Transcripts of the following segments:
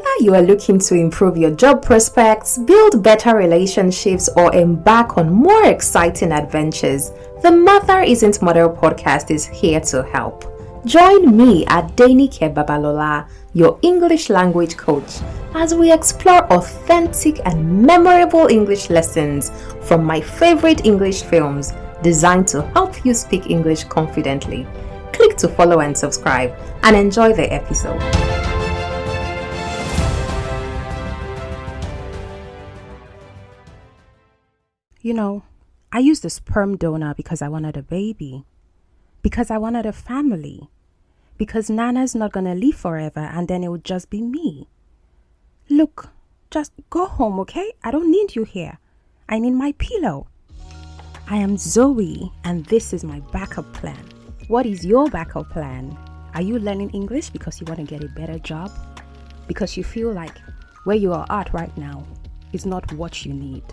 Whether you are looking to improve your job prospects, build better relationships, or embark on more exciting adventures, the Mother Isn't Mother podcast is here to help. Join me, Adenike Babalola, your English language coach, as we explore authentic and memorable English lessons from my favorite English films designed to help you speak English confidently. Click to follow and subscribe and enjoy the episode. You know, I used a sperm donor because I wanted a baby, because I wanted a family, because Nana's not going to live forever and then it would just be me. Look, just go home, okay? I don't need you here. I need my pillow. I am Zoe and this is my backup plan. What is your backup plan? Are you learning English because you want to get a better job? Because you feel like where you are at right now is not what you need?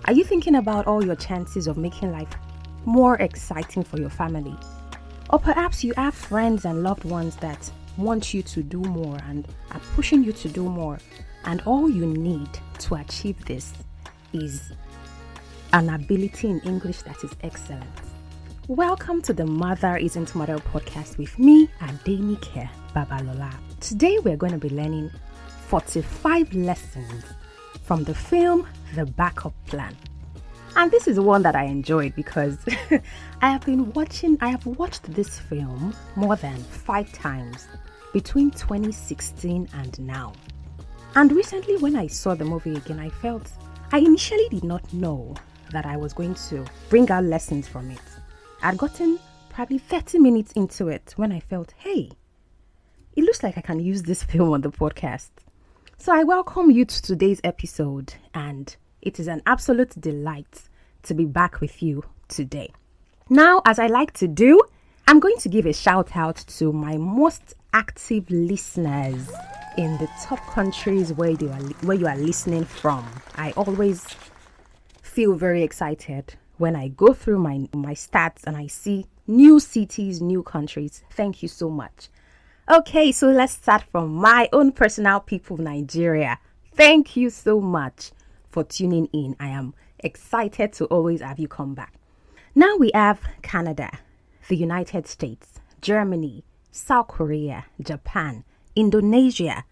Are you thinking about all your chances of making life more exciting for your family? Or perhaps you have friends and loved ones that want you to do more and are pushing you to do more, and all you need to achieve this is an ability in English that is excellent. Welcome to the Mother Isn't Mother podcast with me, Adenike Babalola. Today we're going to be learning 45 lessons from the film The Backup Plan. And this is one that I enjoyed because I have watched this film more than 5 times between 2016 and now. And recently when I saw the movie again, I initially did not know that I was going to bring out lessons from it. I'd gotten probably 30 minutes into it when I felt, hey, it looks like I can use this film on the podcast. So I welcome you to today's episode, and it is an absolute delight to be back with you today. Now, as I like to do, I'm going to give a shout out to my most active listeners in the top countries where you are listening from. I always feel very excited when I go through my stats and I see new cities, new countries. Thank you so much. Okay, so let's start from my own personal people, Nigeria. Thank you so much for tuning in. I am excited to always have you come back. Now we have Canada, the United States, Germany, South Korea, Japan, Indonesia,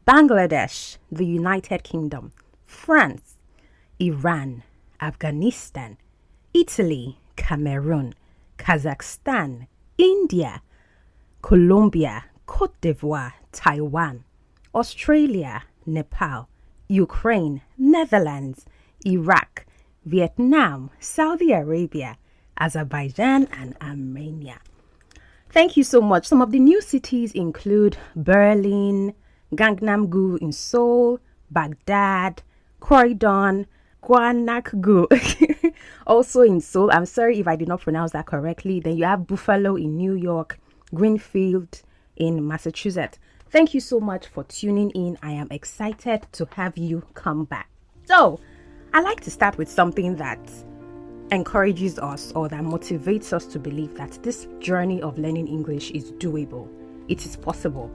Bangladesh, the United Kingdom, France, Iran, Afghanistan, Italy, Cameroon, Kazakhstan, India, Colombia, Cote d'Ivoire, Taiwan, Australia, Nepal, Ukraine, Netherlands, Iraq, Vietnam, Saudi Arabia, Azerbaijan, and Armenia. Thank you so much. Some of the new cities include Berlin, Gangnam-gu in Seoul, Baghdad, Croydon, Guanakgu, also in Seoul. I'm sorry if I did not pronounce that correctly. Then you have Buffalo in New York, Greenfield in Massachusetts. Thank you so much for tuning in. I am excited to have you come back. So, I like to start with something that encourages us or that motivates us to believe that this journey of learning English is doable. It is possible.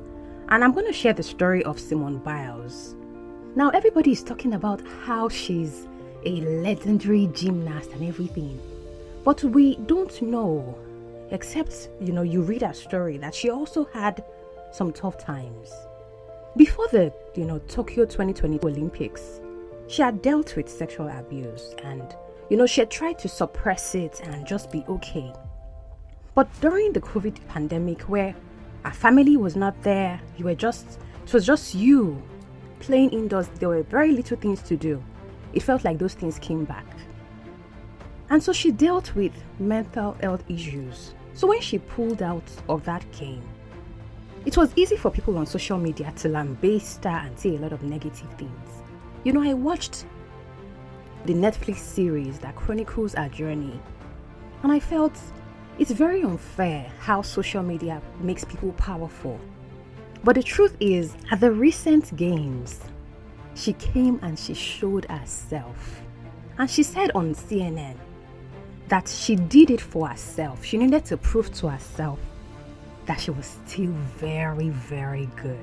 And I'm going to share the story of Simone Biles. Now, everybody is talking about how she's a legendary gymnast and everything. But we don't know, except, you read her story, that she also had some tough times. Before the, Tokyo 2020 Olympics, she had dealt with sexual abuse and, she had tried to suppress it and just be okay. But during the COVID pandemic, where her family was not there, it was just you playing indoors, there were very little things to do. It felt like those things came back. And so she dealt with mental health issues. So when she pulled out of that game, it was easy for people on social media to lambaste her and say a lot of negative things. I watched the Netflix series that chronicles her journey, and I felt it's very unfair how social media makes people powerful. But the truth is, at the recent games, she came and she showed herself. And she said on CNN that she did it for herself. She needed to prove to herself that she was still very, very good.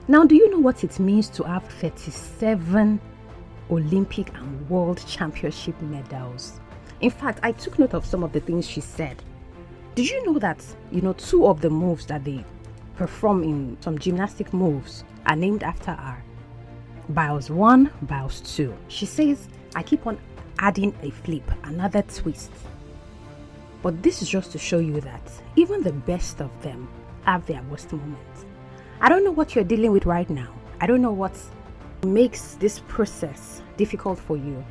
Now, do you know what it means to have 37 Olympic and World Championship medals? In fact, I took note of some of the things she said. Did you know that, two of the moves that they perform in some gymnastic moves are named after her? Bios 1, Bios 2. She says, I keep on adding a flip, another twist. But this is just to show you that even the best of them have their worst moments. I don't know what you're dealing with right now. I don't know what makes this process difficult for you.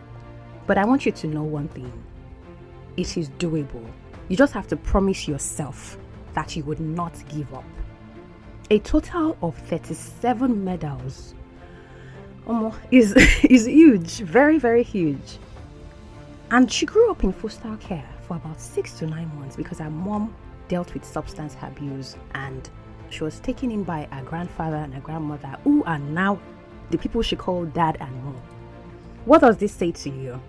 But I want you to know one thing. It is doable. You just have to promise yourself that you would not give up. A total of 37 medals is huge. Very, very huge. And she grew up in foster care for about 6 to 9 months because her mom dealt with substance abuse, and she was taken in by her grandfather and her grandmother, who are now the people she called dad and mom. What does this say to you?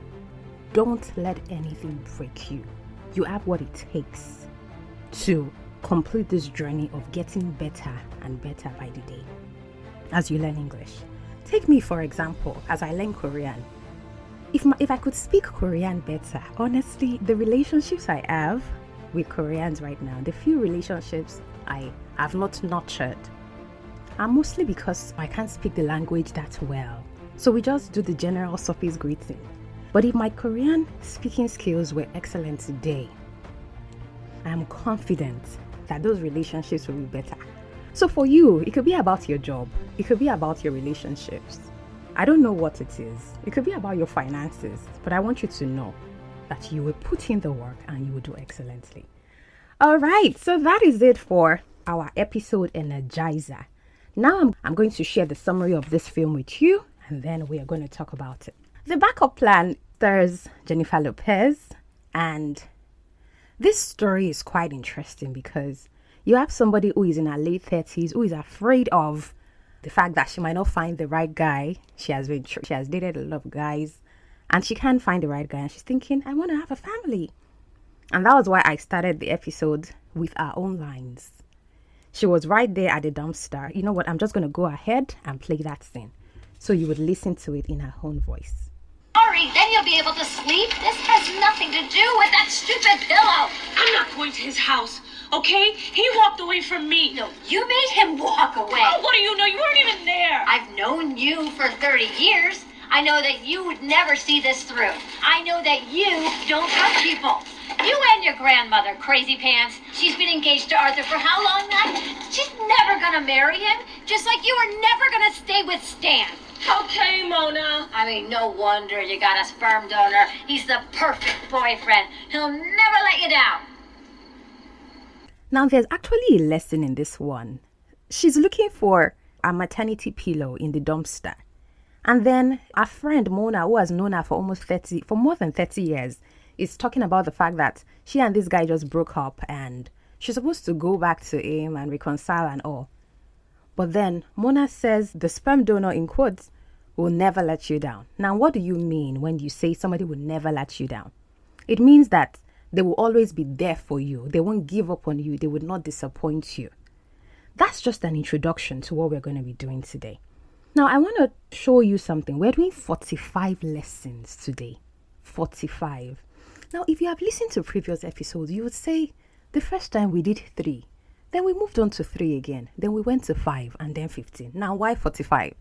Don't let anything break you. You have what it takes to complete this journey of getting better and better by the day as you learn English. Take me, for example, as I learn Korean. If I could speak Korean better, honestly, the relationships I have with Koreans right now, the few relationships I have not nurtured, are mostly because I can't speak the language that well. So we just do the general surface greeting. But if my Korean speaking skills were excellent today, I am confident that those relationships will be better. So for you, it could be about your job. It could be about your relationships. I don't know what it is. It could be about your finances. But I want you to know that you will put in the work and you will do excellently. All right, so that is it for our episode Energizer. Now I'm going to share the summary of this film with you, and then we are going to talk about it. The backup plan stars Jennifer Lopez, and this story is quite interesting because you have somebody who is in her late 30s who is afraid of the fact that she might not find the right guy. She has dated a lot of guys and she can't find the right guy, and she's thinking, I want to have a family. And that was why I started the episode with her own lines. She was right there at the dumpster. You know what? I'm just going to go ahead and play that scene so you would listen to it in her own voice. Sorry, then you'll be able to sleep. This has nothing to do with that stupid pillow. I'm not going to his house, okay? He walked away from me. No, you made him walk away. Oh, what do you know? You weren't even there. I've known you for 30 years. I know that you would never see this through. I know that you don't hurt people. You and your grandmother, Crazy Pants. She's been engaged to Arthur for how long now? She's never gonna marry him, just like you were never gonna stay with Stan. Okay, Mona. I mean, no wonder you got a sperm donor. He's the perfect boyfriend. He'll never let you down. Now, there's actually a lesson in this one. She's looking for a maternity pillow in the dumpster. And then a friend, Mona, who has known her for more than 30 years, is talking about the fact that she and this guy just broke up and she's supposed to go back to him and reconcile and all. But then Mona says the sperm donor, in quotes, will never let you down. Now, what do you mean when you say somebody will never let you down? It means that they will always be there for you. They won't give up on you. They would not disappoint you. That's just an introduction to what we're going to be doing today. Now, I want to show you something. We're doing 45 lessons today. 45. Now, if you have listened to previous episodes, you would say the first time we did 3. Then we moved on to 3 again. Then we went to 5 and then 15. Now, why 45?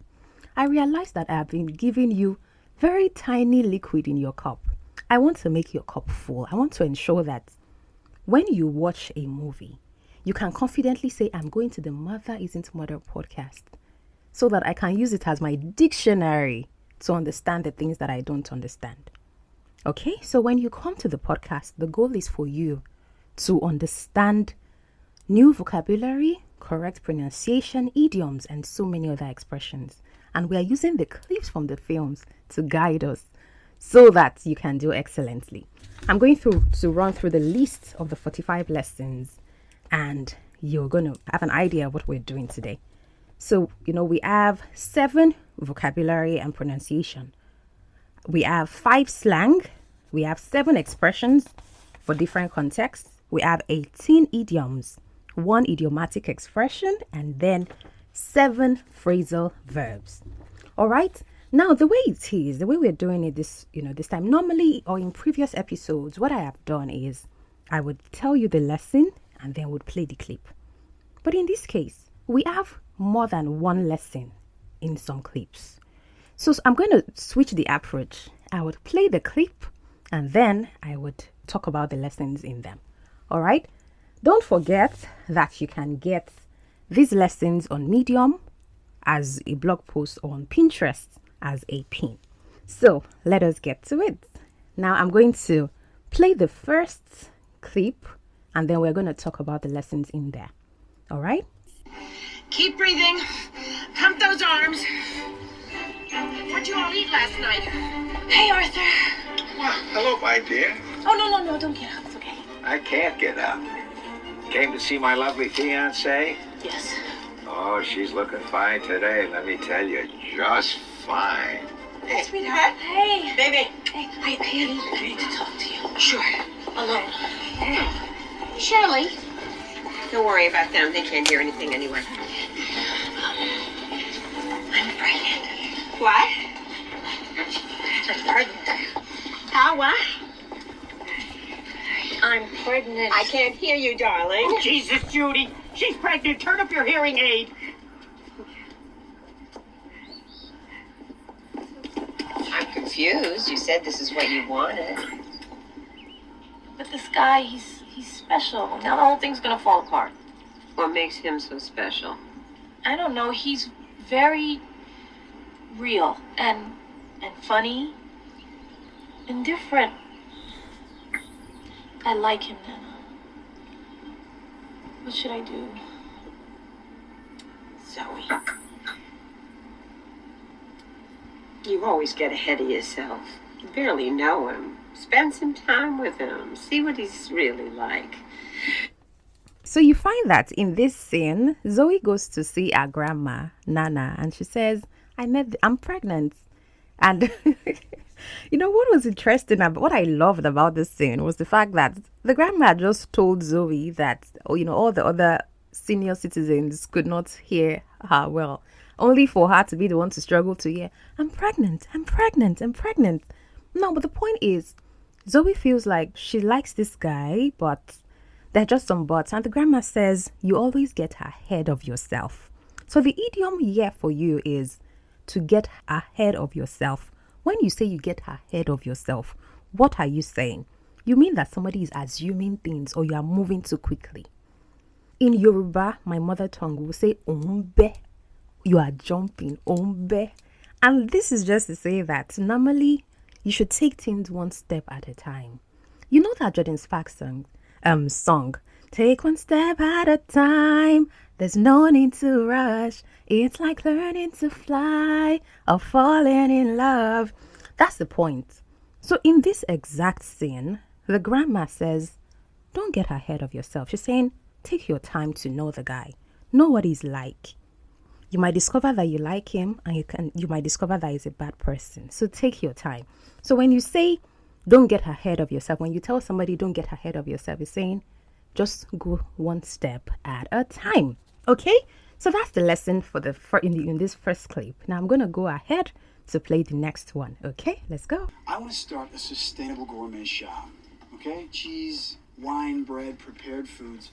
I realized that I have been giving you very tiny liquid in your cup. I want to make your cup full. I want to ensure that when you watch a movie, you can confidently say, I'm going to the Mother Isn't Mother podcast, so that I can use it as my dictionary to understand the things that I don't understand. Okay, so when you come to the podcast, the goal is for you to understand new vocabulary, correct pronunciation, idioms, and so many other expressions. And we are using the clips from the films to guide us so that you can do excellently. I'm going to run through the list of the 45 lessons, and you're going to have an idea of what we're doing today. So, we have 7 vocabulary and pronunciation. We have 5 slang. We have 7 expressions for different contexts. We have 18 idioms, 1 idiomatic expression, and then 7 phrasal verbs. All right. Now, the way we're doing it this time, normally or in previous episodes, what I have done is I would tell you the lesson and then would play the clip. But in this case, we have more than one lesson in some clips. So I'm going to switch the approach. I would play the clip and then I would talk about the lessons in them. All right. Don't forget that you can get these lessons on Medium as a blog post or on Pinterest as a pin. So let us get to it. Now I'm going to play the first clip and then we're going to talk about the lessons in there. All right? Keep breathing. Pump those arms. What'd you all eat last night? Hey, Arthur. Well, hello, my dear. Oh, no, don't get up. It's okay. I can't get up. Came to see my lovely fiancée? Yes. Oh, she's looking fine today, let me tell you. Just fine. Hey, sweetheart. Hey. Baby. Hey, I need to talk to you. Sure. Alone. Shirley, Don't worry about them. They can't hear anything anyway. I'm pregnant. What? I'm pregnant. How, what? I'm pregnant. I can't hear you, darling. Jesus, Judy. She's pregnant. Turn up your hearing aid. I'm confused. You said this is what you wanted. But this guy, he's special. Now the whole thing's gonna fall apart. What makes him so special? I don't know. He's very real and funny and different. I like him, Nana. What should I do? Zoe. You always get ahead of yourself. You barely know him. Spend some time with him. See what he's really like. So you find that in this scene, Zoe goes to see her grandma, Nana, and she says, I'm pregnant. And you know what was interesting about what I loved about this scene was the fact that the grandma just told Zoe that, all the other senior citizens could not hear her well, only for her to be the one to struggle to hear, I'm pregnant. No, but the point is, Zoe feels like she likes this guy, but there are just some buts. And the grandma says, you always get ahead of yourself. So the idiom here for you is to get ahead of yourself. When you say you get ahead of yourself, what are you saying? You mean that somebody is assuming things or you are moving too quickly. In Yoruba, my mother tongue, will say ombe. You are jumping, ombe. And this is just to say that normally you should take things one step at a time. You know that Jordan Sparks song, take one step at a time. There's no need to rush. It's like learning to fly or falling in love. That's the point. So in this exact scene, the grandma says, don't get ahead of yourself. She's saying, take your time to know the guy. Know what he's like. You might discover that you like him and you might discover that he's a bad person. So take your time. So when you say, don't get ahead of yourself, when you tell somebody don't get ahead of yourself, it's saying, just go one step at a time. Okay? So that's the lesson for in this first clip. Now I'm going to go ahead to play the next one. Okay? Let's go. I want to start a sustainable gourmet shop. Okay? Cheese, wine, bread, prepared foods,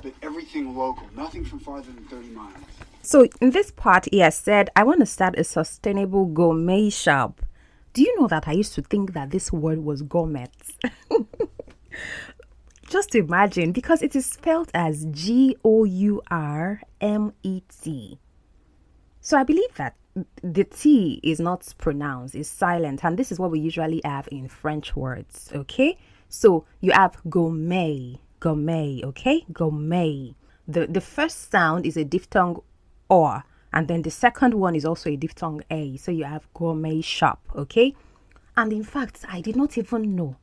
but everything local. Nothing from farther than 30 miles. So in this part, he has said, I want to start a sustainable gourmet shop. Do you know that I used to think that this word was gourmet? Just imagine, because it is spelled as Gourmet. So I believe that the T is not pronounced, it's silent. And this is what we usually have in French words, okay? So you have gourmet, okay? Gourmet. The first sound is a diphthong or, and then the second one is also a diphthong a. So you have gourmet shop, okay? And in fact, I did not even know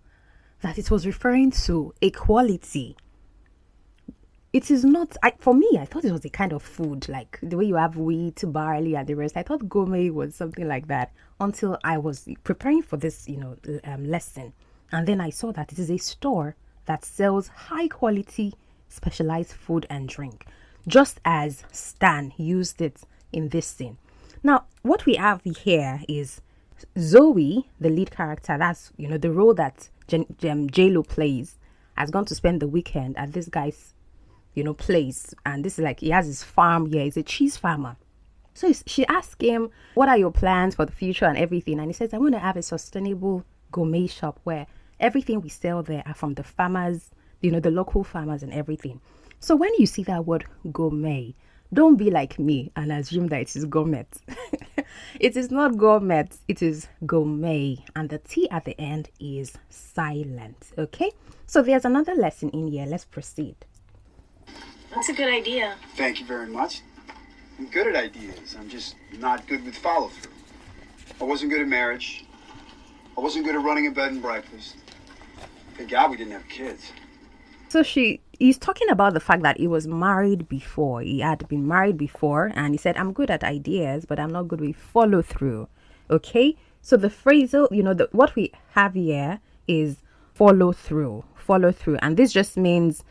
that it was referring to equality. It is not, for me, I thought it was a kind of food, like the way you have wheat, barley, and the rest. I thought gourmet was something like that until I was preparing for this, lesson. And then I saw that it is a store that sells high quality, specialized food and drink. just as Stan used it in this scene. Now, what we have here is Zoe, the lead character, that's, the role that J-Lo plays, has gone to spend the weekend at this guy's, place. And this is like, he has his farm here. He's a cheese farmer. So she asked him, what are your plans for the future and everything? And he says, I want to have a sustainable gourmet shop where everything we sell there are from the farmers, the local farmers and everything. So when you see that word gourmet, don't be like me and assume that it is gourmet. It is not gourmet, it is gourmet. And the T at the end is silent. Okay? So there's another lesson in here. Let's proceed. That's a good idea. Thank you very much. I'm good at ideas. I'm just not good with follow-through. I wasn't good at marriage. I wasn't good at running a bed and breakfast. Thank God we didn't have kids. So he's talking about the fact that he was married before. He had been married before, and he said, I'm good at ideas, but I'm not good with follow-through. Okay? So the phrasal, what we have here is follow-through. And this just means,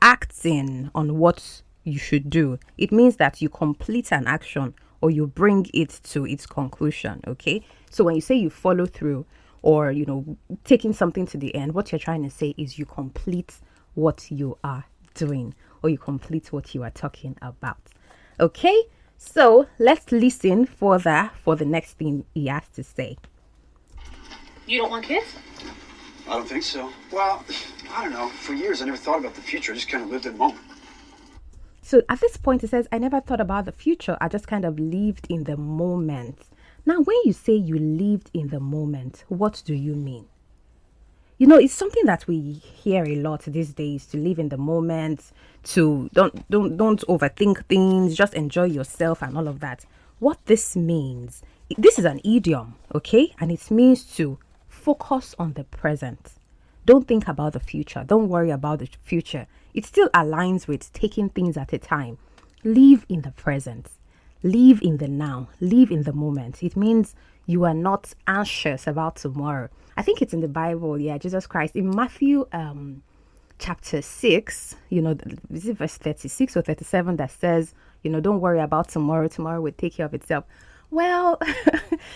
acting on what you should do. It means that you complete an action or you bring it to its conclusion. Okay? So when you say you follow through or, taking something to the end, what you're trying to say is you complete what you are doing or you complete what you are talking about. Okay, so let's listen further for the next thing he has to say. You don't want kids? I don't think so. Well, I don't know. For years, I never thought about the future. I just kind of lived in the moment. So at this point, he says, I never thought about the future. I just kind of lived in the moment. Now, when you say you lived in the moment, what do you mean? It's something that we hear a lot these days, to live in the moment, to don't overthink things, just enjoy yourself and all of that. What this means, this is an idiom, okay? And it means to focus on the present. Don't think about the future. Don't worry about the future. It still aligns with taking things at a time. Live in the present. Live in the now. Live in the moment. It means you are not anxious about tomorrow. I think it's in the Bible, Jesus Christ. In Matthew chapter 6, is it verse 36 or 37 that says, don't worry about tomorrow. Tomorrow will take care of itself. Well,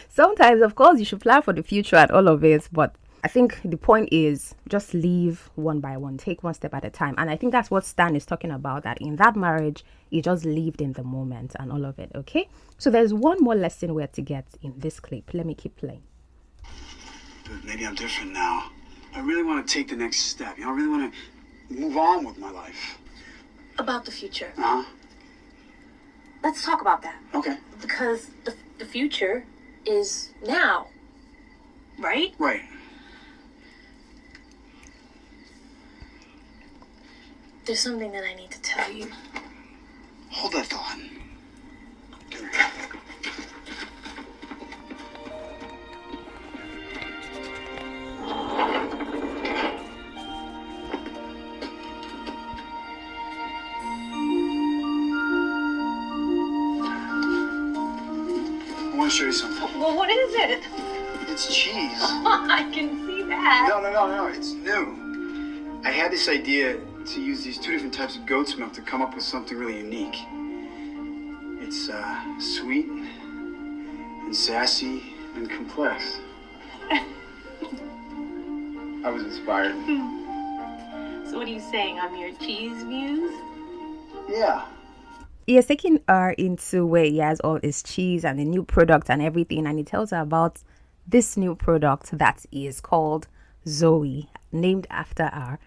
sometimes, of course, you should plan for the future and all of it. But I think the point is just live one by one. Take one step at a time. And I think that's what Stan is talking about, that in that marriage, he just lived in the moment and all of it. Okay? So there's one more lesson we're to get in this clip. Let me keep playing. But maybe I'm different now. I really want to take the next step. I really want to move on with my life. About the future. Uh-huh. Let's talk about that. Okay. Because the future is now. Right? Right. There's something that I need to tell you. Hold that thought. Come here. I want to show you something. Well, what is it? It's cheese. I can see that. No. It's new. I had this idea to use these two different types of goat's milk to come up with something really unique. It's sweet and sassy and complex. I was inspired. So what are you saying? I'm your cheese muse? Yeah. He is taking her into where he has all his cheese and the new product and everything, and he tells her about this new product that is called Zoe, named after her.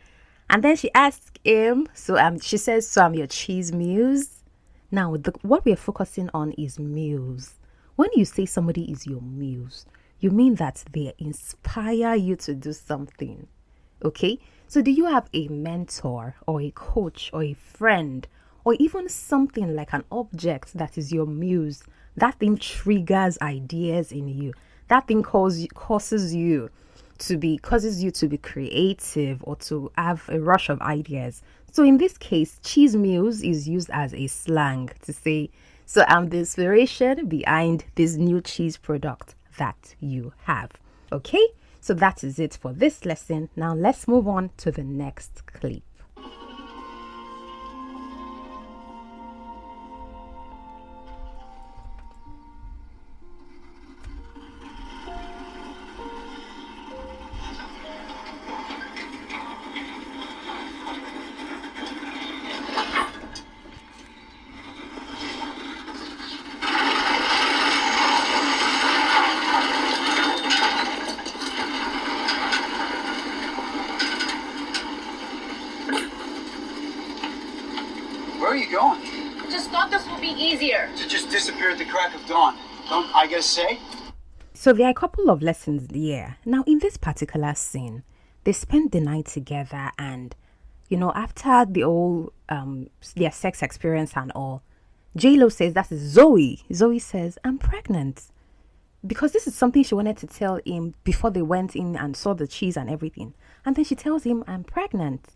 And then she asks him, she says, so I'm your cheese muse. Now, what we're focusing on is muse. When you say somebody is your muse, you mean that they inspire you to do something. Okay? So do you have a mentor or a coach or a friend or even something like an object that is your muse? That thing triggers ideas in you. That thing causes you to be creative or to have a rush of ideas. So in this case, cheese muse is used as a slang to say, so I'm the inspiration behind this new cheese product that you have. Okay, so that is it for this lesson. Now let's move on to the next clip. Where are you going? Just thought this would be easier. To just disappear at the crack of dawn. Don't I get a say? So there are a couple of lessons here. Now, in this particular scene, they spend the night together, and after the whole their sex experience and all, J-Lo says that is Zoe. Zoe says, I'm pregnant. Because this is something she wanted to tell him before they went in and saw the cheese and everything. And then she tells him, I'm pregnant.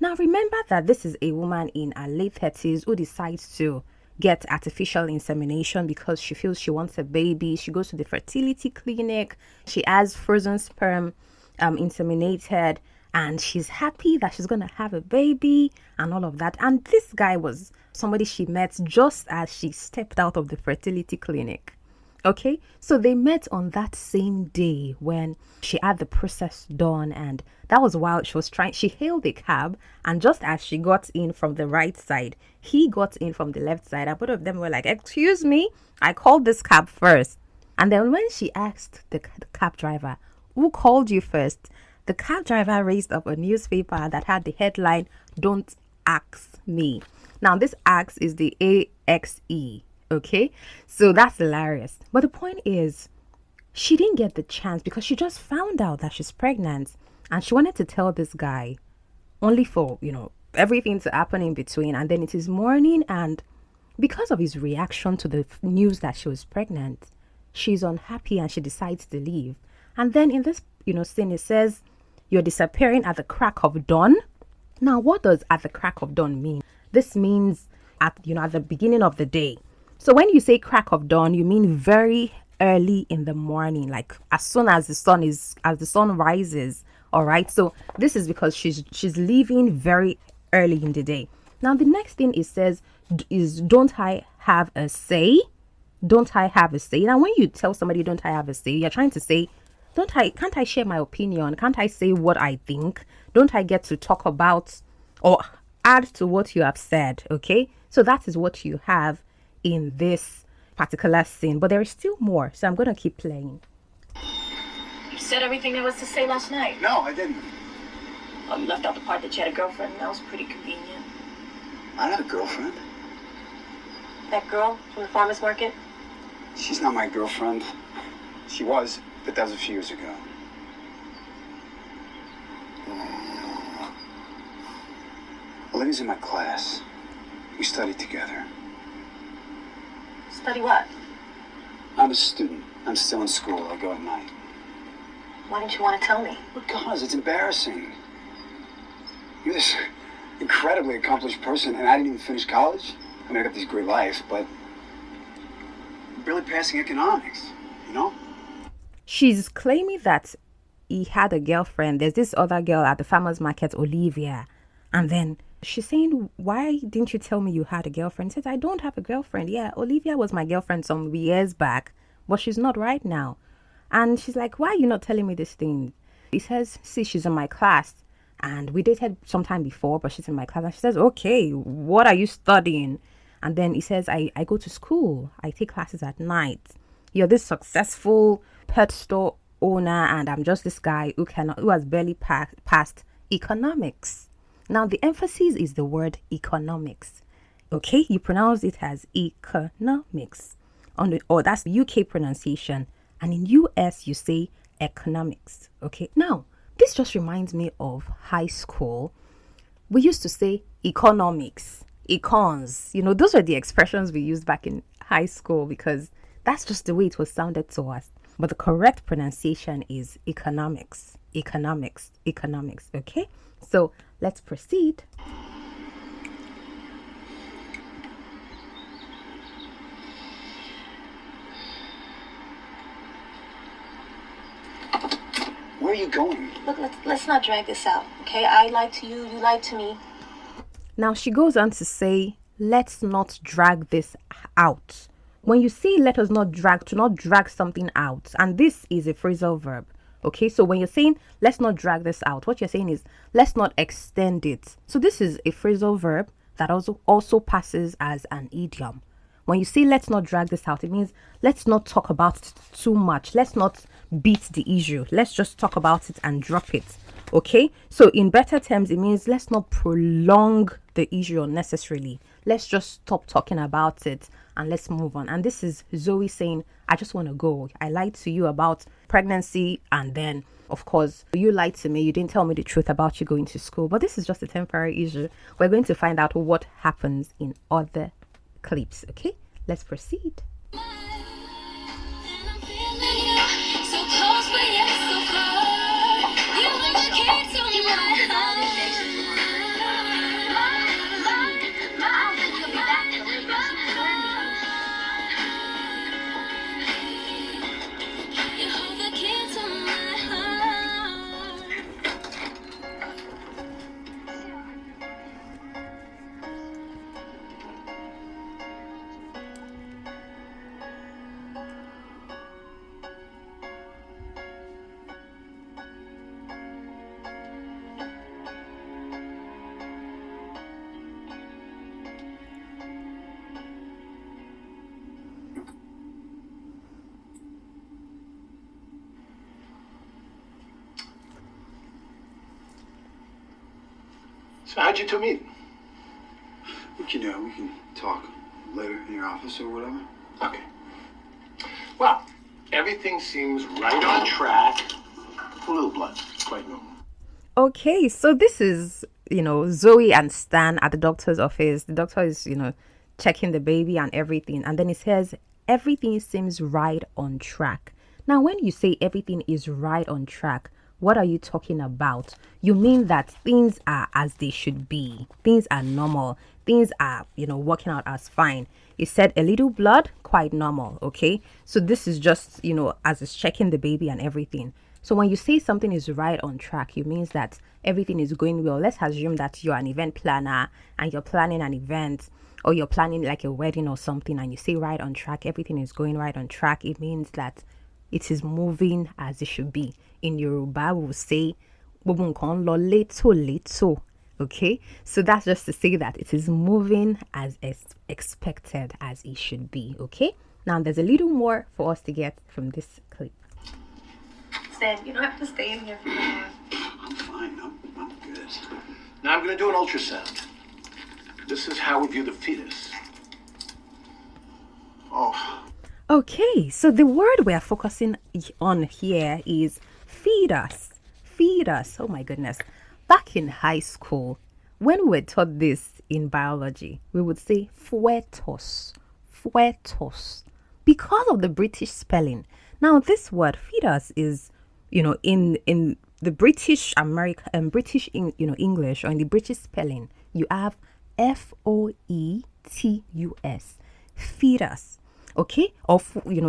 Now, remember that this is a woman in her late 30s who decides to get artificial insemination because she feels she wants a baby. She goes to the fertility clinic. She has frozen sperm inseminated. And she's happy that she's going to have a baby and all of that. And this guy was somebody she met just as she stepped out of the fertility clinic. Okay, so they met on that same day when she had the process done, and that was while she hailed a cab, and just as she got in from the right side, he got in from the left side, and both of them were like, excuse me, I called this cab first. And then when she asked the cab driver, who called you first? The cab driver raised up a newspaper that had the headline, Don't Ask Me. Now this axe is the AXE. Okay, so that's hilarious. But the point is, she didn't get the chance because she just found out that she's pregnant, and she wanted to tell this guy only for, everything to happen in between. And then it is morning, and because of his reaction to the news that she was pregnant, she's unhappy and she decides to leave. And then in this, scene, it says, you're disappearing at the crack of dawn. Now, what does at the crack of dawn mean? This means at the beginning of the day. So when you say crack of dawn, you mean very early in the morning, like as soon as the sun rises. All right. So this is because she's leaving very early in the day. Now the next thing it says is, don't I have a say? Don't I have a say? Now when you tell somebody don't I have a say, you're trying to say, can't I share my opinion? Can't I say what I think? Don't I get to talk about or add to what you have said? Okay. So that is what you have in this particular scene, but there is still more, so I'm going to keep playing. You said everything there was to say last night. No, I didn't. Oh, you left out the part that you had a girlfriend. That was pretty convenient. I don't have a girlfriend. That girl from the farmer's market? She's not my girlfriend. She was, but that was a few years ago. Olivia's in my class. We studied together. Study what? I'm a student. I'm still in school. I go at night. Why didn't you want to tell me? Because it's embarrassing. You're this incredibly accomplished person, and I didn't even finish college. I mean, I got this great life, but I'm barely passing economics, She's claiming that he had a girlfriend. There's this other girl at the farmer's market, Olivia. And then she's saying, why didn't you tell me you had a girlfriend? He says, I don't have a girlfriend. Yeah, Olivia was my girlfriend some years back, but she's not right now. And she's like, why are you not telling me this thing? He says, see, she's in my class. And we dated sometime before, but she's in my class. And she says, okay, what are you studying? And then he says, I go to school. I take classes at night. You're this successful pet store owner, and I'm just this guy who has barely passed economics. Now, the emphasis is the word economics. Okay, you pronounce it as economics. That's the UK pronunciation. And in US, you say economics. Okay, now, this just reminds me of high school. We used to say economics, econs. Those are the expressions we used back in high school because that's just the way it was sounded to us. But the correct pronunciation is economics, economics, economics. Okay, so let's proceed. Where are you going? Look, let's not drag this out, okay? I lied to you, you lied to me. Now she goes on to say, let's not drag this out. When you say let us not drag, to not drag something out, and this is a phrasal verb. Okay, so when you're saying let's not drag this out, what you're saying is let's not extend it. So this is a phrasal verb that also passes as an idiom. When you say let's not drag this out, it means let's not talk about it too much. Let's not beat the issue. Let's just talk about it and drop it. Okay, so in better terms, it means let's not prolong the issue unnecessarily. Let's just stop talking about it and let's move on. And this is Zoe saying, I just want to go. I lied to you about pregnancy, and then of course you lied to me. You didn't tell me the truth about you going to school. But this is just a temporary issue. We're going to find out what happens in other clips. Okay, let's proceed. So how'd you two meet? We can talk later in your office or whatever. Okay. Well, everything seems right on track. A little blood, quite normal. Okay, so this is, Zoe and Stan at the doctor's office. The doctor is, checking the baby and everything. And then it says, everything seems right on track. Now, when you say everything is right on track, what are you talking about? You mean that things are as they should be. Things are normal. Things are, working out as fine. It said a little blood, quite normal, okay? So this is just, as it's checking the baby and everything. So when you say something is right on track, it means that everything is going well. Let's assume that you're an event planner and you're planning an event, or you're planning like a wedding or something, and you say right on track, everything is going right on track. It means that it is moving as it should be. In Yoruba, we will say, okay? So that's just to say that it is moving as expected, as it should be, okay? Now, there's a little more for us to get from this clip. Stan, you don't have to stay in here for long. I'm fine. I'm good. Now I'm going to do an ultrasound. This is how we view the fetus. Oh. Okay, so the word we are focusing on here is fetus. Fetus. Oh my goodness. Back in high school, when we were taught this in biology, we would say fetus. Fetus. Because of the British spelling. Now, this word fetus is, in the British English, or in the British spelling, you have Foetus, fetus. Okay, or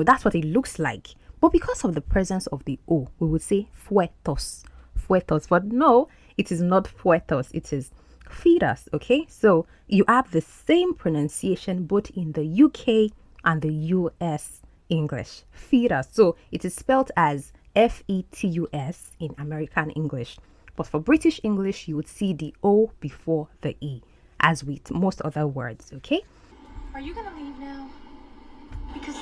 that's what it looks like. But because of the presence of the O, we would say fetus. Fetus. But no, it is not fetus, it is fetus. Okay, so you have the same pronunciation both in the UK and the US English. Fetus. So it is spelled as Fetus in American English. But for British English, you would see the O before the E, as with most other words. Okay. Are you gonna leave now? Because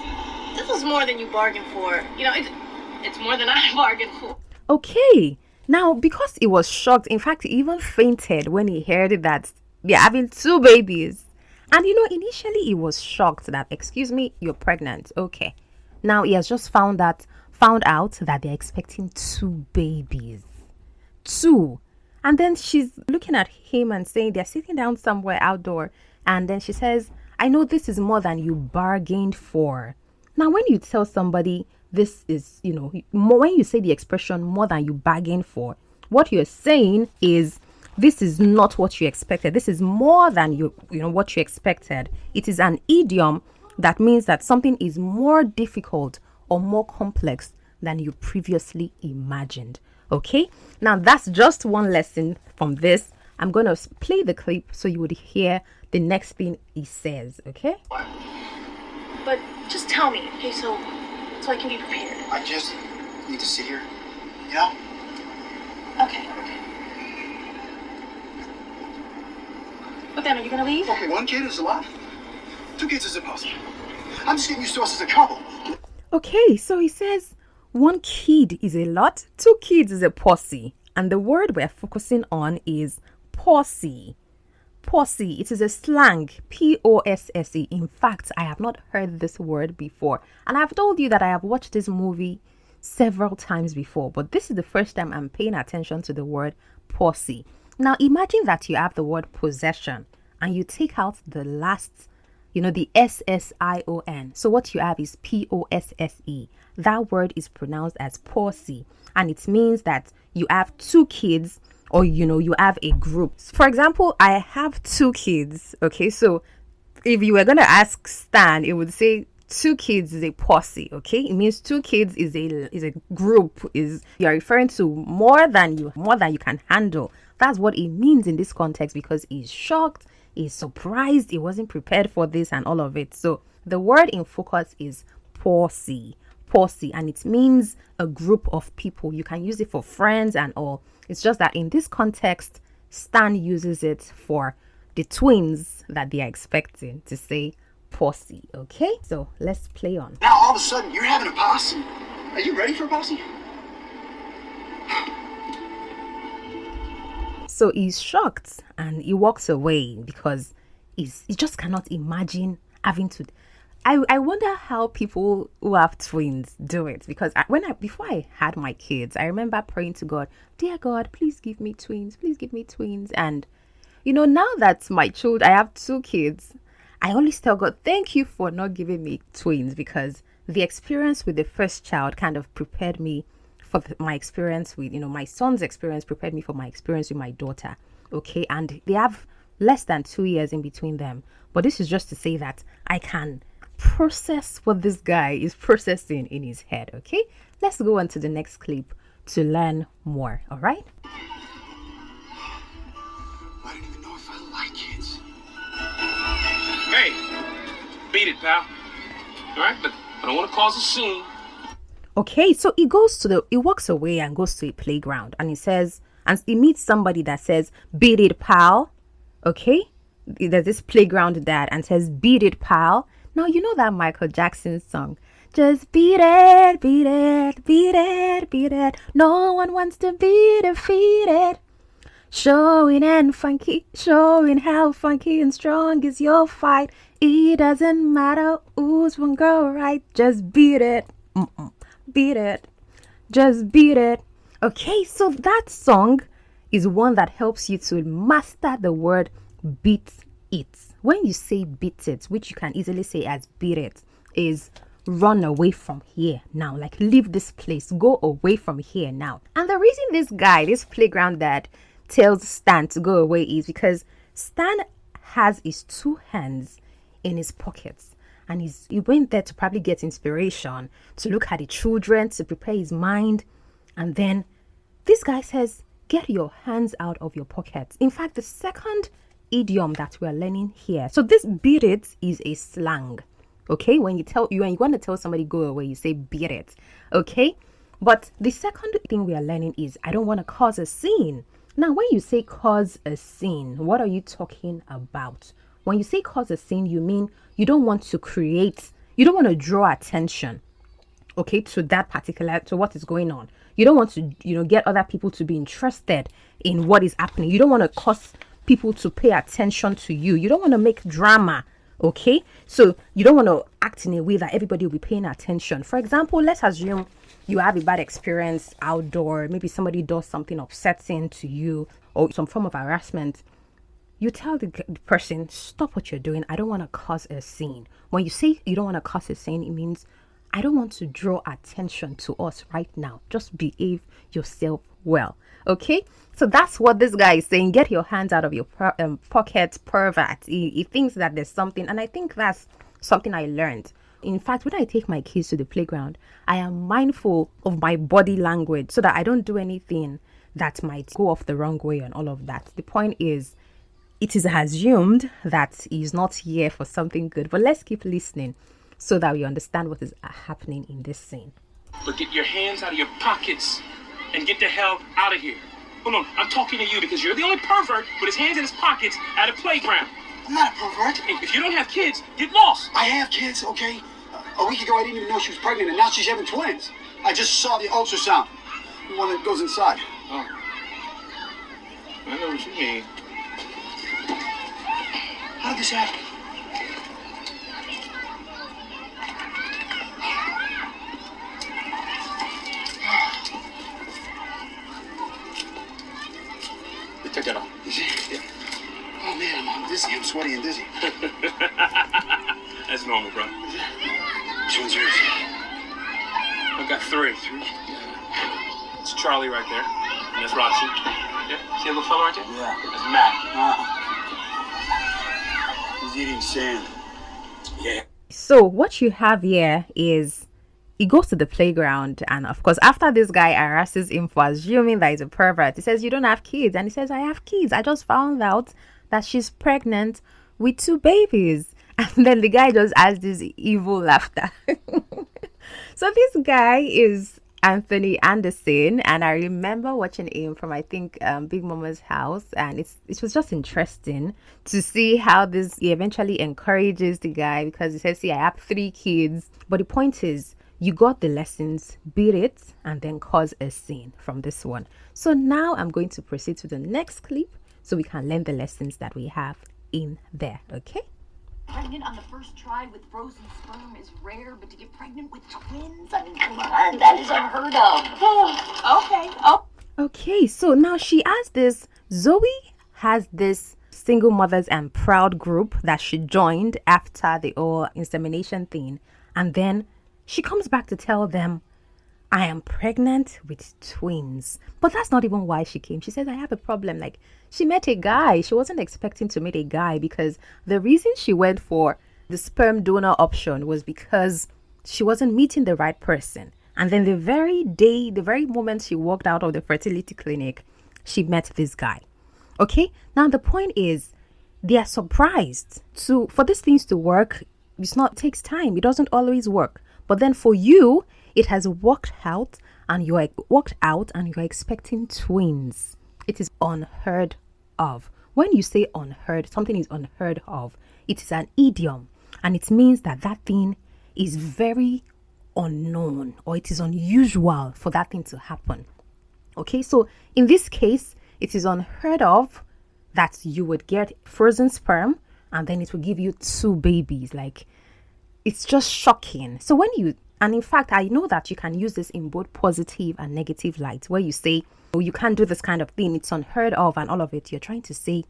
this was more than you bargained for. It's more than I bargained for. Okay. Now, because he was shocked, in fact, he even fainted when he heard that they're having 2 babies. And initially he was shocked that, excuse me, you're pregnant. Okay. Now he has just found out that they're expecting 2 babies. 2. And then she's looking at him and saying they're sitting down somewhere outdoor. And then she says, I know this is more than you bargained for. Now, when you tell somebody this is, when you say the expression more than you bargained for, what you're saying is this is not what you expected. This is more than what you expected. It is an idiom that means that something is more difficult or more complex than you previously imagined. Okay? Now, that's just one lesson from this. I'm going to play the clip so you would hear the next thing he says, okay? But just tell me, okay, so I can be prepared. I just need to sit here, Okay. But then, are you gonna leave? Okay, 1 kid is a lot. 2 kids is impossible. I'm just getting used to us as a couple. Okay, so he says 1 kid is a lot, 2 kids is a posse. And the word we're focusing on is posse. Posse. It is a slang. Posse. In fact, I have not heard this word before. And I've told you that I have watched this movie several times before. But this is the first time I'm paying attention to the word posse. Now, imagine that you have the word possession and you take out the last, the SSION. So what you have is POSSE. That word is pronounced as posse. And it means that you have two kids, or you have a group. For example, I have two kids. Okay, so if you were going to ask Stan, it would say two kids is a posse. Okay, it means two kids is a group. You're referring to more than you can handle. That's what it means in this context, because he's shocked, he's surprised, he wasn't prepared for this and all of it. So the word in focus is posse, and it means a group of people. You can use it for friends and all. It's just that in this context, Stan uses it for the twins that they are expecting to say posse. Okay, so let's play on. Now all of a sudden you're having a posse. Are you ready for a posse? So he's shocked and he walks away because he just cannot imagine having to. I wonder how people who have twins do it, because before I had my kids, I remember praying to God, dear God, please give me twins, and now that I have two kids, I always tell God, thank you for not giving me twins, because the experience with the first child kind of prepared me for my experience with, my son's experience prepared me for my experience with my daughter. Okay, and they have less than 2 years in between them, but this is just to say that I can process what this guy is processing in his head. Okay, let's go on to the next clip to learn more. All right. I don't even know if I like kids. Hey, beat it, pal. All right, but I don't want to cause a scene. Okay, so he walks away and goes to a playground, and he meets somebody that says, beat it, pal. Okay, there's this playground dad and says, beat it, pal. Now, you know that Michael Jackson song, just beat it, beat it, beat it, beat it. No one wants to be defeated. Showing how funky and strong is your fight. It doesn't matter who's one go right. Just beat it. Beat it. Just beat it. Okay, so that song is one that helps you to master the word beat it. When you say beat it, which you can easily say as beat it, is run away from here now. Like, leave this place. Go away from here now. And the reason this playground dad tells Stan to go away is because Stan has his two hands in his pockets. And he went there to probably get inspiration, to look at the children, to prepare his mind. And then this guy says, get your hands out of your pockets. In fact, the second idiom that we're learning here. So this beat it is a slang. Okay, when you want to tell somebody go away, you say beat it. Okay, but the second thing we are learning is I don't want to cause a scene. Now, when you say cause a scene, what are you talking about? When you say cause a scene, you mean you don't want to draw attention, okay, to what is going on. You don't want to, get other people to be interested in what is happening. You don't want to cause people to pay attention to you. You don't want to make drama, okay? So you don't want to act in a way that everybody will be paying attention. For example, let's assume you have a bad experience outdoor. Maybe somebody does something upsetting to you or some form of harassment. You tell the person, stop what you're doing. I don't want to cause a scene. When you say you don't want to cause a scene, it means I don't want to draw attention to us right now. Just behave yourself well. Okay? So that's what this guy is saying. Get your hands out of your pocket, pervert. He thinks that there's something. And I think that's something I learned. In fact, when I take my kids to the playground, I am mindful of my body language so that I don't do anything that might go off the wrong way and all of that. The point is, it is assumed that he's not here for something good. But let's keep listening so that we understand what is happening in this scene. But get your hands out of your pockets and get the hell out of here. Hold on, I'm talking to you because you're the only pervert with his hands in his pockets at a playground. I'm not a pervert. If you don't have kids, get lost. I have kids, okay? A week ago, I didn't even know she was pregnant, and now she's having twins. I just saw the ultrasound, the one that goes inside. Oh, I know what you mean. this happen? Take that off. Is it? Yeah. Oh man, I'm dizzy. I'm sweaty and dizzy. That's normal, bro. Which one's yours? I got three. Yeah. It's Charlie right there. And that's Roxy. Yeah. See a little fella right there? Yeah. That's Matt. He's eating sand. Yeah. So what you have here is he goes to the playground, and of course after this guy harasses him for assuming that he's a pervert, he says, you don't have kids, and he says, I have kids. I just found out that she's pregnant with 2 babies. And then the guy just has this evil laughter. So this guy is Anthony Anderson, and I remember watching him from, I think, Big Mama's house, and it was just interesting to see how he eventually encourages the guy, because he says, see, I have 3 kids. But the point is, you got the lessons, beat it, and then cause a scene from this one. So now I'm going to proceed to the next clip so we can learn the lessons that we have in there, okay? Pregnant on the first try with frozen sperm is rare, but to get pregnant with twins, I mean, come on, that is unheard of. Okay. Oh. Okay, so now she has this, Zoe has this single mothers and proud group that she joined after the whole insemination thing. And then she comes back to tell them, I am pregnant with twins. But that's not even why she came. She says, I have a problem. Like, she met a guy. She wasn't expecting to meet a guy, because the reason she went for the sperm donor option was because she wasn't meeting the right person. And then the very moment she walked out of the fertility clinic, she met this guy. Okay? Now, the point is, they are surprised. For these things to work, it takes time. It doesn't always work. But then for you, it has worked out, and you're expecting twins. It is unheard of. When you say unheard, something is unheard of. It is an idiom, and it means that thing is very unknown, or it is unusual for that thing to happen. Okay, so in this case, it is unheard of that you would get frozen sperm and then it will give you 2 babies. Like, it's just shocking. So and in fact, I know that you can use this in both positive and negative light, where you say, oh, you can't do this kind of thing, it's unheard of, and all of it. You're trying to say,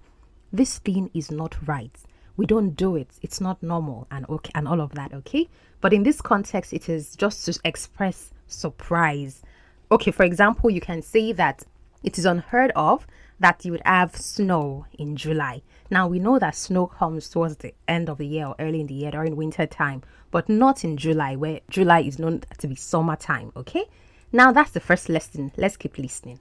this thing is not right. We don't do it. It's not normal, and okay, and all of that, okay? But in this context, it is just to express surprise. Okay, for example, you can say that it is unheard of that you would have snow in July. Now, we know that snow comes towards the end of the year or early in the year during winter time, but not in July, where July is known to be summertime, okay? Now, that's the first lesson. Let's keep listening.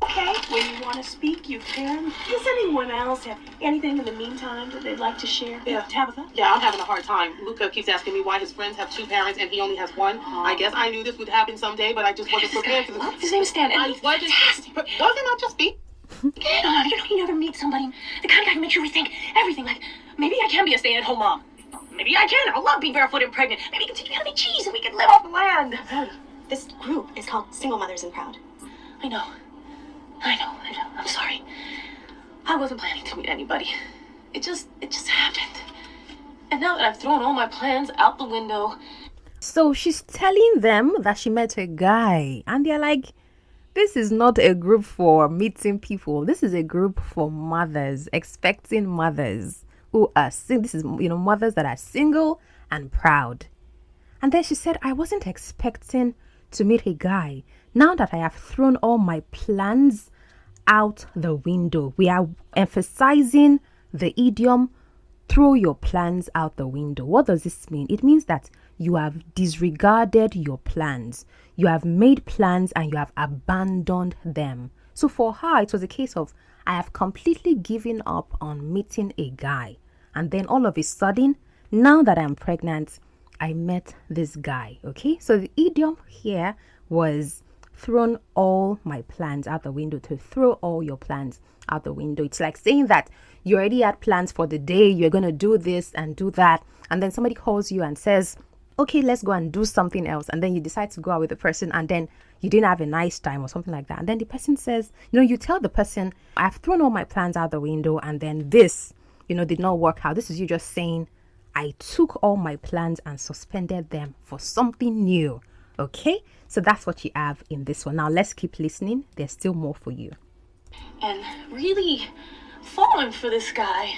Okay, when you want to speak, you can. Does anyone else have anything in the meantime that they'd like to share? Yeah. Tabitha? Yeah, I'm having a hard time. Luca keeps asking me why his friends have 2 parents and he only has 1. I guess I knew this would happen someday, but I just wasn't prepared for this. His name's Stan, and I wasn't. Doesn't I just speak? You never meet somebody, the kind of guy who makes you rethink everything. Like, maybe I can be a stay-at-home mom. Maybe I can. I love being barefoot and pregnant. Maybe you can teach me how to make cheese and we can live off the land. this group is called Single Mothers and Proud. I know. I'm sorry. I wasn't planning to meet anybody. It just happened. And now that I've thrown all my plans out the window. So she's telling them that she met a guy, and they're like, this is not a group for meeting people. This is a group for mothers, expecting mothers who are this is, mothers that are single and proud. And then she said, I wasn't expecting to meet a guy. Now that I have thrown all my plans out the window. We are emphasizing the idiom, throw your plans out the window. What does this mean? It means that you have disregarded your plans. You have made plans and you have abandoned them. So for her, it was a case of, I have completely given up on meeting a guy. And then all of a sudden, now that I'm pregnant, I met this guy. Okay, so the idiom here was thrown all my plans out the window. To throw all your plans out the window. It's like saying that you already had plans for the day. You're going to do this and do that. And then somebody calls you and says, okay, let's go and do something else. And then you decide to go out with the person and then you didn't have a nice time or something like that. And then the person says, you tell the person, I've thrown all my plans out the window and then this did not work out. This is you just saying, I took all my plans and suspended them for something new. Okay, so that's what you have in this one. Now let's keep listening. There's still more for you. And really falling for this guy.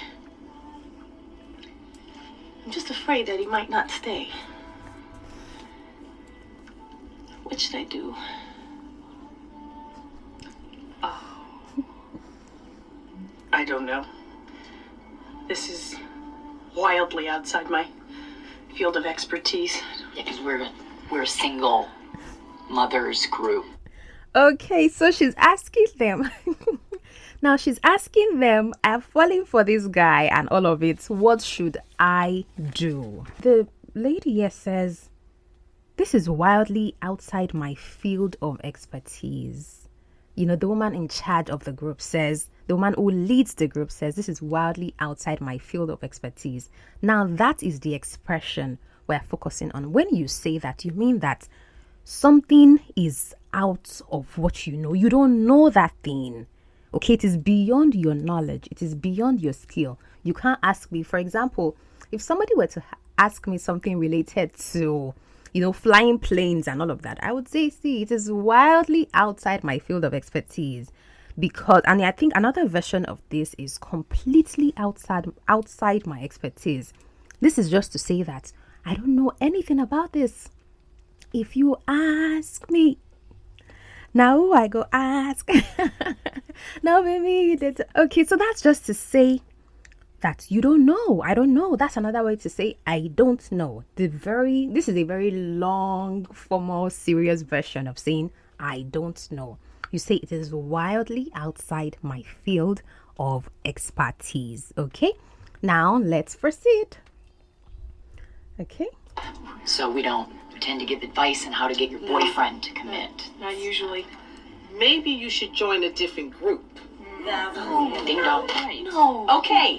I'm just afraid that he might not stay. What should I do? I don't know. This is wildly outside my field of expertise. Yeah, because we're a single mothers group. Okay, so she's asking them. Now she's asking them, I'm falling for this guy and all of it. What should I do? The lady here says, this is wildly outside my field of expertise. The woman in charge of the group says, the woman who leads the group says, this is wildly outside my field of expertise. Now that is the expression we're focusing on. When you say that, you mean that something is out of what you know. You don't know that thing. Okay, it is beyond your knowledge. It is beyond your skill. You can't ask me, for example, if somebody were to ask me something related to, flying planes and all of that, I would say, see, it is wildly outside my field of expertise. Because, and I think another version of this is completely outside my expertise. This is just to say that I don't know anything about this. If you ask me, now who I go ask? Now maybe okay, so that's just to say that you don't know. I don't know. That's another way to say I don't know. This is a very long, formal, serious version of saying I don't know. You say it is wildly outside my field of expertise. Okay, now let's proceed. Okay, So we don't pretend to give advice on how to get your boyfriend to commit. Not usually. Maybe you should join a different group. Ding dong. No. Okay.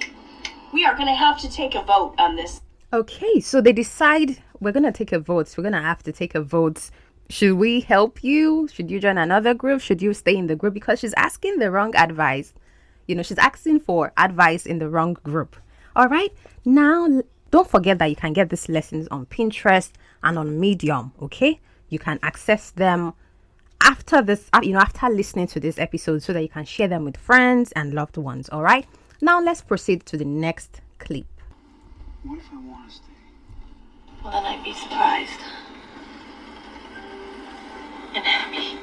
We are going to have to take a vote on this. Okay, so they decide we're going to take a vote. We're going to have to take a vote. Should we help you? Should you join another group? Should you stay in the group? Because she's asking the wrong advice. She's asking for advice in the wrong group. All right. Now, don't forget that you can get these lessons on Pinterest and on Medium. Okay. You can access them after this, after listening to this episode so that you can share them with friends and loved ones. All right. Now, let's proceed to the next clip. What if I want to stay? Well, then I'd be surprised. And happy.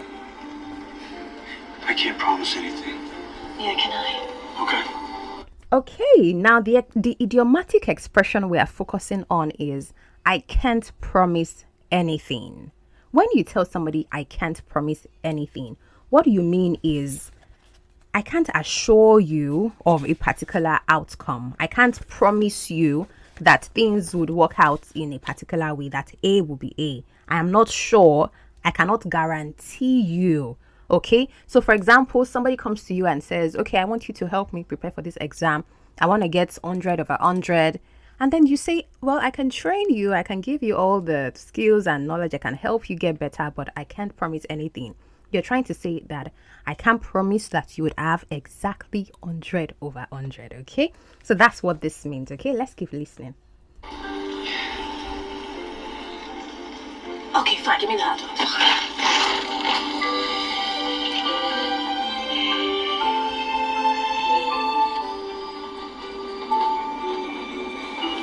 I can't promise anything. Neither can I. Okay. Okay, now the idiomatic expression we are focusing on is I can't promise anything. When you tell somebody I can't promise anything, what you mean is I can't assure you of a particular outcome. I can't promise you that things would work out in a particular way, that A will be A. I am not sure. I cannot guarantee you. Okay, so for example, somebody comes to you and says, okay, I want you to help me prepare for this exam. I want to get 100 over 100. And then you say, well, I can train you. I can give you all the skills and knowledge. I can help you get better, but I can't promise anything. You're trying to say that I can't promise that you would have exactly 100 over 100. Okay, so that's what this means. Okay, let's keep listening. Okay, fine. Give me that.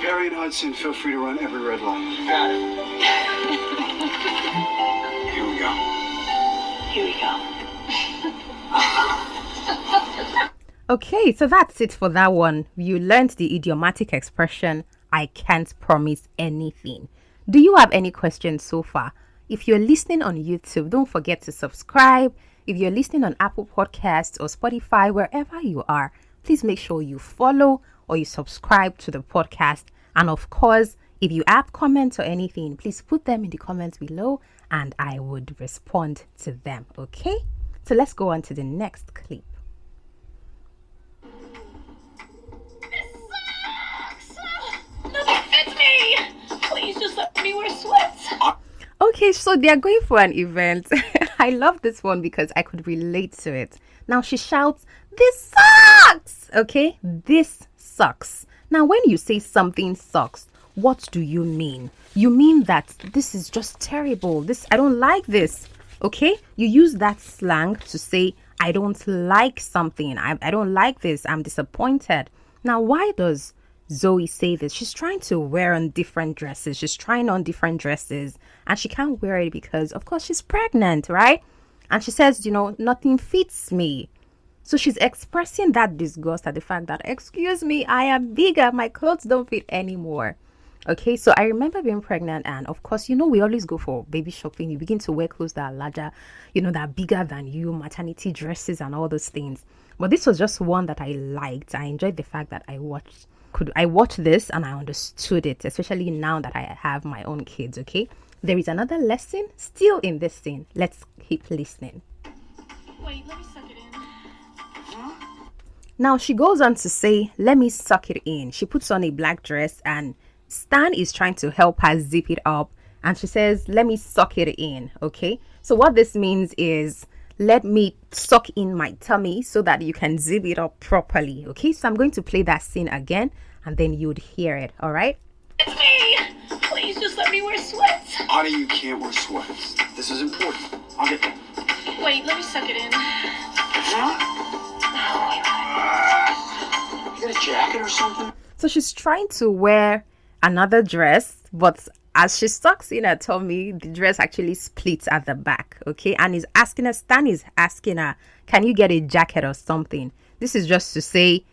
Harry and Hudson, feel free to run every red light. Got it. Here we go. Here we go. Okay, so that's it for that one. You learned the idiomatic expression, I can't promise anything. Do you have any questions so far? If you're listening on YouTube, don't forget to subscribe. If you're listening on Apple Podcasts or Spotify, wherever you are, please make sure you follow or you subscribe to the podcast. And of course, if you have comments or anything, please put them in the comments below and I would respond to them. Okay? So let's go on to the next clip. Nothing fits me. Please just let me wear sweats. Okay, so they are going for an event. I love this one because I could relate to it. Now she shouts, "This sucks!" Okay, this sucks. Now, when you say something sucks, what do you mean? You mean that this is just terrible. I don't like this. Okay? You use that slang to say, I don't like something. I don't like this. I'm disappointed. Now, why does Zoe say this? She's trying to wear on different dresses. She's trying on different dresses and she can't wear it because, of course, she's pregnant, right? And she says, nothing fits me. So she's expressing that disgust at the fact that, excuse me, I am bigger. My clothes don't fit anymore. Okay, so I remember being pregnant and of course, we always go for baby shopping. You begin to wear clothes that are larger, that are bigger than you, maternity dresses and all those things. But this was just one that I liked. I enjoyed the fact that I watched this and I understood it, especially now that I have my own kids, okay? There is another lesson still in this scene. Let's keep listening. Wait, let me suck it in. Now she goes on to say, let me suck it in. She puts on a black dress and Stan is trying to help her zip it up. And she says, let me suck it in. Okay. So what this means is, let me suck in my tummy so that you can zip it up properly. Okay. So I'm going to play that scene again and then you'd hear it. All right. It's me. Please just let me wear sweats. Honey, you can't wear sweats. This is important. I'll get them. Wait, let me suck it in. You got a jacket or something? So she's trying to wear another dress, but as she sucks in her tummy, the dress actually splits at the back. Okay. And Stan is asking her, can you get a jacket or something? This is just to say,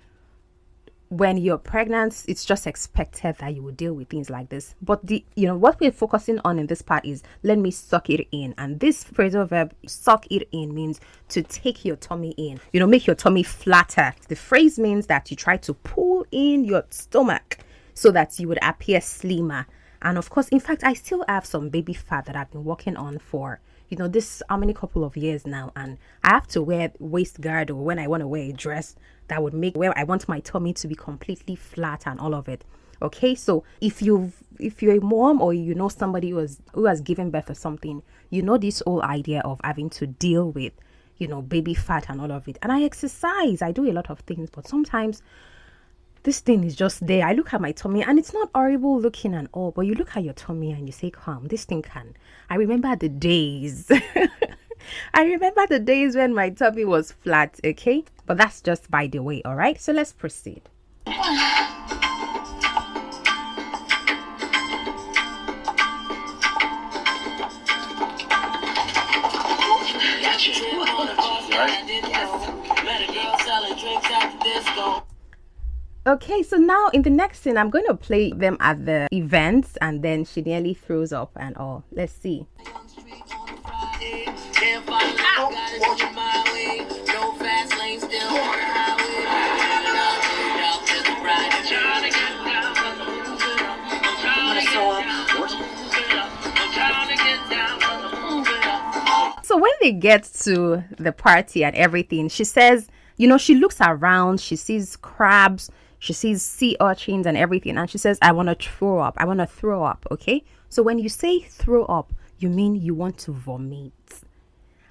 when you're pregnant, it's just expected that you will deal with things like this. But what we're focusing on in this part is, let me suck it in. And this phrasal verb, suck it in, means to take your tummy in, make your tummy flatter. The phrase means that you try to pull in your stomach so that you would appear slimmer. And of course, in fact, I still have some baby fat that I've been working on for this how many couple of years now, and I have to wear waist guard, or when I want to wear a dress that would make where I want my tummy to be completely flat and all of it. Okay, so if you're a mom or somebody who has given birth or something, this whole idea of having to deal with baby fat and all of it. And I exercise, I do a lot of things, but sometimes this thing is just there. I look at my tummy and it's not horrible looking and all, but you look at your tummy and you say, this thing can. I remember the days. I remember the days when my tummy was flat, okay? But that's just by the way, all right? So let's proceed. Okay, so now in the next scene, I'm going to play them at the events and then she nearly throws up and all. Let's see. So when they get to the party and everything, she says, she looks around, she sees crabs, she sees sea urchins and everything, and she says, I want to throw up. I want to throw up, okay? So when you say throw up, you mean you want to vomit.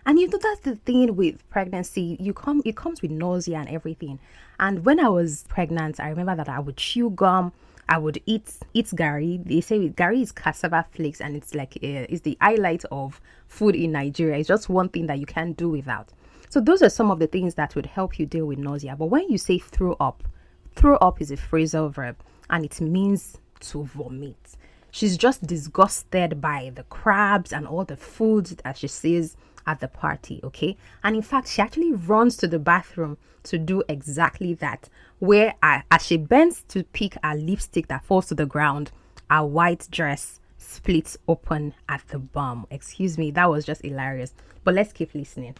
And that's the thing with pregnancy. It comes with nausea and everything. And when I was pregnant, I remember that I would chew gum, I would eat gari. They say gari is cassava flakes, and it's like it's the highlight of food in Nigeria. It's just one thing that you can't do without. So those are some of the things that would help you deal with nausea. But when you say throw up is a phrasal verb and it means to vomit. She's just disgusted by the crabs and all the food that she sees at the party, okay? And in fact, she actually runs to the bathroom to do exactly that, where as she bends to pick her lipstick that falls to the ground, her white dress splits open at the bum. Excuse me, that was just hilarious. But let's keep listening.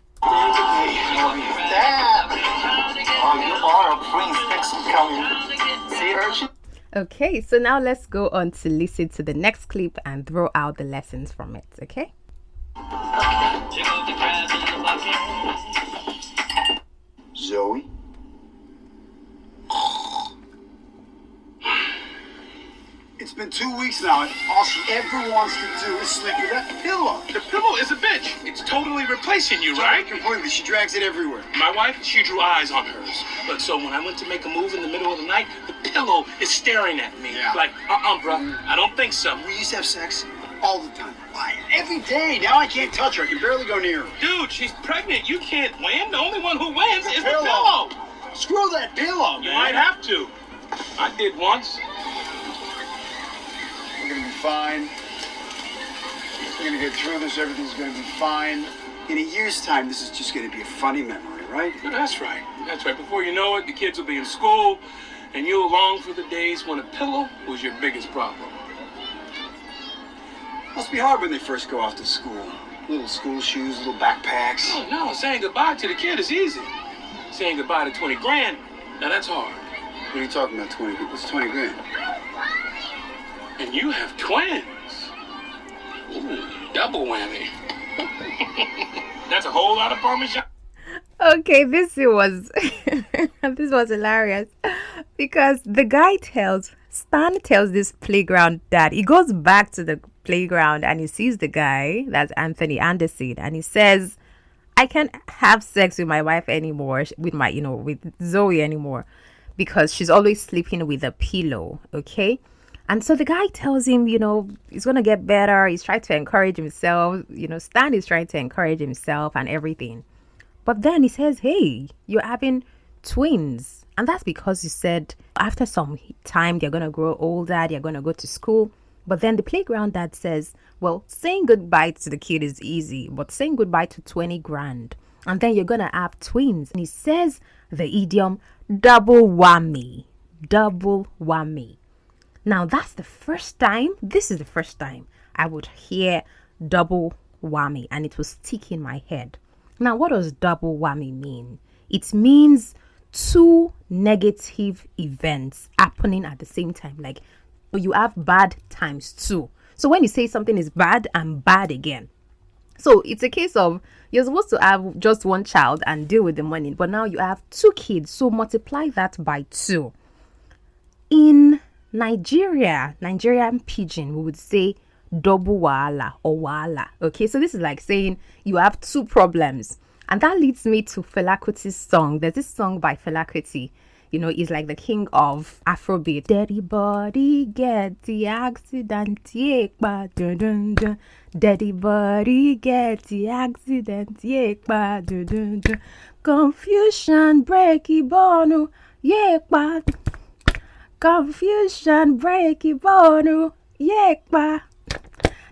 Okay, so now let's go on to listen to the next clip and throw out the lessons from it, okay? Zoe? It's been 2 weeks now, and all she ever wants to do is sleep with that pillow. The pillow is a bitch. It's totally replacing you, right? Completely. She drags it everywhere. My wife, she drew eyes on hers. Look, so when I went to make a move in the middle of the night, the pillow is staring at me. Yeah. Like, bro, I don't think so. We used to have sex all the time. Why? Every day. Now I can't touch her. I can barely go near her. Dude, she's pregnant. You can't win. The only one who wins is the pillow. Screw that pillow, You man. might have to. I did once. We're gonna be fine. We're gonna get through this. Everything's gonna be fine. In a year's time, this is just gonna be a funny memory, right? That's right. That's right. Before you know it, the kids will be in school, and you'll long for the days when a pillow was your biggest problem. Must be hard when they first go off to school. Little school shoes, little backpacks. Oh, no. Saying goodbye to the kid is easy. Saying goodbye to 20 grand, now that's hard. What are you talking about, 20? It's 20 grand. And you have twins. Ooh, double whammy. That's a whole lot of Parmesan. Okay, this was this was hilarious because Stan tells this playground dad. He goes back to the playground and he sees the guy, that's Anthony Anderson, and he says, I can't have sex with my wife anymore, with Zoe anymore, because she's always sleeping with a pillow. Okay. And so the guy tells him, he's going to get better. He's trying to encourage himself. Stan is trying to encourage himself and everything. But then he says, hey, you're having twins. And that's because you said after some time, they're going to grow older. They're going to go to school. But then the playground dad says, well, saying goodbye to the kid is easy, but saying goodbye to 20 grand. And then you're going to have twins. And he says the idiom double whammy. Double whammy. Now, this is the first time I would hear double whammy, and it was stick in my head. Now, what does double whammy mean? It means two negative events happening at the same time. Like, you have bad times two. So when you say something is bad and bad again. So it's a case of you're supposed to have just one child and deal with the money, but now you have two kids. So multiply that by two. In Nigerian pidgin, we would say double wahala or wahala. Okay, so this is like saying you have two problems. And that leads me to Fela Kuti's song. There's this song by Fela Kuti. He's like the king of Afrobeat. Daddy body get the accident, yeah, dun dun dun. Daddy body get the accident, yeah, dun dun dun. Confusion breaky bonu, yeah, confusion breaky bonu, yeah,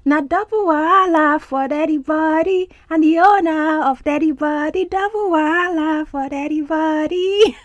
now double wahala for daddy body, and the owner of daddy body, double wahala for daddy body.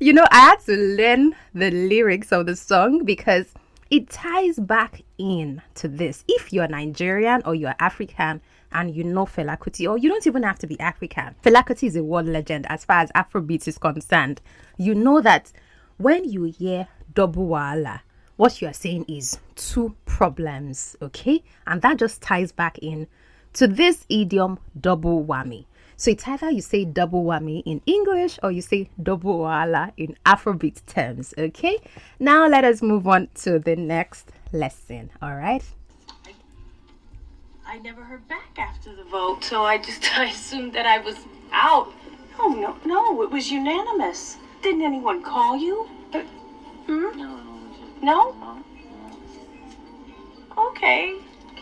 I had to learn the lyrics of the song because it ties back in to this. If you're Nigerian or you're African and you know Fela Kuti, or you don't even have to be African. Fela Kuti is a world legend as far as Afrobeat is concerned. You know that when you hear double wahala, what you are saying is two problems, okay? And that just ties back in to this idiom double whammy. So it's either you say double whammy in English or you say double wahala in Afrobeat terms, okay? Now let us move on to the next lesson, all right? I never heard back after the vote, so I assumed that I was out. Oh, no, it was unanimous. Didn't anyone call you? No? Okay.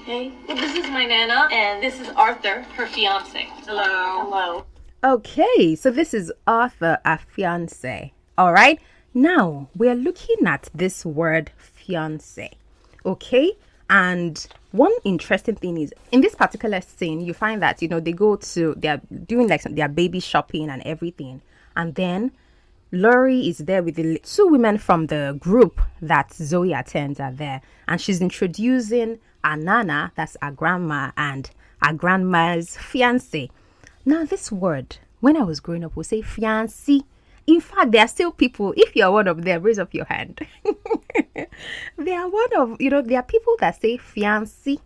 Well, this is my Nana, and this is Arthur, her fiance. Hello. Okay, so this is Arthur, a fiance. All right. Now we're looking at this word fiance. Okay. And one interesting thing is in this particular scene, you find that, they're doing like their baby shopping and everything. And then Laurie is there with the two women from the group that Zoe attends are there. And she's introducing our Nana, that's our grandma, and our grandma's fiance. Now, this word, when I was growing up, we say fiancé. In fact, there are still people, if you're one of them, raise up your hand. There are people that say fiancé.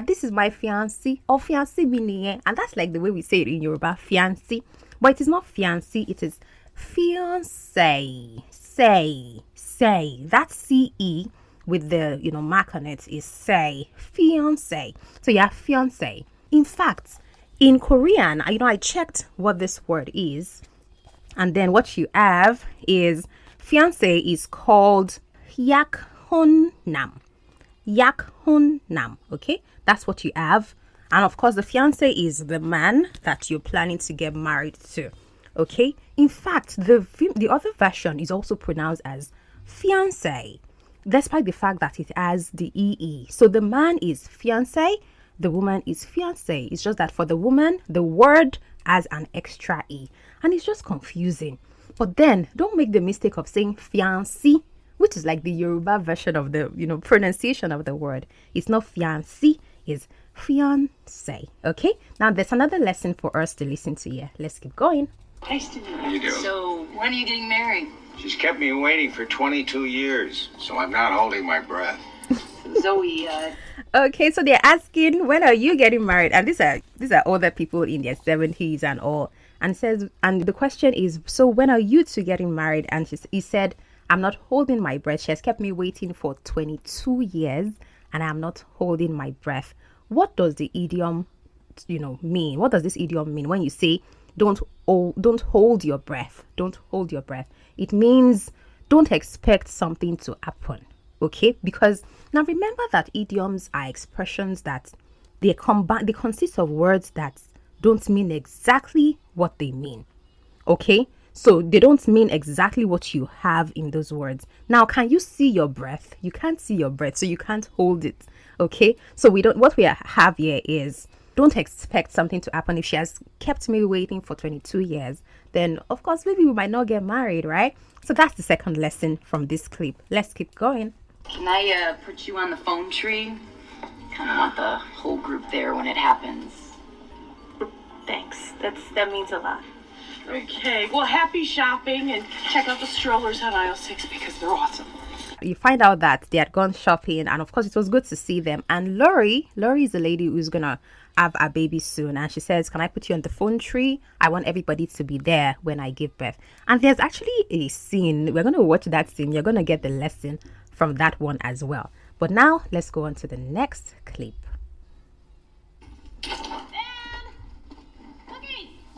This is my fiancé, or fiancé meaning, and that's like the way we say it in Yoruba, fiancé. But it is not fiancé, it is fiancé. Say. fiancé. That CE with the mark on it is say, fiancé. So yeah, fiancé. In fact, in Korean, I checked what this word is, and then what you have is fiancé is called yakhonnam. Yakhonnam. Okay, that's what you have. And of course, the fiancé is the man that you're planning to get married to. Okay. In fact, the other version is also pronounced as fiancé, despite the fact that it has the EE. So the man is fiancé, the woman is fiancé. It's just that for the woman, the word has an extra E. And it's just confusing. But then, don't make the mistake of saying fiancé, which is like the Yoruba version of the, pronunciation of the word. It's not fiancé, it's fiancé. Okay? Now, there's another lesson for us to listen to here. Let's keep going. Nice to meet you. How you doing? So, when are you getting married? She's kept me waiting for 22 years, so I'm not holding my breath. Zoe, Okay, so they're asking, when are you getting married? And these are older people in their 70s and all. And the question is, so when are you two getting married? And he said, I'm not holding my breath. She has kept me waiting for 22 years and I'm not holding my breath. What does the idiom, mean? What does this idiom mean when you say don't hold your breath? Don't hold your breath. It means don't expect something to happen. Okay? Because now remember that idioms are expressions that they consist of words that don't mean exactly what they mean. Okay? So they don't mean exactly what you have in those words. Now, can you see your breath? You can't see your breath, so you can't hold it. Okay? So what we have here is don't expect something to happen. If she has kept me waiting for 22 years, then of course maybe we might not get married, right? So that's the second lesson from this clip. Let's keep going. Can I put you on the phone tree? Kind of want the whole group there when it happens. Thanks. That means a lot. Okay, well, happy shopping, and check out the strollers on aisle 6 because they're awesome. You find out that they had gone shopping, and of course it was good to see them. And Lori is the lady who's gonna have a baby soon, and she says, can I put you on the phone tree? I want everybody to be there when I give birth. And there's actually a scene, we're gonna watch that scene. You're gonna get the lesson from that one as well. But now let's go on to the next clip.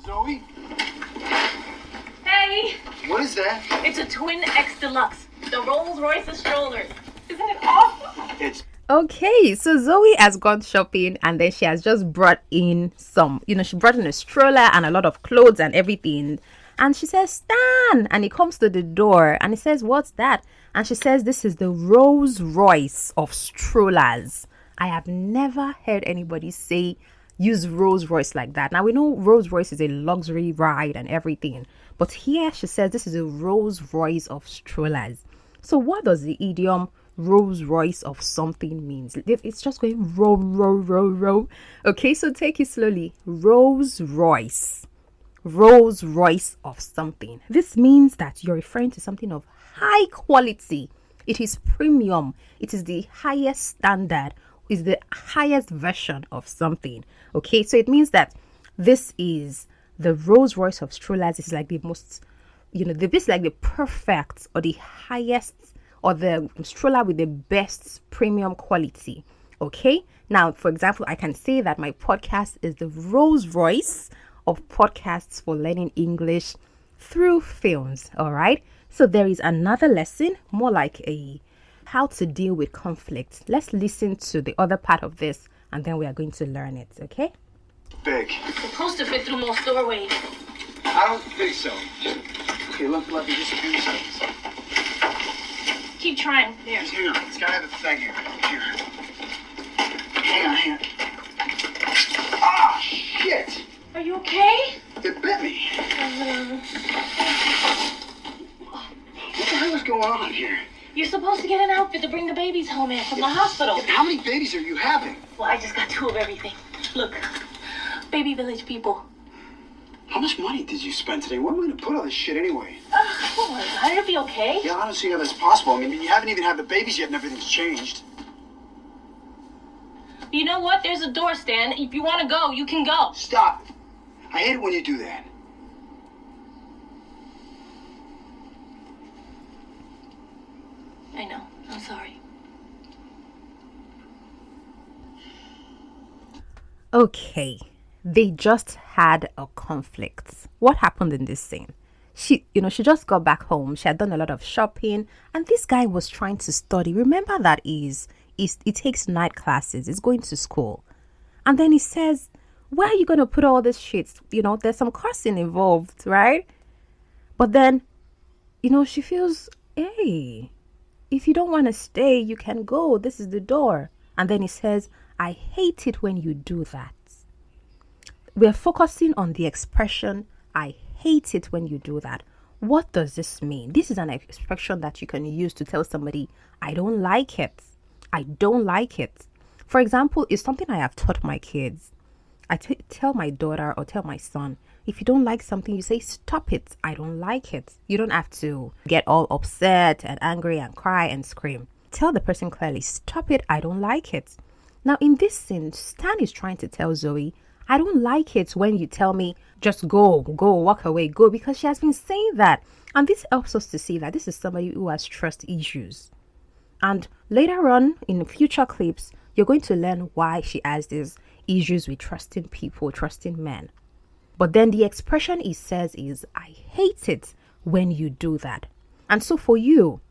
Zoe? Hey, What is that? it's a twin X Deluxe. The Rolls Royce of strollers. Isn't it awesome? It's Okay, so Zoe has gone shopping and then she has just brought in she brought in a stroller and a lot of clothes and everything. And she says, Stan! And he comes to the door and he says, what's that? And she says, this is the Rolls Royce of strollers. I have never heard anybody use Rolls Royce like that. Now we know Rolls Royce is a luxury ride and everything. But here she says this is a Rolls Royce of strollers. So what does the idiom Rolls Royce of something means? It's just going row, row, row, row. Okay, so take it slowly. Rolls Royce. Rolls Royce of something. This means that you're referring to something of high quality. It is premium. It is the highest standard. Is the highest version of something. Okay, so it means that this is the Rolls Royce of strollers. It's like the most, this is like the perfect or the highest, or the stroller with the best premium quality. Okay, now for example, I can say that my podcast is the Rolls Royce of podcasts for learning English through films. All right, so there is another lesson, more like how to deal with conflict. Let's listen to the other part of this and then we are going to learn it. Okay, big. It's supposed to fit through most doorways. I don't think so. Okay, let me just do something. Keep trying. There. Just hang on. It's got to have a thing here. Hang on. Ah, shit! Are you okay? It bit me. What the hell is going on here? You're supposed to get an outfit to bring the babies home in from the hospital. How many babies are you having? Well, I just got 2 of everything. Look, baby village people. How much money did you spend today? Where am I going to put all this shit anyway? Don't worry about it. It'll be okay. Yeah, I don't see how that's possible. I mean, you haven't even had the babies yet and everything's changed. You know what? There's a door, Stan. If you want to go, you can go. Stop. I hate it when you do that. Okay, they just had a conflict. What happened in this scene? She just got back home. She had done a lot of shopping, and this guy was trying to study. Remember that he takes night classes. He's going to school. And then he says, where are you going to put all this shit? There's some cursing involved, right? But then, she feels, hey, if you don't want to stay, you can go. This is the door. And then he says, I hate it when you do that. We're focusing on the expression, I hate it when you do that. What does this mean? This is an expression that you can use to tell somebody, I don't like it. I don't like it. For example, it's something I have taught my kids. I tell my daughter or tell my son, if you don't like something, you say, stop it. I don't like it. You don't have to get all upset and angry and cry and scream. Tell the person clearly, stop it. I don't like it. Now, in this scene, Stan is trying to tell Zoe, I don't like it when you tell me, just go, walk away, go, because she has been saying that. And this helps us to see that this is somebody who has trust issues. And later on, in future clips, you're going to learn why she has these issues with trusting people, trusting men. But then the expression he says is, I hate it when you do that. And so for you,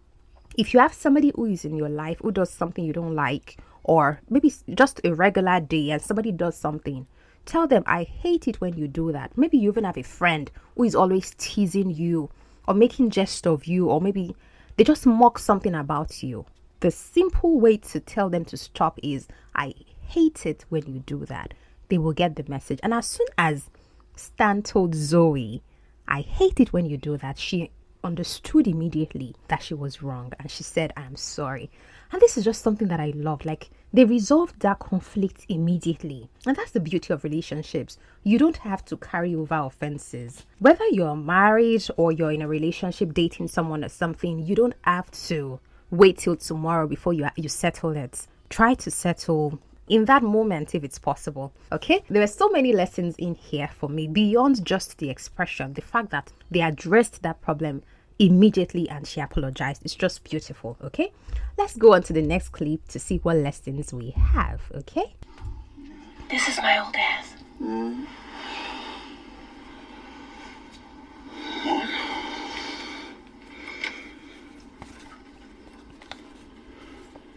if you have somebody who is in your life who does something you don't like, or maybe just a regular day and somebody does something, tell them, I hate it when you do that. Maybe you even have a friend who is always teasing you or making jest of you, or maybe they just mock something about you. The simple way to tell them to stop is, I hate it when you do that. They will get the message. And as soon as Stan told Zoe, I hate it when you do that, she understood immediately that she was wrong, and she said, I'm sorry. And this is just something that I love. Like, they resolved that conflict immediately. And that's the beauty of relationships. You don't have to carry over offenses. Whether you're married or you're in a relationship dating someone or something, you don't have to wait till tomorrow before you settle it. Try to settle in that moment if it's possible. Okay, there were so many lessons in here for me beyond just the expression. The fact that they addressed that problem immediately and she apologized, it's just beautiful. Okay, let's go on to the next clip to see what lessons we have. Okay, This is my old ass.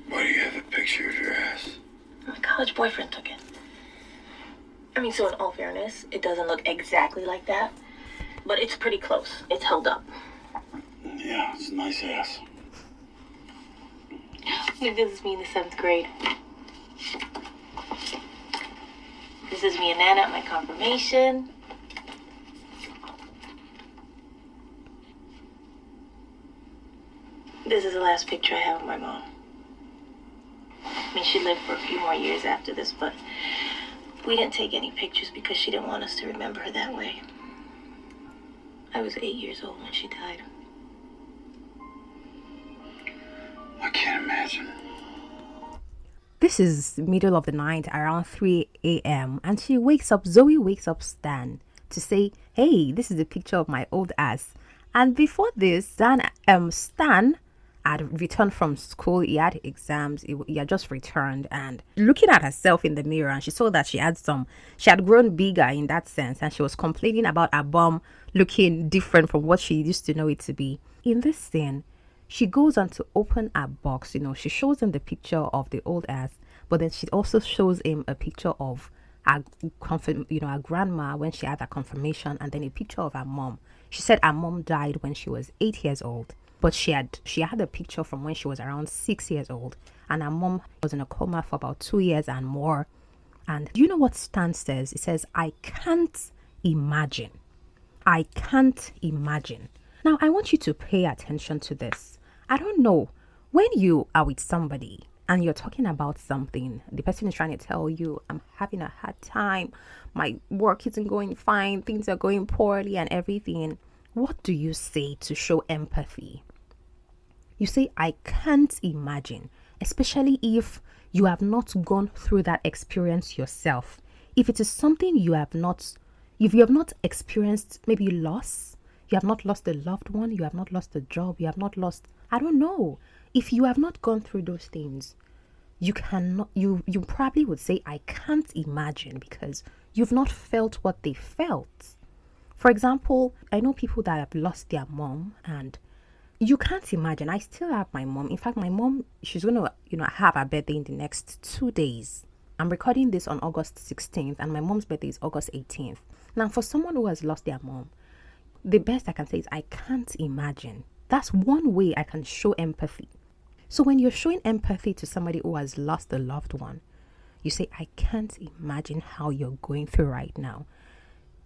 Why do you have a picture of your ass? My college boyfriend took it. I mean, so in all fairness, it doesn't look exactly like that, but it's pretty close. It's held up. Yeah, it's a nice ass. This is me in the 7th grade. This is me and Nana at my confirmation. This is the last picture I have of my mom. I mean, she lived for a few more years after this, but we didn't take any pictures because she didn't want us to remember her that way. I was 8 years old when she died. I can't imagine. This is middle of the night, around 3 a.m. and Zoe wakes up Stan to say, hey, this is a picture of my old ass. And before this, Stan had returned from school. He had exams. He had just returned, and looking at herself in the mirror, and she saw that she had grown bigger in that sense, and she was complaining about her bum looking different from what she used to know it to be. In this scene, she goes on to open her box. She shows him the picture of the old ass, but then she also shows him a picture of her grandma when she had her confirmation, and then a picture of her mom. She said her mom died when she was 8 years old. But she had a picture from when she was around 6 years old, and her mom was in a coma for about 2 years and more. And you know what Stan says? He says, I can't imagine. I can't imagine. Now, I want you to pay attention to this. I don't know, when you are with somebody and you're talking about something, the person is trying to tell you, I'm having a hard time, my work isn't going fine, things are going poorly and everything. What do you say to show empathy? You say, I can't imagine, especially if you have not gone through that experience yourself. If it is something if you have not experienced maybe loss, you have not lost a loved one, you have not lost a job, you have not lost, I don't know. If you have not gone through those things, you cannot, you probably would say, I can't imagine, because you've not felt what they felt. For example, I know people that have lost their mom, and you can't imagine. I still have my mom. In fact, my mom, she's going to, have her birthday in the next 2 days. I'm recording this on August 16th, and my mom's birthday is August 18th. Now, for someone who has lost their mom, the best I can say is I can't imagine. That's one way I can show empathy. So when you're showing empathy to somebody who has lost a loved one, you say, I can't imagine how you're going through right now.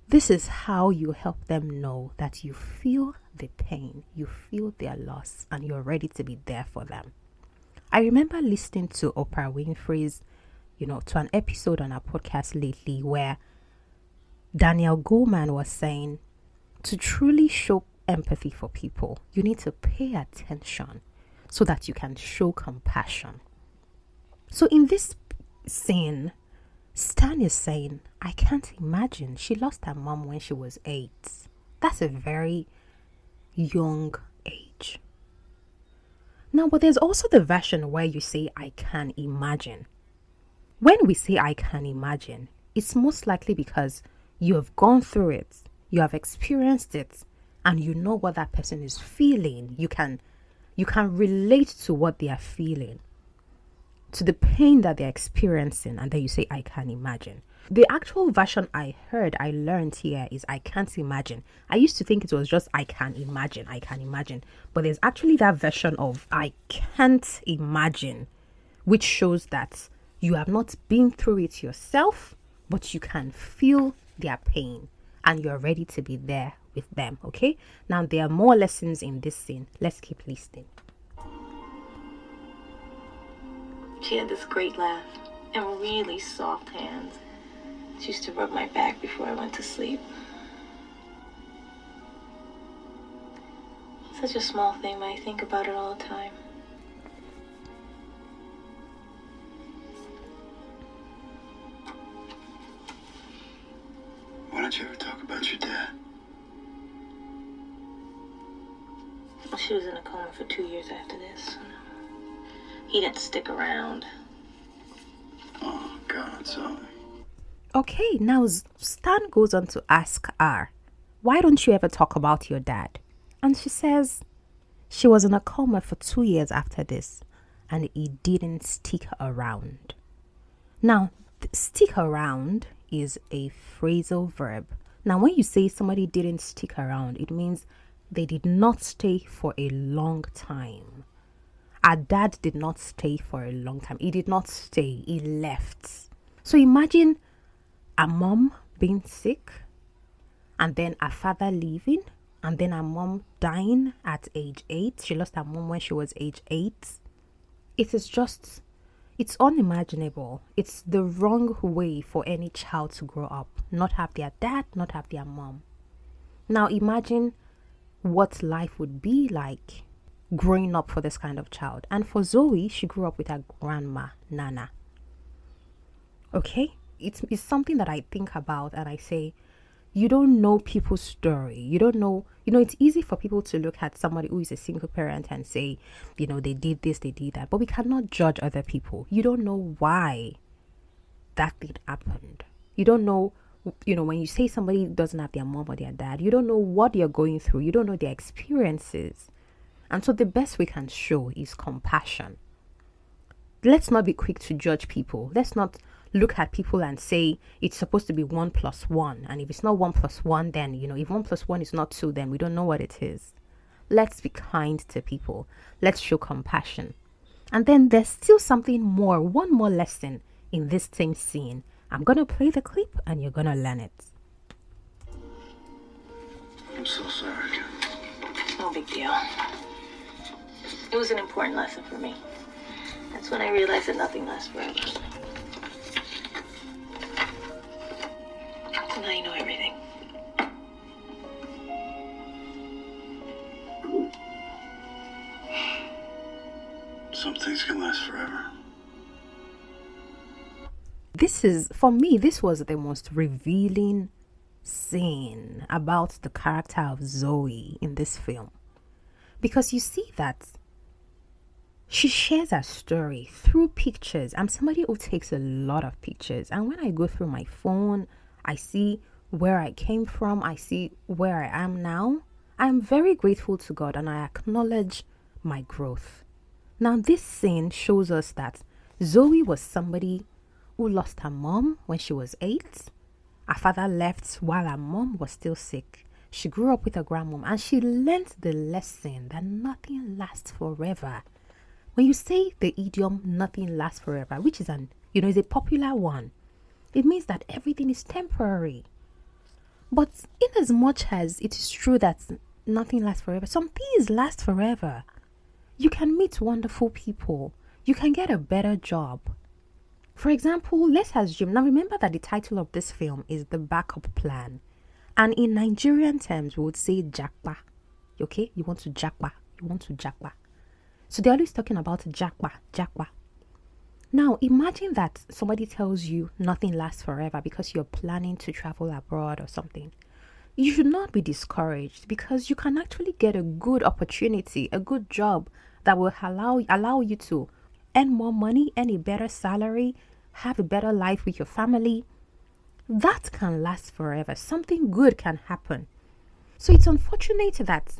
This is how you help them know that you feel the pain, you feel their loss, and you're ready to be there for them. I remember listening to Oprah Winfrey's, to an episode on our podcast lately where Daniel Goleman was saying, to truly show empathy for people, you need to pay attention so that you can show compassion. So in this scene, Stan is saying, I can't imagine. She lost her mom when she was 8. That's a very young age. Now, but there's also the version where you say, I can imagine. When we say I can imagine, it's most likely because you have gone through it, you have experienced it, and you know what that person is feeling. You can relate to what they are feeling, to the pain that they're experiencing, and then you say, I can imagine. The actual version I learned here is I can't imagine. I used to think it was just I can imagine. But there's actually that version of I can't imagine, which shows that you have not been through it yourself, but you can feel their pain and you're ready to be there with them, okay? Now, there are more lessons in this scene. Let's keep listening. She had this great laugh and really soft hands. She used to rub my back before I went to sleep. Such a small thing, but I think about it all the time. Why don't you ever talk about your dad? She was in a coma for 2 years after this. He didn't stick around. Oh, God, Zoe. Okay, now Stan goes on to ask her, why don't you ever talk about your dad? And she says she was in a coma for 2 years after this, and he didn't stick around. Now, stick around is a phrasal verb. Now, when you say somebody didn't stick around, it means they did not stay for a long time. Our dad did not stay for a long time. He did not stay. He left. So imagine a mom being sick, and then a father leaving, and then a mom dying at age 8. She lost her mom when she was age 8. It's unimaginable. It's the wrong way for any child to grow up. Not have their dad, not have their mom. Now imagine what life would be like growing up for this kind of child. And for Zoe, she grew up with her grandma, Nana. Okay? It's something that I think about and I say, you don't know people's story. You don't know, it's easy for people to look at somebody who is a single parent and say, they did this, they did that. But we cannot judge other people. You don't know why that thing happened. You don't know, when you say somebody doesn't have their mom or their dad, you don't know what you're going through. You don't know their experiences. And so the best we can show is compassion. Let's not be quick to judge people. Let's not look at people and say it's supposed to be 1 + 1. And if it's not 1 + 1, then, if 1 + 1 is not 2, then we don't know what it is. Let's be kind to people. Let's show compassion. And then there's still something more, one more lesson in this same scene. I'm going to play the clip and you're going to learn it. I'm so sorry. No big deal. It was an important lesson for me. That's when I realized that nothing lasts forever. So now you know everything. Some things can last forever. For me, this was the most revealing scene about the character of Zoe in this film. Because you see that She shares her story through pictures. I'm somebody who takes a lot of pictures. And when I go through my phone, I see where I came from. I see where I am now. I'm very grateful to God and I acknowledge my growth. Now, this scene shows us that Zoe was somebody who lost her mom when she was 8. Her father left while her mom was still sick. She grew up with her grandmom and she learned the lesson that nothing lasts forever. When you say the idiom nothing lasts forever, which is is a popular one, it means that everything is temporary. But in as much as it is true that nothing lasts forever, some things last forever. You can meet wonderful people. You can get a better job. For example, let's assume, now remember that the title of this film is The Backup Plan. And in Nigerian terms, we would say jakpa. Okay? You want to jakpa. So they're always talking about jakpa. Now, imagine that somebody tells you nothing lasts forever because you're planning to travel abroad or something. You should not be discouraged because you can actually get a good opportunity, a good job that will allow you to earn more money, earn a better salary, have a better life with your family. That can last forever. Something good can happen. So it's unfortunate that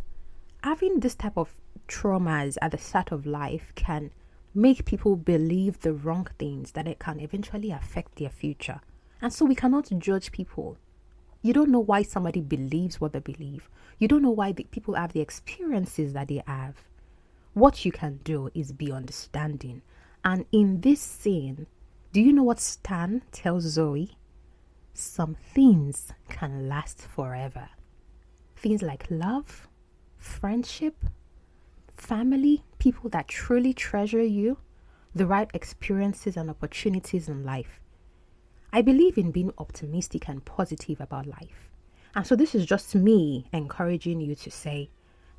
having this type of traumas at the start of life can make people believe the wrong things that it can eventually affect their future. And so we cannot judge people. You don't know why somebody believes what they believe. You don't know why people have the experiences that they have. What you can do is be understanding. And in this scene, do you know what Stan tells Zoe? Some things can last forever. Things like love, friendship, family, people that truly treasure you, the right experiences and opportunities in life. I believe in being optimistic and positive about life. And so this is just me encouraging you to say,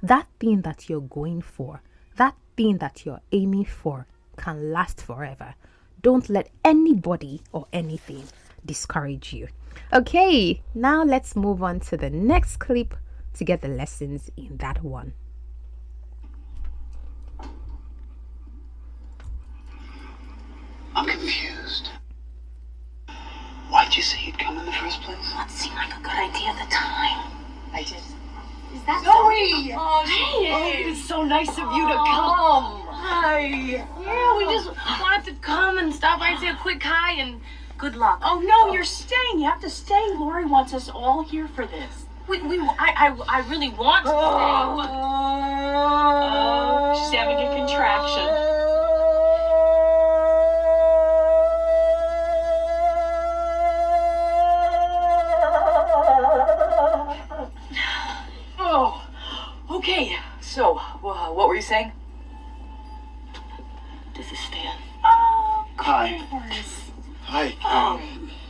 that thing that you're going for, that thing that you're aiming for can last forever. Don't let anybody or anything discourage you. Okay, now let's move on to the next clip to get the lessons in that one. I'm confused. Why'd you say you'd come in the first place? Well, it seemed like a good idea at the time. I just... Is that Zoe! Oh, hey! It is so nice of you to come. Hi. Yeah, we just wanted to come and stop by and say a quick hi and good luck. Oh no, you're staying. You have to stay. Lori wants us all here for this. I really want to stay. Oh, she's having a contraction. Oh, okay. So, what were you saying? This is Stan. Oh, of Hi. course. Hi.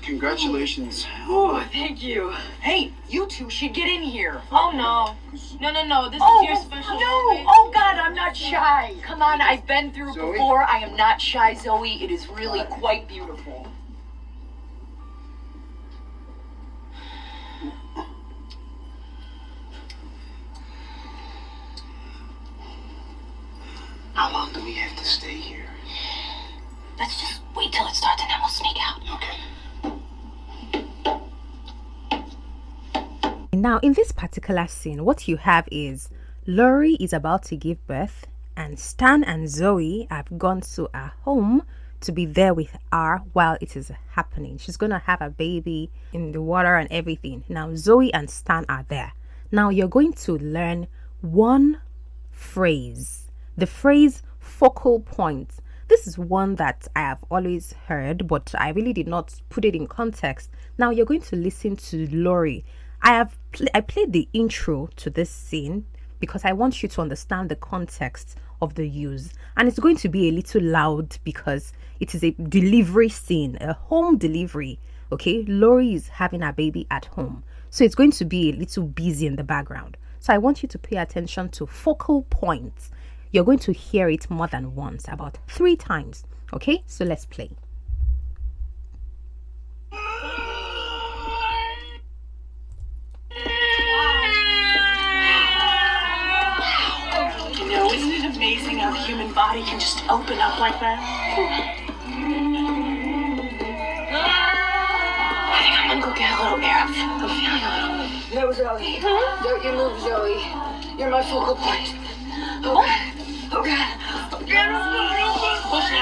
Congratulations. Oh, thank you. Hey, you two should get in here. Oh, no. No. This Oh, is your special no. movie. Oh, God, I'm not shy. Come on, I've been through Zoe? before. I am not shy, Zoe. It is really quite beautiful. How long do we have to stay here? Let's just wait till it starts and then we'll sneak out. Okay. Now, in this particular scene, what you have is Lori is about to give birth and Stan and Zoe have gone to her home to be there with her while it is happening. She's going to have a baby in the water and everything. Now, Zoe and Stan are there. Now, you're going to learn one phrase. The phrase focal point. This is one that I have always heard, but I really did not put it in context. Now you're going to listen to Lori. I played the intro to this scene because I want you to understand the context of the use. And it's going to be a little loud because it is a delivery scene, a home delivery. Okay, Lori is having her baby at home. So it's going to be a little busy in the background. So I want you to pay attention to focal points. You're going to hear it more than once, about 3 times. Okay, so let's play. You know, isn't it amazing how the human body body can just open up like that. I think I'm gonna go get a little air. I'm feeling a little. No, Zoe. Don't you move, Zoe. You're my focal point. Oh, God. Oh, God. Oh, God. Push me.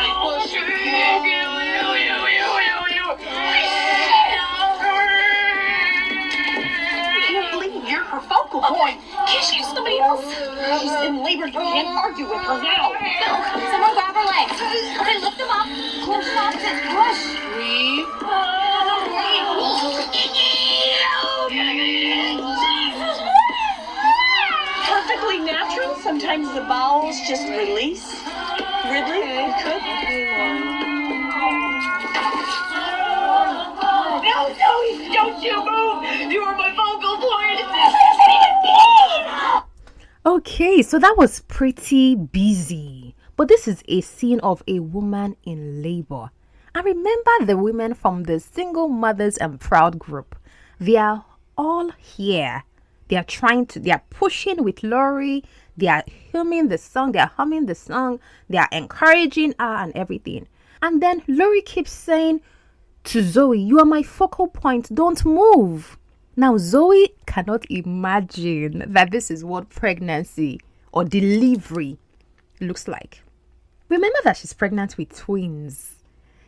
I can't believe you're her focal point. Can't she use somebody else? She's in labor. You can't argue with her now. No, someone grab her legs. Okay, lift them up. Push them up. Push. Breathe. Perfectly natural. Sometimes the bowels just release. Ridley, you could. No, Zoe, don't you move. You are my focal point. Okay, so that was pretty busy. But this is a scene of a woman in labor. And remember the women from the Single Mothers and Proud group. They are all here. They are pushing with Lori. They are humming the song. They are encouraging her and everything. And then Lori keeps saying to Zoe, you are my focal point. Don't move. Now, Zoe cannot imagine that this is what pregnancy or delivery looks like. Remember that she's pregnant with twins.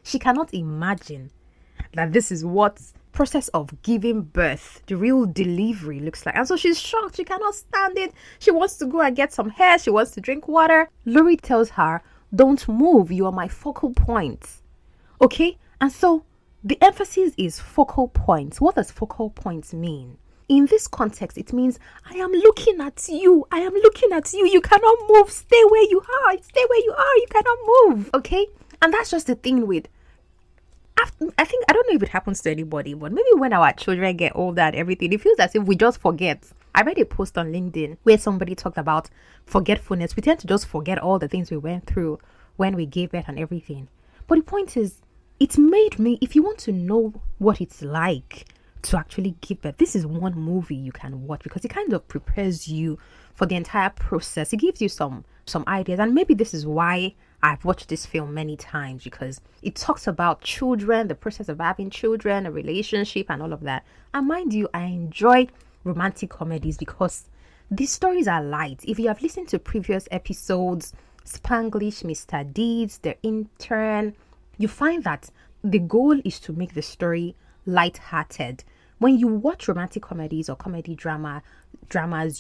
She cannot imagine that this is what process of giving birth, the real delivery looks like. And so she's shocked. She cannot stand it. She wants to go and get some hair. She wants to drink water. Lori tells her, don't move. You are my focal point. Okay? And so the emphasis is focal point. What does focal point mean? In this context, it means I am looking at you. I am looking at you. You cannot move. Stay where you are. Stay where you are. You cannot move. Okay? And that's just the thing with, I don't know if it happens to anybody, but maybe when our children get older and everything, it feels as if we just forget. I read a post on LinkedIn where somebody talked about forgetfulness. We tend to just forget all the things we went through when we gave birth and everything. But the point is, it made me, if you want to know what it's like to actually give birth, this is one movie you can watch because it kind of prepares you for the entire process. It gives you some ideas, and maybe this is why I've watched this film many times, because it talks about children, the process of having children, a relationship, and all of that. And mind you, I enjoy romantic comedies because these stories are light. If you have listened to previous episodes, Spanglish, Mr. Deeds, The Intern, you find that the goal is to make the story light-hearted. When you watch romantic comedies or comedy dramas,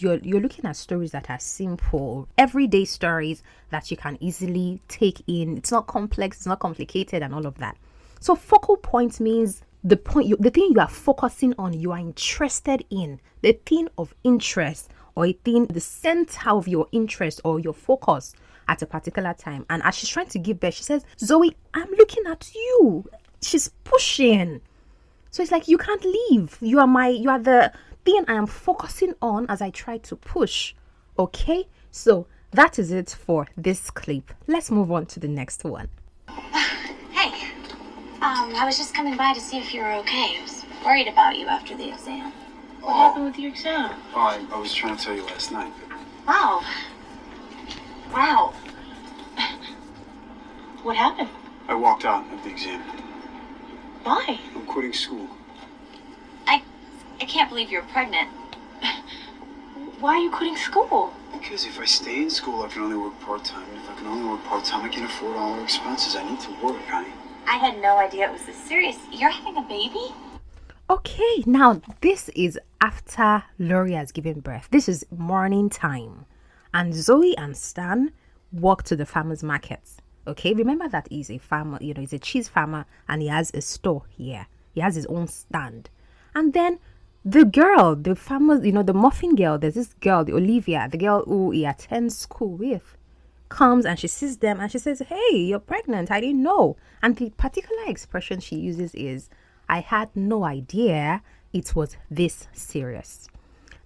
you're looking at stories that are simple, everyday stories that you can easily take in. It's not complex, it's not complicated, and all of that. So focal point means the thing you are focusing on, you are interested in, the thing of interest, or a thing, the center of your interest or your focus at a particular time. And as she's trying to give birth, she says, Zoe, I'm looking at you. She's pushing. So it's like, you can't leave. You are the thing I am focusing on as I try to push. Okay? So that is it for this clip. Let's move on to the next one. Hey, I was just coming by to see if you were okay. I was worried about you after the exam. What happened with your exam? Oh, I was trying to tell you last night, but... Wow. What happened? I walked out of the exam. Why? I'm quitting school. I can't believe you're pregnant. Why are you quitting school? Because if I stay in school, I can only work part-time. And if I can only work part-time, I can afford all our expenses. I need to work, honey. I had no idea it was this serious. You're having a baby? Okay, now this is after Lori has given birth. This is morning time. And Zoe and Stan walk to the farmer's market. Okay, remember that he's a farmer, he's a cheese farmer and he has a store here. He has his own stand. And then the girl, the farmer, the muffin girl, there's this girl, the Olivia, the girl who he attends school with, comes and she sees them and she says, hey, you're pregnant. I didn't know. And the particular expression she uses is, I had no idea it was this serious.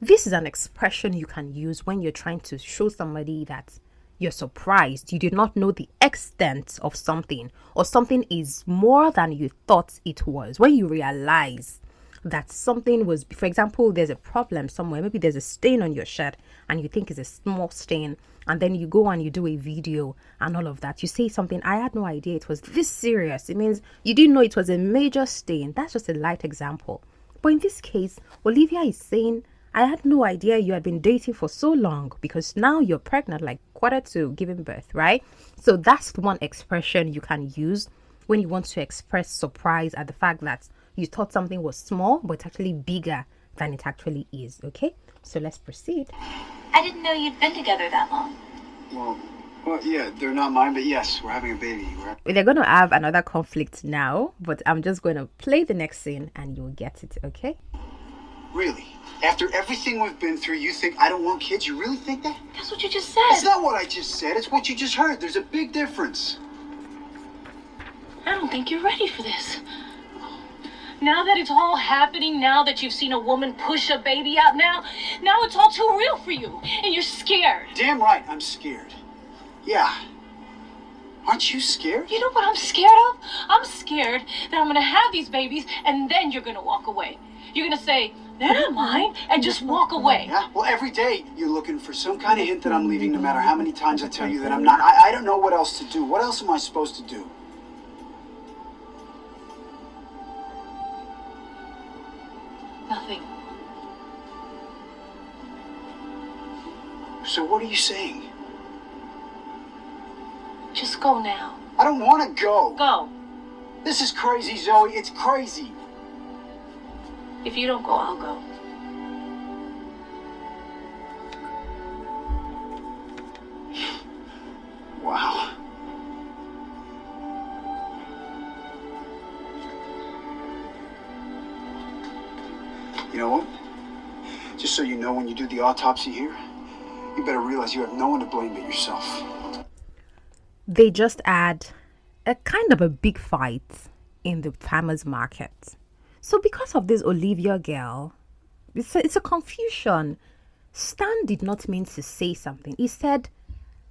This is an expression you can use when you're trying to show somebody that you're surprised. You did not know the extent of something, or something is more than you thought it was. When you realize that something was, for example, there's a problem somewhere, maybe there's a stain on your shirt and you think it's a small stain, and then you go and you do a video and all of that, you say something, I had no idea it was this serious. It means you didn't know it was a major stain. That's just a light example. But in this case, Olivia is saying, I had no idea you had been dating for so long, because now you're pregnant, like quarter to giving birth, right? So that's one expression you can use when you want to express surprise at the fact that you thought something was small, but it's actually bigger than it actually is. Okay, so let's proceed. I didn't know you'd been together that long. Well, yeah, they're not mine, but yes, we're having a baby. They're going to have another conflict now, but I'm just going to play the next scene and you'll get it, okay? Really? After everything we've been through, you think I don't want kids? You really think that? That's what you just said. It's not what I just said. It's what you just heard. There's a big difference. I don't think you're ready for this. Now that it's all happening, now that you've seen a woman push a baby out, now it's all too real for you, and you're scared. Damn right, I'm scared. Yeah. Aren't you scared? You know what I'm scared of? I'm scared that I'm gonna have these babies, and then you're gonna walk away. You're gonna say, they're not mine, and just walk away. Yeah, well, every day you're looking for some kind of hint that I'm leaving, no matter how many times I tell you that I'm not. I don't know what else to do. What else am I supposed to do? Nothing. So what are you saying? Just go now. I don't want to go. Go. This is crazy, Zoe. It's crazy. If you don't go, I'll go. Wow. You know what? Just so you know, when you do the autopsy here, you better realize you have no one to blame but yourself. They just had a kind of a big fight in the farmer's market. So because of this Olivia girl, it's a confusion. Stan did not mean to say something. He said,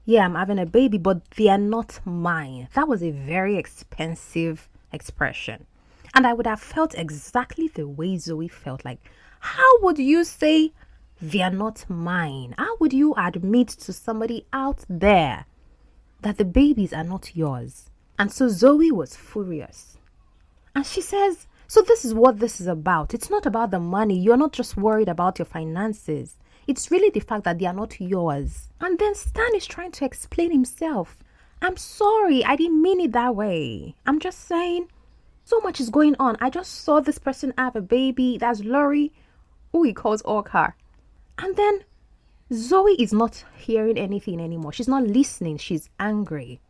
yeah, I'm having a baby, but they are not mine. That was a very expensive expression. And I would have felt exactly the way Zoe felt. Like, how would you say they are not mine? How would you admit to somebody out there that the babies are not yours? And so Zoe was furious. And she says, so this is what this is about. It's not about the money. You're not just worried about your finances. It's really the fact that they are not yours. And then Stan is trying to explain himself. I'm sorry, I didn't mean it that way. I'm just saying, so much is going on. I just saw this person have a baby. That's Laurie, who he calls Orcar. And then Zoe is not hearing anything anymore. She's not listening. She's angry.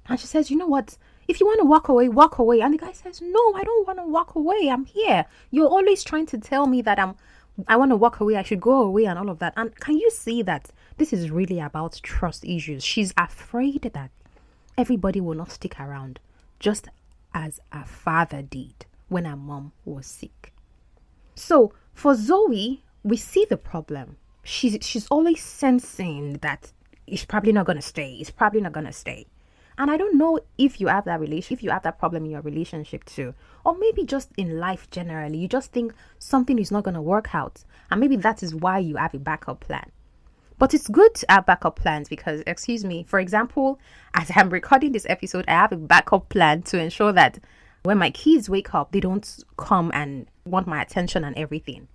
And she says, you know what? If you want to walk away, walk away. And the guy says, no, I don't want to walk away. I'm here. You're always trying to tell me that I want to walk away. I should go away and all of that. And can you see that this is really about trust issues? She's afraid that everybody will not stick around, just as her father did when her mom was sick. So for Zoe, we see the problem. She's always sensing that it's probably not going to stay. It's probably not going to stay. And I don't know if you have that if you have that problem in your relationship too, or maybe just in life generally. You just think something is not going to work out, and maybe that is why you have a backup plan. But it's good to have backup plans because, for example, as I'm recording this episode, I have a backup plan to ensure that when my kids wake up, they don't come and want my attention and everything.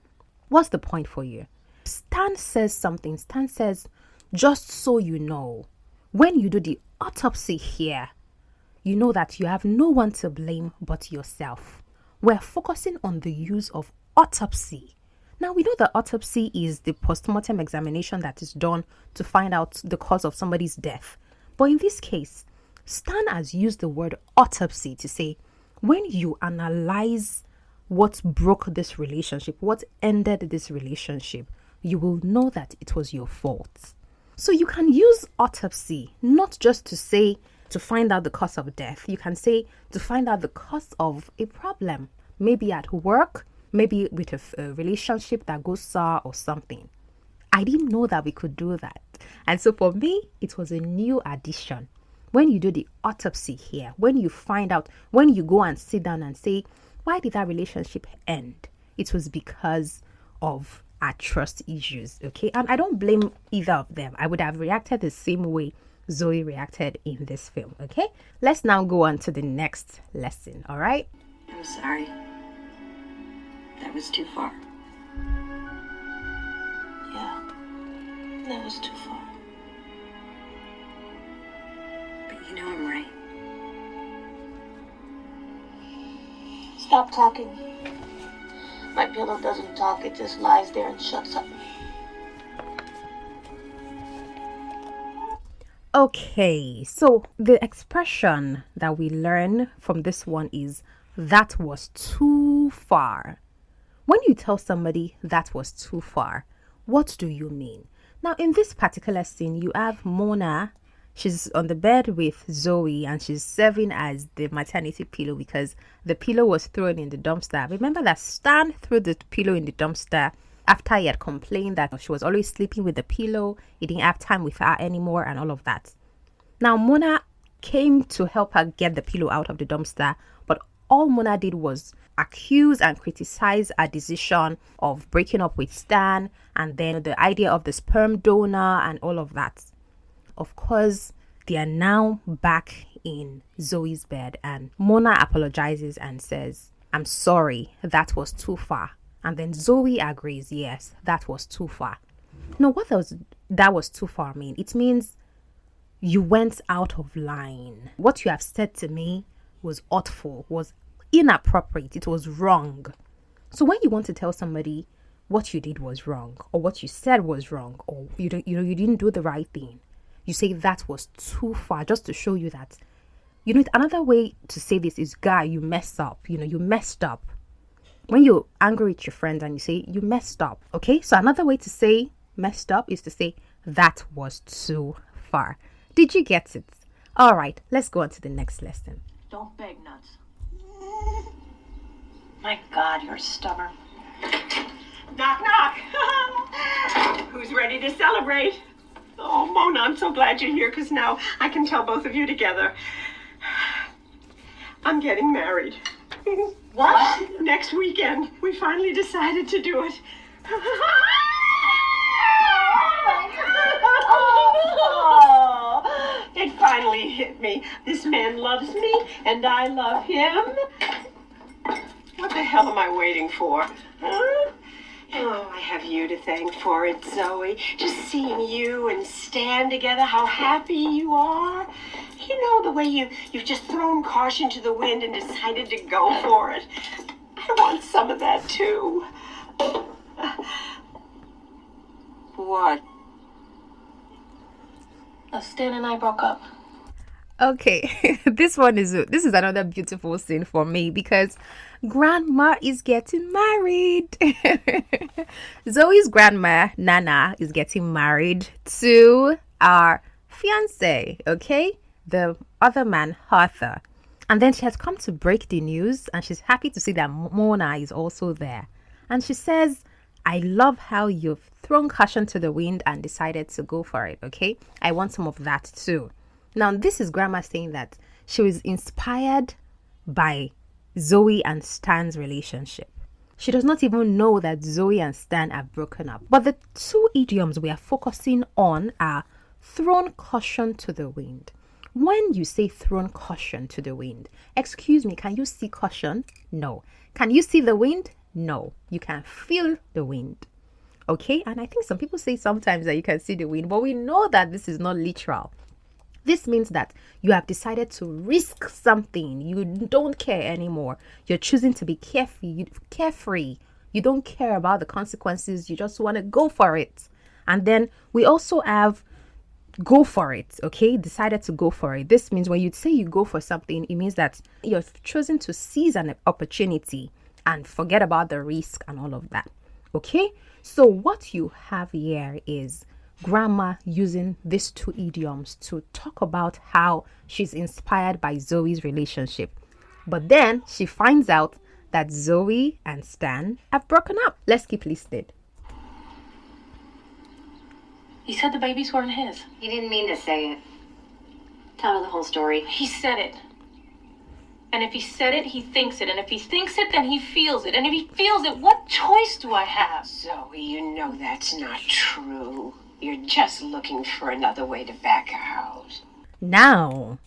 What's the point for you? Stan says something. Stan says, just so you know, when you do the autopsy here, you know that you have no one to blame but yourself. We're focusing on the use of autopsy. Now, we know that autopsy is the postmortem examination that is done to find out the cause of somebody's death. But in this case, Stan has used the word autopsy to say, when you analyze what broke this relationship, what ended this relationship, you will know that it was your fault. So you can use autopsy not just to say to find out the cause of death. You can say to find out the cause of a problem, maybe at work, maybe with a relationship that goes sour or something. I didn't know that we could do that. And so for me, it was a new addition. When you do the autopsy here, when you find out, when you go and sit down and say, why did that relationship end? it was because of our trust issues, okay? And I don't blame either of them. I would have reacted the same way Zoe reacted in this film, okay? Let's now go on to the next lesson, all right? I'm sorry. That was too far. Yeah, that was too far. But you know I'm right. Stop talking. My pillow doesn't talk, it just lies there and shuts up. Okay, so the expression that we learn from this one is that was too far. When you tell somebody that was too far, what do you mean? Now, in this particular scene, you have Mona. She's on the bed with Zoe and she's serving as the maternity pillow because the pillow was thrown in the dumpster. Remember that Stan threw the pillow in the dumpster after he had complained that she was always sleeping with the pillow. He didn't have time with her anymore and all of that. Now, Mona came to help her get the pillow out of the dumpster, but all Mona did was accuse and criticize her decision of breaking up with Stan and then the idea of the sperm donor and all of that. Of course, they are now back in Zoe's bed and Mona apologizes and says, I'm sorry, that was too far. And then Zoe agrees, yes, that was too far. No, what does that was too far mean? It means you went out of line. What you have said to me was artful, was inappropriate, it was wrong. So when you want to tell somebody what you did was wrong or what you said was wrong or you didn't do the right thing, you say that was too far, just to show you that, another way to say this is, guy, you messed up, you messed up. When you're angry with your friends and you say you messed up, okay? So another way to say messed up is to say that was too far. Did you get it? All right, let's go on to the next lesson. Don't beg nuts. My God, you're stubborn. Knock, knock. Who's ready to celebrate? Oh, Mona, I'm so glad you're here because now I can tell both of you together. I'm getting married. What? Next weekend. We finally decided to do it. Oh, it finally hit me. This man loves me and I love him. What the hell am I waiting for? Huh? Oh, I have you to thank for it, Zoe. Just seeing you and Stan together, how happy you are. The way you've just thrown caution to the wind and decided to go for it. I want some of that, too. What? Stan and I broke up. Okay, this is another beautiful scene for me because grandma is getting married. Zoe's grandma, Nana, is getting married to our fiance, okay? The other man, Arthur. And then she has come to break the news and she's happy to see that Mona is also there. And she says, I love how you've thrown caution to the wind and decided to go for it, okay? I want some of that too. Now, this is grandma saying that she was inspired by Zoe and Stan's relationship. She does not even know that Zoe and Stan have broken up. But the two idioms we are focusing on are thrown caution to the wind. When you say thrown caution to the wind, excuse me, can you see caution? No. Can you see the wind? No. You can feel the wind. Okay? And I think some people say sometimes that you can see the wind, but we know that this is not literal. This means that you have decided to risk something. You don't care anymore. You're choosing to be carefree. You don't care about the consequences. You just want to go for it. And then we also have go for it, okay? Decided to go for it. This means when you say you go for something, it means that you're choosing to seize an opportunity and forget about the risk and all of that, okay? So what you have here is grandma using these two idioms to talk about how she's inspired by Zoe's relationship. But then she finds out that Zoe and Stan have broken up. Let's keep listening. He said the babies weren't his. He didn't mean to say it. Tell her the whole story. He said it. And if he said it, he thinks it. And if he thinks it, then he feels it. And if he feels it, what choice do I have? Zoe, you know that's not true. You're just looking for another way to back out. Now,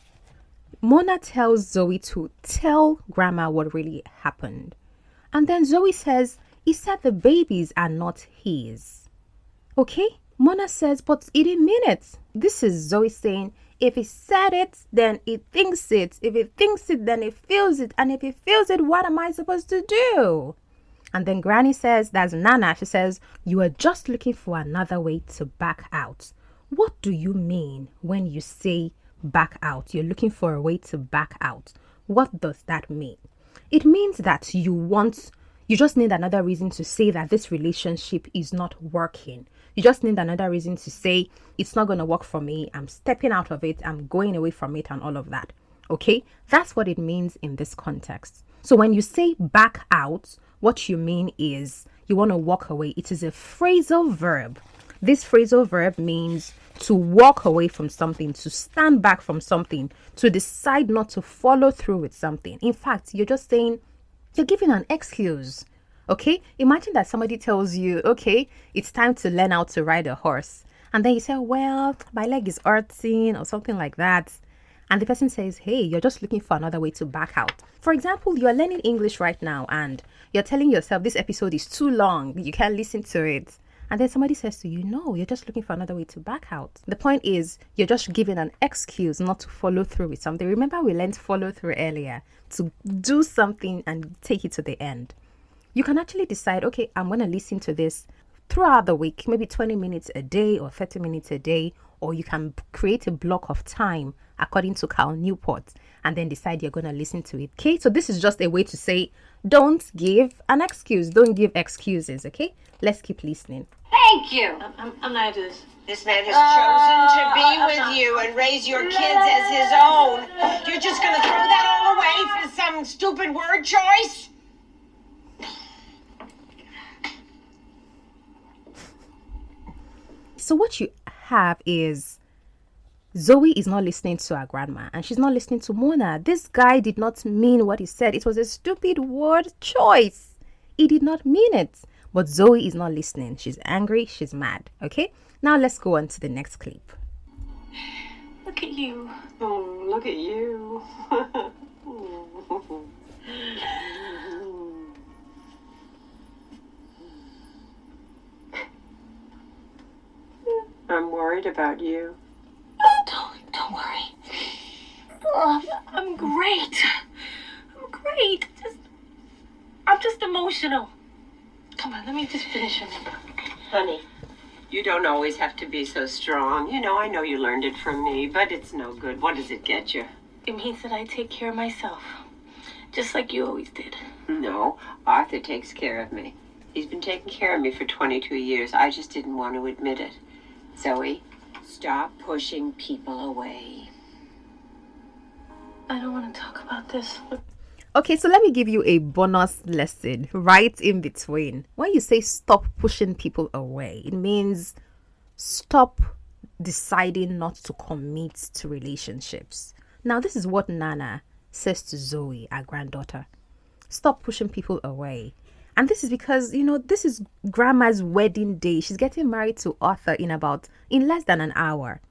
Mona tells Zoe to tell Grandma what really happened. And then Zoe says, he said the babies are not his. Okay? Mona says, but he didn't mean it. This is Zoe saying, if he said it, then he thinks it. If he thinks it, then he feels it. And if he feels it, what am I supposed to do? And then Granny says, that's Nana, she says, you are just looking for another way to back out. What do you mean when you say back out? You're looking for a way to back out. What does that mean? It means that you just need another reason to say that this relationship is not working. You just need another reason to say it's not going to work for me. I'm stepping out of it. I'm going away from it and all of that. Okay? That's what it means in this context. So when you say back out, what you mean is you want to walk away. It is a phrasal verb. This phrasal verb means to walk away from something, to stand back from something, to decide not to follow through with something. In fact, you're just saying, you're giving an excuse. Okay? Imagine that somebody tells you, okay, it's time to learn how to ride a horse. And then you say, well, my leg is hurting or something like that. And the person says, hey, you're just looking for another way to back out. For example, you're learning English right now and you're telling yourself this episode is too long. You can't listen to it. And then somebody says to you, no, you're just looking for another way to back out. The point is, you're just giving an excuse not to follow through with something. Remember, we learned follow through earlier, to do something and take it to the end. You can actually decide, okay, I'm going to listen to this throughout the week, maybe 20 minutes a day or 30 minutes a day, or you can create a block of time according to Cal Newport and then decide you're going to listen to it. Okay, so this is just a way to say, don't give an excuse. Don't give excuses, okay? Let's keep listening. Thank you. I'm not into this. This man has chosen to be with you and raise your kids as his own. You're just going to throw that all away for some stupid word choice? So what you have is Zoe is not listening to her grandma and she's not listening to Mona. This guy did not mean what he said. It was a stupid word choice. He did not mean it. But Zoe is not listening. She's angry. She's mad. Okay? Now let's go on to the next clip. Look at you. Oh, look at you. I'm worried about you. Oh, don't worry. Oh, I'm great. I'm great. I'm just emotional. Come on, let me just finish him. Honey, you don't always have to be so strong. You know, I know you learned it from me, but it's no good. What does it get you? It means that I take care of myself. Just like you always did. No, Arthur takes care of me. He's been taking care of me for 22 years. I just didn't want to admit it. Zoe, stop pushing people away. I don't want to talk about this. Okay, so let me give you a bonus lesson right in between. When you say stop pushing people away, it means stop deciding not to commit to relationships. Now, this is what Nana says to Zoe, our granddaughter. Stop pushing people away. And this is because, this is Grandma's wedding day. She's getting married to Arthur in less than an hour.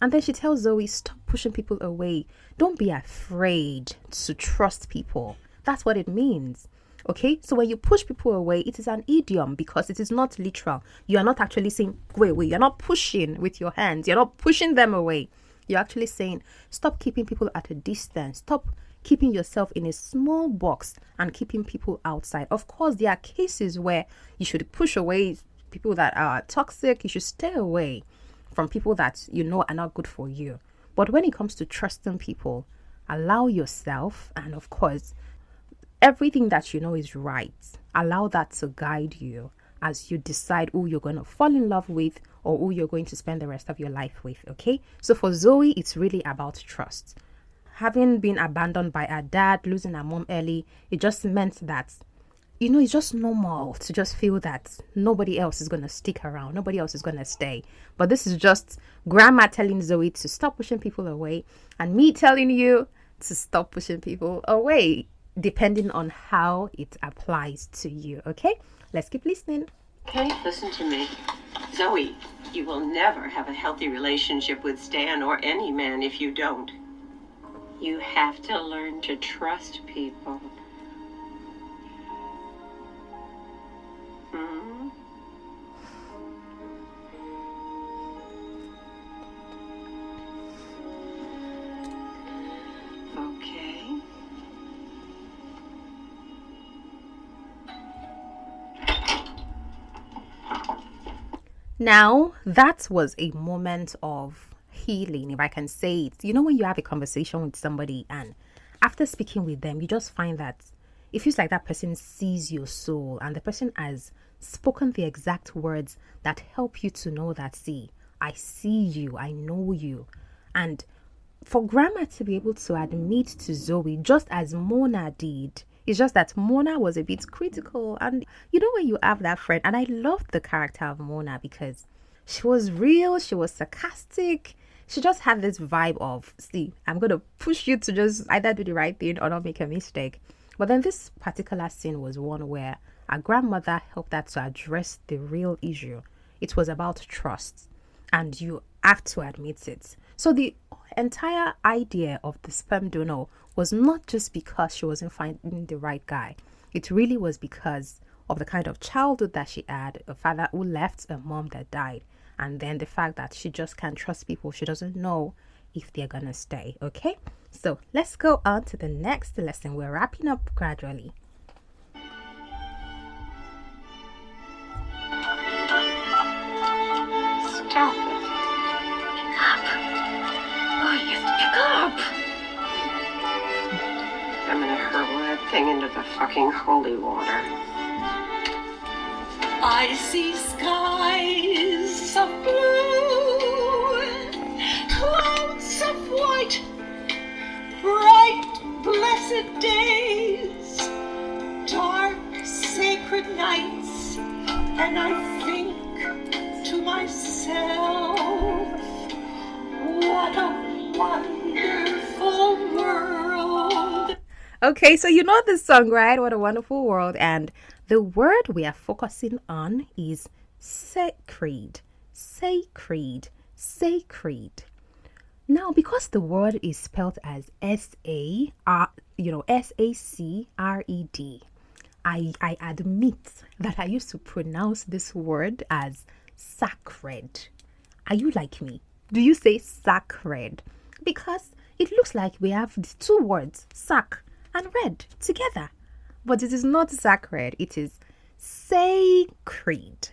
And then she tells Zoe, stop pushing people away. Don't be afraid to trust people. That's what it means. Okay? So when you push people away, it is an idiom because it is not literal. You are not actually saying, wait. You're not pushing with your hands. You're not pushing them away. You're actually saying, stop keeping people at a distance. Stop keeping yourself in a small box and keeping people outside. Of course, there are cases where you should push away people that are toxic. You should stay away from people that are not good for you. But when it comes to trusting people, allow yourself, and of course, everything that is right, allow that to guide you as you decide who you're going to fall in love with or who you're going to spend the rest of your life with, okay? So for Zoe, it's really about trust. Having been abandoned by her dad, losing her mom early, it just meant that it's just normal to just feel that nobody else is going to stick around. Nobody else is going to stay. But this is just Grandma telling Zoe to stop pushing people away. And me telling you to stop pushing people away, depending on how it applies to you. Okay, let's keep listening. Okay, listen to me. Zoe, you will never have a healthy relationship with Stan or any man if you don't. You have to learn to trust people. Hmm? Okay. Now, that was a moment of healing, if I can say it. You know, when you have a conversation with somebody and after speaking with them, you just find that it feels like that person sees your soul and the person has spoken the exact words that help you to know that, see, I see you, I know you. And for Grandma to be able to admit to Zoe, just as Mona did, it's just that Mona was a bit critical. And you know, when you have that friend, and I loved the character of Mona because she was real, she was sarcastic. She just had this vibe of, see, I'm going to push you to just either do the right thing or not make a mistake. But then this particular scene was one where our grandmother helped her to address the real issue. It was about trust, and you have to admit it. So the entire idea of the sperm donor was not just because she wasn't finding the right guy. It really was because of the kind of childhood that she had, a father who left, a mom that died, and then the fact that she just can't trust people. She doesn't know if they're gonna stay. Okay, so let's go on to the next lesson. We're wrapping up gradually. Stop it. Pick up. Oh, you have to pick up. I'm gonna hurl that thing into the fucking holy water. I see skies of blue, clouds of white, bright, blessed days, dark, sacred nights, and I think to myself, what a wonderful world. Okay, so you know this song, right? What a Wonderful World. And the word we are focusing on is sacred. Sacred. Sacred. Now, because the word is spelled as S-A-C-R-E-D, I admit that I used to pronounce this word as sacred. Are you like me? Do you say sacred? Because it looks like we have the two words, sac and red, together. But it is not sacred, it is sacred.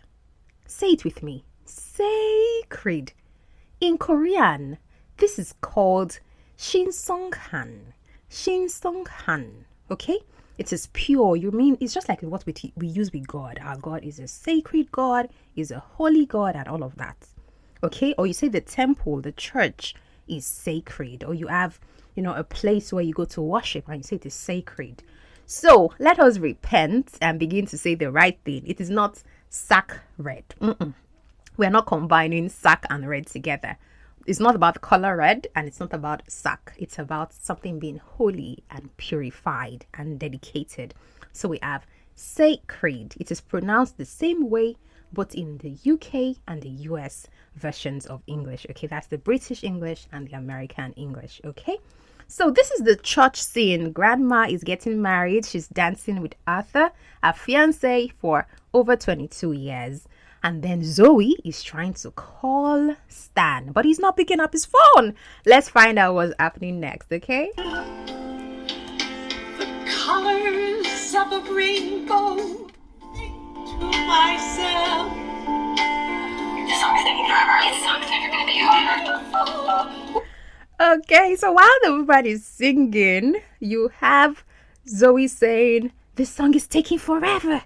Say it with me. Sacred. In Korean, this is called Shinseonghan. Shinseonghan. Okay? It is pure. You mean it's just like what we use with God. Our God is a sacred God, is a holy God, and all of that. Okay? Or you say the temple, the church is sacred. Or you have, a place where you go to worship and you say it is sacred. So let us repent and begin to say the right thing. It is not sacred. We're not combining sack and red together. It's not about the color red and it's not about sack. It's about something being holy and purified and dedicated. So we have sacred. It is pronounced the same way, but in the UK and the US versions of English. Okay, that's the British English and the American English. Okay. So this is the church scene. Grandma is getting married. She's dancing with Arthur, her fiance, for over 22 years. And then Zoe is trying to call Stan, but he's not picking up his phone. Let's find out what's happening next, okay? The colors of a rainbow. To myself. This song is taking forever. This song's never gonna be over. Okay, so while everybody's singing, you have Zoe saying, this song is taking forever.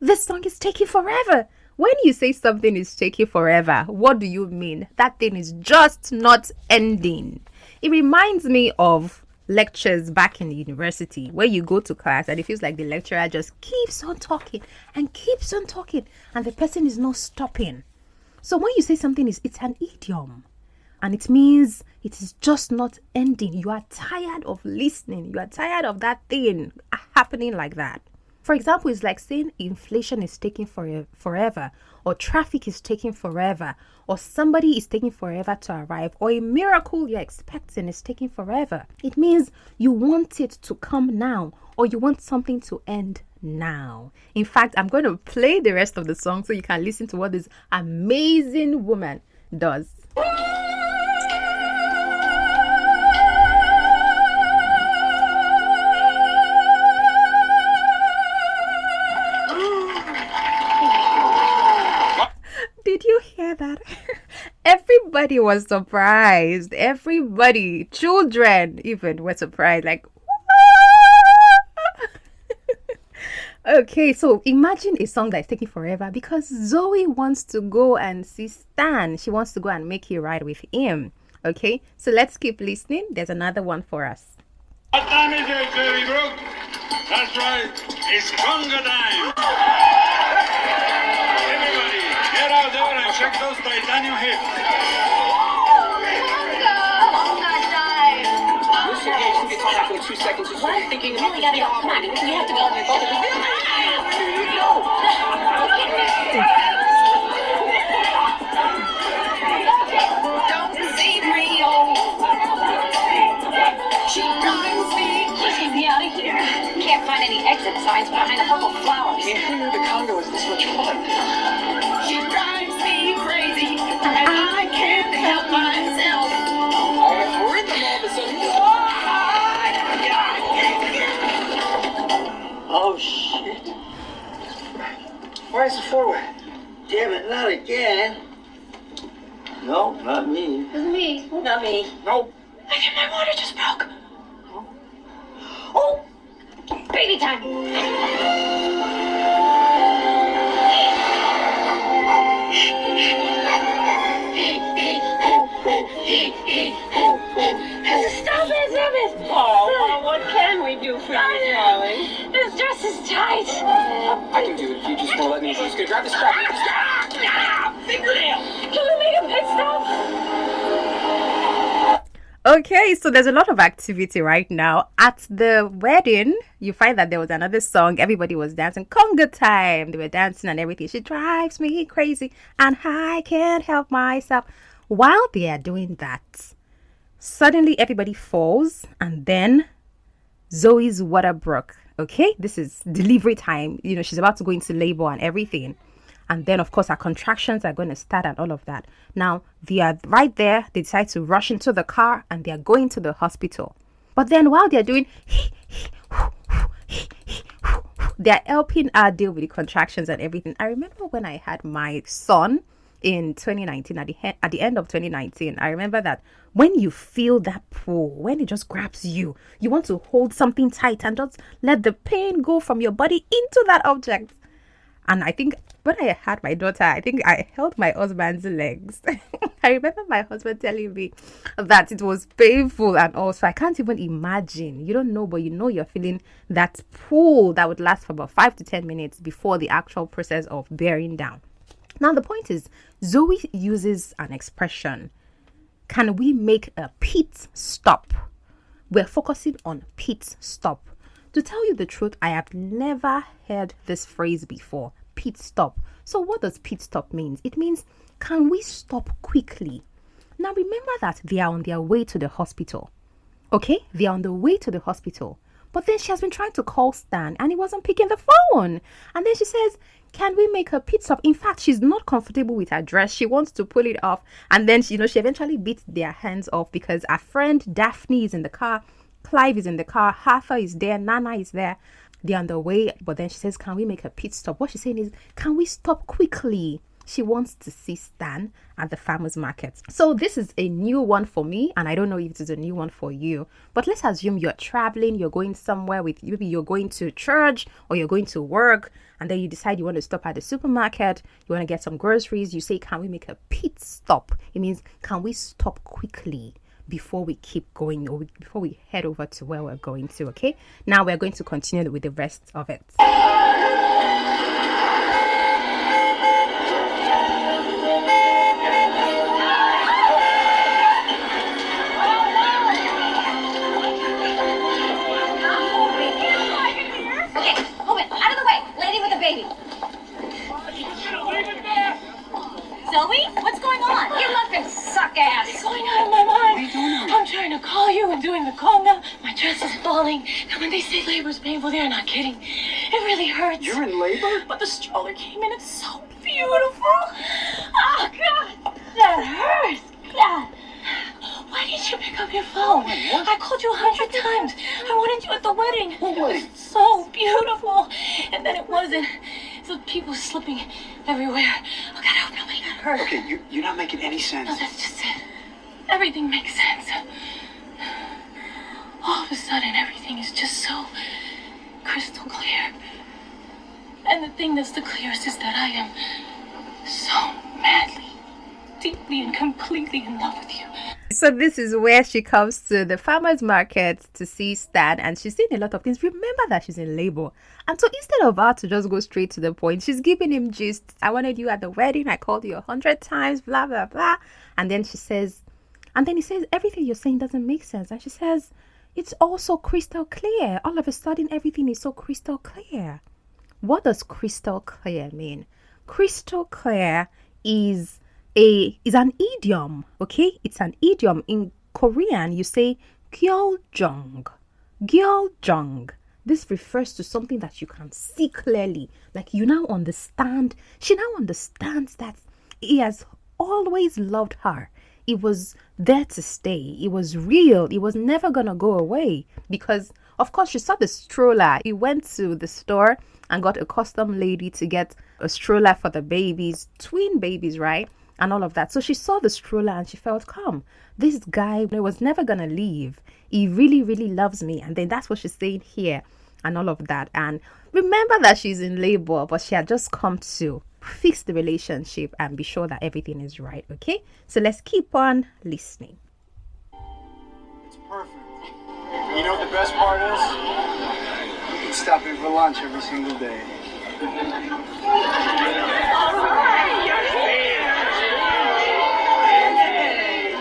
This song is taking forever. When you say something is taking forever, what do you mean? That thing is just not ending. It reminds me of lectures back in the university where you go to class and it feels like the lecturer just keeps on talking and the person is not stopping. So when you say something it's an idiom. And it means it is just not ending. You are tired of listening. You are tired of that thing happening like that. For example, it's like saying inflation is taking forever, or traffic is taking forever, or somebody is taking forever to arrive, or a miracle you're expecting is taking forever. It means you want it to come now, or you want something to end now. In fact, I'm going to play the rest of the song so you can listen to what this amazing woman does. Did you hear that? Everybody was surprised. Everybody, children even, were surprised. Like, okay, so imagine a song that's taking forever because Zoe wants to go and see Stan. She wants to go and make it right with him. Okay, so let's keep listening. There's another one for us. What time is it, Jerry Brook? That's right, it's conga time. Everybody, get out there and check those titanium hips. Listen, Gage, you can talk after 2 seconds. Just what? Thinking about gotta go. Come on, we have to go. Don't see Rio. She drives me. Get me out of here. Can't find any exit signs behind the purple flowers. Who knew the Congo was this much fun? She drives me crazy, and I can't help myself. we're in the mall of a sudden. Oh, shit. Why is the floor wet? Damn it, not again. No, not me. It was me. Not me. Nope. I think my water just broke. Oh! Baby time! Stop it! Oh, well, what can we do for you, darling? This dress is tight. I can do it if you just won't let me. I'm just gonna grab the strap. Fingernail! Can we make a pit stop? Okay, so there's a lot of activity right now. At the wedding, you find that there was another song. Everybody was dancing. Conga time. They were dancing and everything. She drives me crazy and I can't help myself. While they are doing that, suddenly everybody falls and then Zoe's water broke. Okay, this is delivery time. You know, she's about to go into labor and everything. And then, of course, her contractions are going to start and all of that. Now, they are right there. They decide to rush into the car and they are going to the hospital. But then while they're doing, they're helping her deal with the contractions and everything. I remember when I had my son in 2019, at the end of 2019, I remember that when you feel that pull, when it just grabs you, you want to hold something tight and just let the pain go from your body into that object. And I think when I had my daughter, I think I held my husband's legs. I remember my husband telling me that it was painful and also I can't even imagine. You don't know, but you know you're feeling that pull that would last for about 5 to 10 minutes before the actual process of bearing down. Now, the point is, Zoe uses an expression. Can we make a pit stop? We're focusing on pit stop. To tell you the truth, I have never heard this phrase before, pit stop. So what does pit stop mean? It means, can we stop quickly? Now remember that they are on their way to the hospital. Okay, they are on the way to the hospital. But then she has been trying to call Stan and he wasn't picking the phone. And then she says, can we make a pit stop? In fact, she's not comfortable with her dress. She wants to pull it off. And then, she eventually beats their hands off because her friend Daphne is in the car. Clive is in the car, Arthur is there, Nana is there. They're on the way, but then she says, can we make a pit stop? What she's saying is, can we stop quickly? She wants to see Stan at the farmer's market. So this is a new one for me, and I don't know if it is a new one for you. But let's assume you're traveling, you're going somewhere with, maybe you're going to church or you're going to work, and then you decide you want to stop at the supermarket, you want to get some groceries. You say, can we make a pit stop? It means, can we stop quickly before we keep going or before we head over to where we're going to? Okay, now we're going to continue with the rest of it. When they say labor is painful, they're not kidding. It really hurts. You're in labor? But the stroller came in. It's so beautiful. Oh, God. That hurts. God. Why didn't you pick up your phone? I called you 100 times. I wanted you at the wedding. What wedding? It was so beautiful. And then it wasn't. So people slipping everywhere. Oh, God, I hope nobody got hurt. Okay, you're not making any sense. No, that's just it. Everything makes sense. All of a sudden, everything is just so crystal clear. And the thing that's the clearest is that I am so madly, deeply, and completely in love with you. So this is where she comes to the farmer's market to see Stan, and she's seen a lot of things. Remember that she's in labor. And so instead of her to just go straight to the point, she's giving him gist. I wanted you at the wedding. I called you 100 times, blah, blah, blah. And then she says, and then he says, everything you're saying doesn't make sense. And she says, it's all so crystal clear. All of a sudden, everything is so crystal clear. What does crystal clear mean? Crystal clear is an idiom, okay? It's an idiom. In Korean, you say gyeoljong. Gyeoljong. This refers to something that you can see clearly. Like you now understand. She now understands that he has always loved her. It was there to stay. It was real. It was never gonna go away. Because of course she saw the stroller. He went to the store and got a custom lady to get a stroller for the babies, twin babies, right? And all of that. So she saw the stroller and she felt, come, this guy was never gonna leave. He really, really loves me. And then that's what she's saying here and all of that. And remember that she's in labor, but she had just come to fix the relationship and be sure that everything is right. Okay, so let's keep on listening. It's perfect. You know what the best part is? You can stop in for lunch every single day.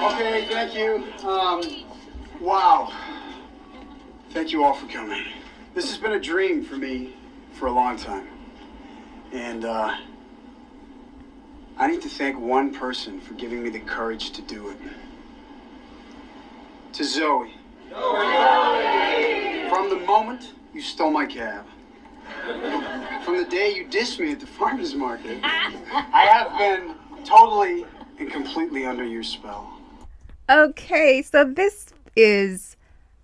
Okay, thank you. Wow. Thank you all for coming. This has been a dream for me for a long time. And I need to thank one person for giving me the courage to do it. To Zoe. From the moment you stole my cab. From the day you dissed me at the farmer's market. I have been totally and completely under your spell. Okay, so this is...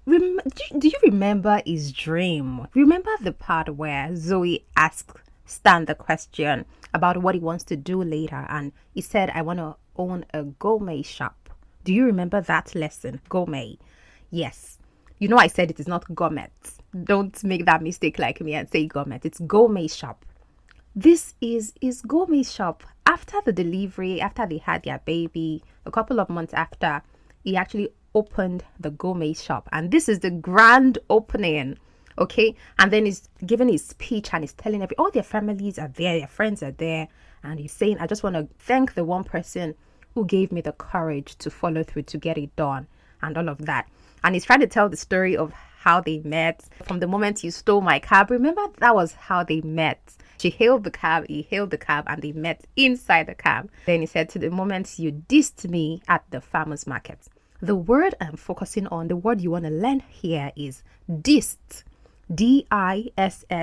do you remember his dream? Remember the part where Zoe asked Stan the question about what he wants to do later, and he said, I want to own a gourmet shop. Do you remember that lesson? Gourmet. Yes. You know I said it is not gourmet. Don't make that mistake like me and say gourmet. It's gourmet shop. This is his gourmet shop. After the delivery, after they had their baby, a couple of months after, he actually opened the gourmet shop. And this is the grand opening. Okay, and then he's giving his speech and he's telling all their families are there, their friends are there, and he's saying, I just want to thank the one person who gave me the courage to follow through to get it done and all of that. And he's trying to tell the story of how they met from the moment you stole my cab. Remember, that was how they met. She hailed the cab, he hailed the cab, and they met inside the cab. Then he said, to the moment you dissed me at the farmer's market. The word I'm focusing on, the word you want to learn here is dissed. D-I-S-S-E-D.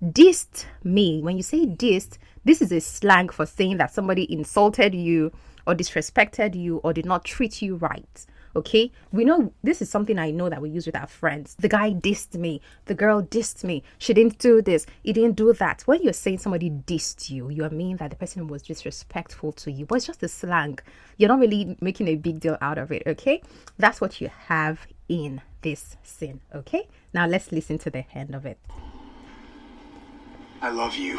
Dissed me. When you say dissed, this is a slang for saying that somebody insulted you or disrespected you or did not treat you right. Okay, we know this is something I know that we use with our friends. The guy dissed me, the girl dissed me, she didn't do this, he didn't do that. When you're saying somebody dissed you, you mean that the person was disrespectful to you, but it's just a slang. You're not really making a big deal out of it. Okay, that's what you have in this scene. Okay, now let's listen to the end of it. I love you,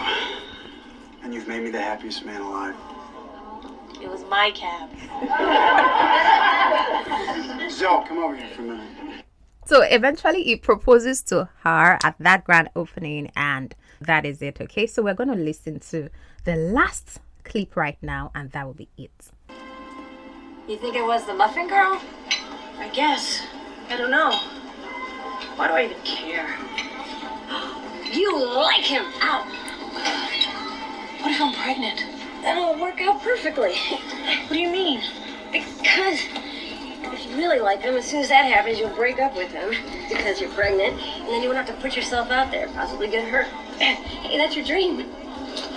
and you've made me the happiest man alive. It was my cab. Zoe, come over here for a minute. So eventually he proposes to her at that grand opening, and that is it. Okay, so we're going to listen to the last clip right now, and that will be it. You think it was the muffin girl? I guess. I don't know. Why do I even care? You like him. Ow. What if I'm pregnant? That'll work out perfectly. What do you mean? Because If you really like him, as soon as that happens, you'll break up with him because you're pregnant, and then you won't have to put yourself out there, possibly get hurt. Hey, that's your dream.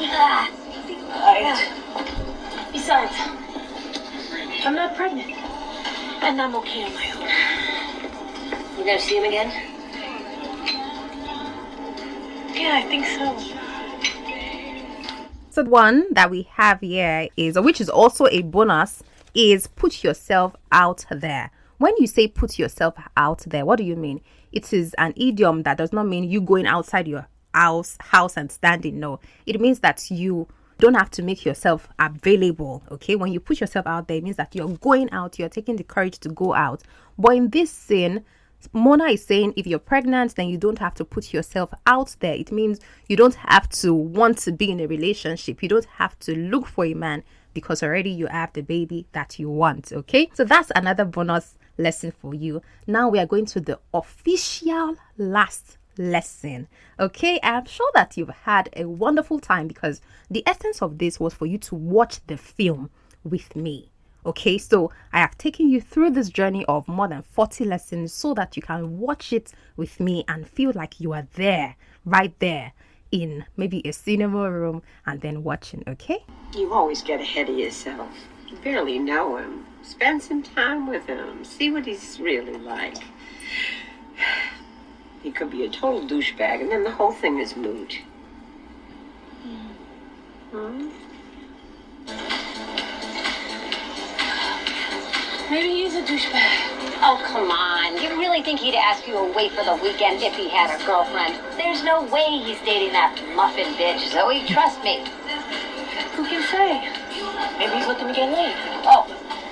Right. Besides, I'm not pregnant, and I'm okay on my own. You gonna see him again? Yeah, I think so. So the one that we have here is, or which is also a bonus, is put yourself out there. When you say put yourself out there, what do you mean? It is an idiom that does not mean you going outside your house and standing. No, it means that you don't have to make yourself available. Okay, when you put yourself out there, it means that you're going out, you're taking the courage to go out. But in this scene, Mona is saying if you're pregnant, then you don't have to put yourself out there. It means you don't have to want to be in a relationship. You don't have to look for a man because already you have the baby that you want. Okay, so that's another bonus lesson for you. Now we are going to the official last lesson. Okay, I'm sure that you've had a wonderful time because the essence of this was for you to watch the film with me. Okay, so I have taken you through this journey of more than 40 lessons so that you can watch it with me and feel like you are there, right there in maybe a cinema room and then watching. Okay, You always get ahead of yourself. You barely know him. Spend some time with him. See what he's really like. He could be a total douchebag, and then the whole thing is moot. Hmm? Maybe he's a douchebag. Oh, come on. You really think he'd ask you away for the weekend if he had a girlfriend? There's no way he's dating that muffin bitch, Zoe. Trust me. Who can say? Maybe he's looking to get laid. Oh,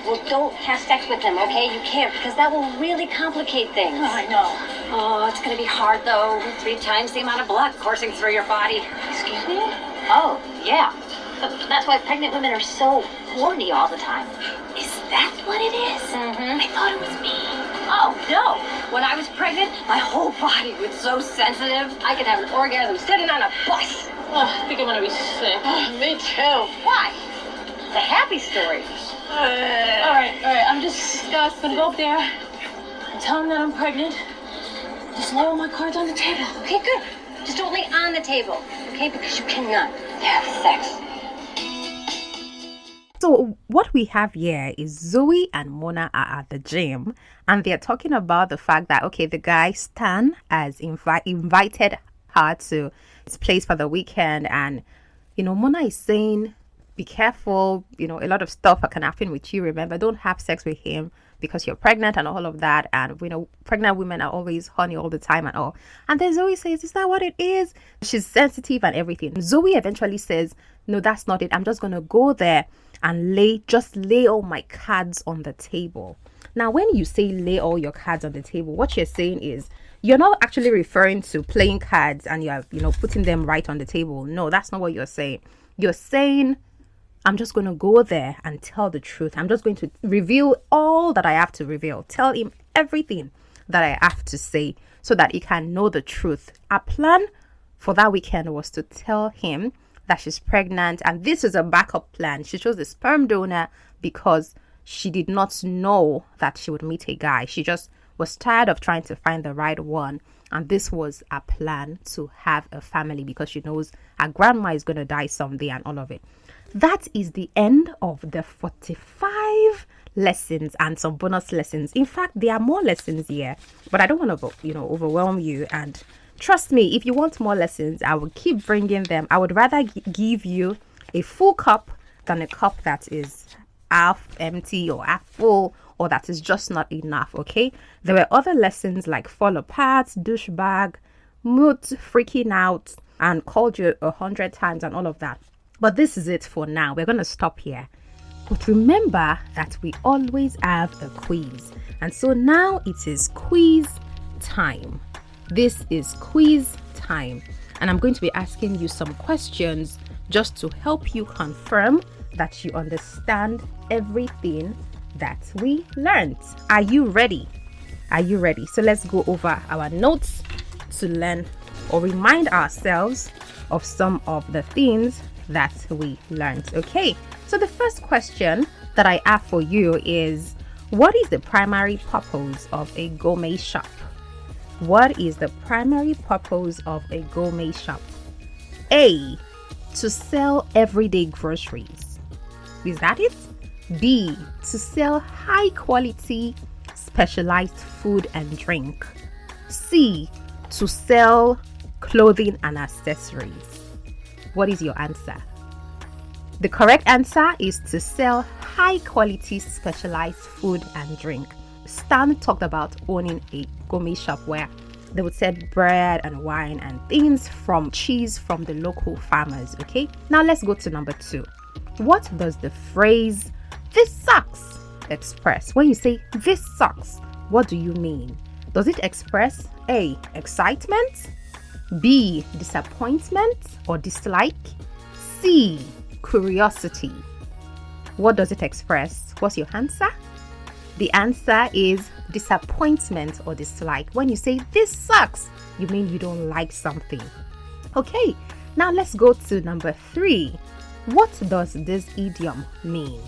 well, don't have sex with him, okay? You can't, because that will really complicate things. Oh, I know. Oh, it's going to be hard, though. 3 times the amount of blood coursing through your body. Excuse me? Oh, yeah. That's why pregnant women are so horny all the time. Is that what it is? Mm-hmm. I thought it was me. Oh, no. When I was pregnant, my whole body was so sensitive. I could have an orgasm sitting on a bus. Oh, I think I'm gonna be sick. Me too. Why? It's a happy story. All right. I'm just gonna go up there and tell him that I'm pregnant. Just lay all my cards on the table. Okay, good. Just don't lay on the table, okay? Because you cannot have sex. So what we have here is Zoe and Mona are at the gym and they're talking about the fact that, okay, the guy Stan has invited her to his place for the weekend. And, Mona is saying, be careful, a lot of stuff can happen with you. Remember, don't have sex with him because you're pregnant and all of that. And, pregnant women are always horny all the time and all. And then Zoe says, is that what it is? She's sensitive and everything. Zoe eventually says, no, that's not it. I'm just going to go there and lay all my cards on the table. Now, when you say lay all your cards on the table, what you're saying is you're not actually referring to playing cards and you're, putting them right on the table. No, that's not what you're saying. You're saying, I'm just going to go there and tell the truth. I'm just going to reveal all that I have to reveal. Tell him everything that I have to say so that he can know the truth. Our plan for that weekend was to tell him that she's pregnant, and this is a backup plan. She chose the sperm donor because she did not know that she would meet a guy. She just was tired of trying to find the right one, and this was a plan to have a family because she knows her grandma is going to die someday and all of it. That is the end of the 45 lessons and some bonus lessons. In fact, there are more lessons here, but I don't want to overwhelm you. And trust me, if you want more lessons, I will keep bringing them. I would rather give you a full cup than a cup that is half empty or half full or that is just not enough, okay? There were other lessons like fall apart, douchebag, mood, freaking out, and called you 100 times and all of that. But this is it for now. We're going to stop here. But remember that we always have a quiz. And so now it is quiz time. This is quiz time, and I'm going to be asking you some questions just to help you confirm that you understand everything that we learned. Are you ready? Are you ready? So let's go over our notes to learn or remind ourselves of some of the things that we learned. Okay, so the first question that I have for you is, What is the primary purpose of a gourmet shop? What is the primary purpose of a gourmet shop? A. To sell everyday groceries. Is that it? B. To sell high quality specialized food and drink. C. To sell clothing and accessories. What is your answer? The correct answer is to sell high quality specialized food and drink. Stan talked about owning a gourmet shop where they would sell bread and wine and things from cheese from the local farmers. Okay, now let's go to number 2. What does the phrase "this sucks" express? When you say "this sucks," what do you mean? Does it express A. excitement, B. disappointment or dislike, C. curiosity? What does it express? What's your answer? The answer is disappointment or dislike. When you say "this sucks," you mean you don't like something. Okay, now let's go to number 3. What does this idiom mean?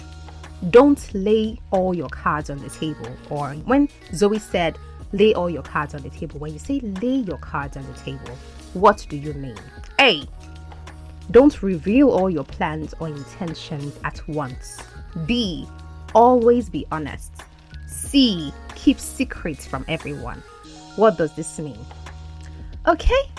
Don't lay all your cards on the table. Or when Zoe said lay all your cards on the table, when you say lay your cards on the table, what do you mean? A. Don't reveal all your plans or intentions at once. B. Always be honest. C. Keep secrets from everyone. What does this mean? Okay,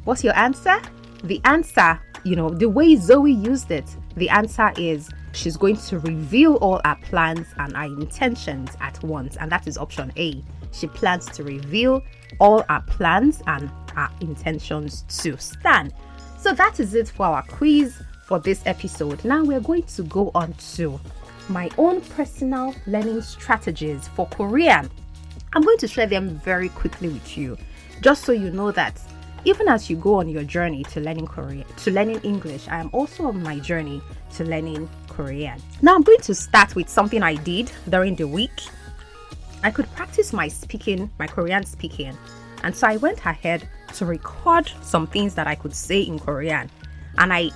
what's your answer? The answer, the way Zoe used it, the answer is she's going to reveal all our plans and our intentions at once. And that is option A. She plans to reveal all our plans and our intentions to Stan. So that is it for our quiz for this episode. Now we're going to go on to my own personal learning strategies for Korean. I'm going to share them very quickly with you, just so you know that even as you go on your journey to learning English, I am also on my journey to learning Korean. Now I'm going to start with something I did during the week. I could practice my Korean speaking, and so I went ahead to record some things that I could say in Korean, and I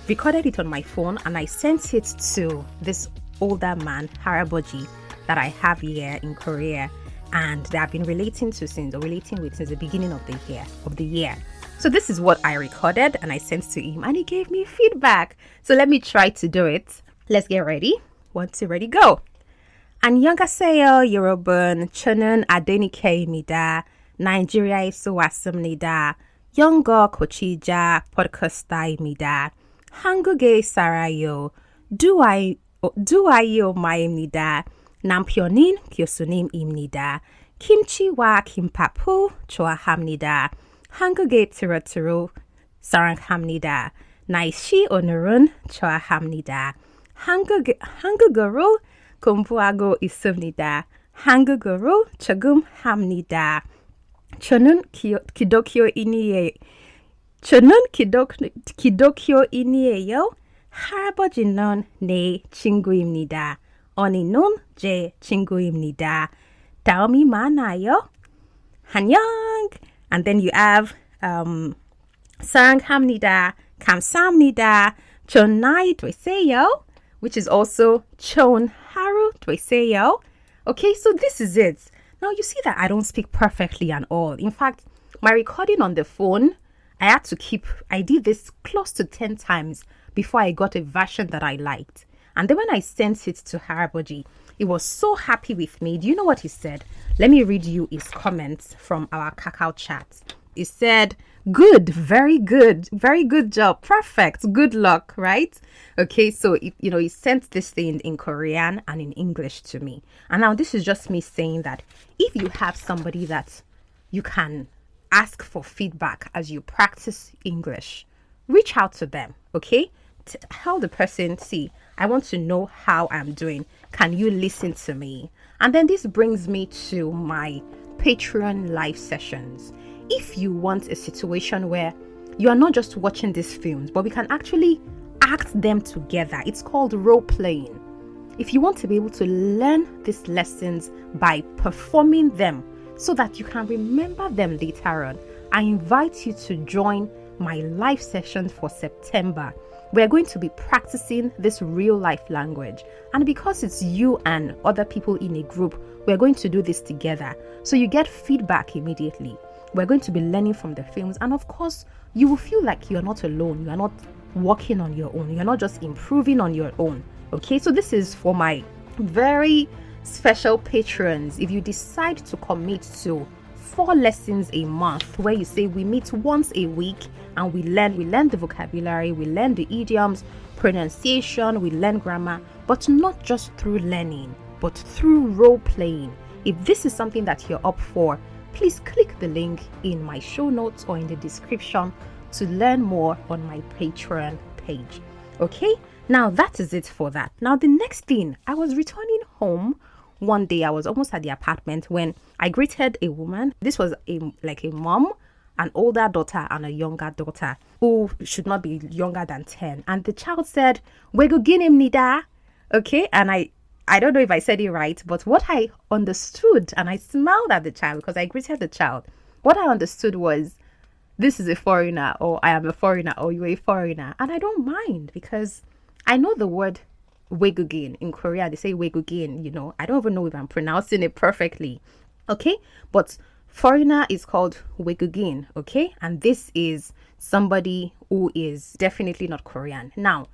recorded it on my phone and I sent it to this older man, Haraboji, that I have here in Korea, and they have been relating with since the beginning of the year. So this is what I recorded and I sent to him, and he gave me feedback. So let me try to do it. Let's get ready. 1, 2, ready, go. 안녕하세요, 여러분. 저는 아데니케입니다. 나이지리아에서 왔습니다. 영어 고치자 팟캐스터입니다. 한국에 살아요. 두아요 마입니다. 남편인 교수님입니다. 김치와 김밥을 좋아합니다. 한국의 트로트로 사랑합니다. 날씨 오늘은 좋아합니다. 한국어로 공부하고 있습니다. 한국어로 조금 합니다. 저는 기독교인이에요. 할아버지는 내 친구입니다. 언니는 제 친구입니다. 다음이 많아요. 안녕. And then you have 사랑합니다. 감사합니다. 좋은 나이 되세요. Which is also 좋은 하루 되세요. Okay, so this is it. Now you see that I don't speak perfectly at all. In fact, my recording on the phone, I did this close to 10 times before I got a version that I liked. And then when I sent it to Haraboji, he was so happy with me. Do you know what he said? Let me read you his comments from our Kakao chat. He said, good, very good job, perfect, good luck, right? Okay, so he sent this thing in Korean and in English to me. And now this is just me saying that if you have somebody that you can ask for feedback as you practice English, reach out to them, okay? Tell the person, see, I want to know how I'm doing. Can you listen to me? And then this brings me to my Patreon live sessions. If you want a situation where you are not just watching these films, but we can actually act them together, it's called role playing. If you want to be able to learn these lessons by performing them so that you can remember them later on, I invite you to join my live session for September. we're going to be practicing this real life language. And because it's you and other people in a group, we're going to do this together. So you get feedback immediately. We're going to be learning from the films. And of course, you will feel like you're not alone. You're not working on your own. You're not just improving on your own. Okay, so this is for my very special patrons. If you decide to commit to 4 lessons a month, where you say we meet once a week and we learn the vocabulary, we learn the idioms, pronunciation, we learn grammar, but not just through learning, but through role playing. If this is something that you're up for, please click the link in my show notes or in the description to learn more on my Patreon page. Okay, now that is it for that. Now the next thing, I was returning home one day. I was almost at the apartment when I greeted a woman. This was a mom, an older daughter and a younger daughter who should not be younger than 10. And the child said, "We go get him nida." Okay, and I don't know if I said it right, but what I understood, and I smiled at the child because I greeted the child. What I understood was, this is a foreigner, or I am a foreigner, or you're a foreigner. And I don't mind because I know the word Wegugin. In Korea, they say Wegugin, you know. I don't even know if I'm pronouncing it perfectly. Okay, but foreigner is called Wegugin, okay? And this is somebody who is definitely not Korean. Now,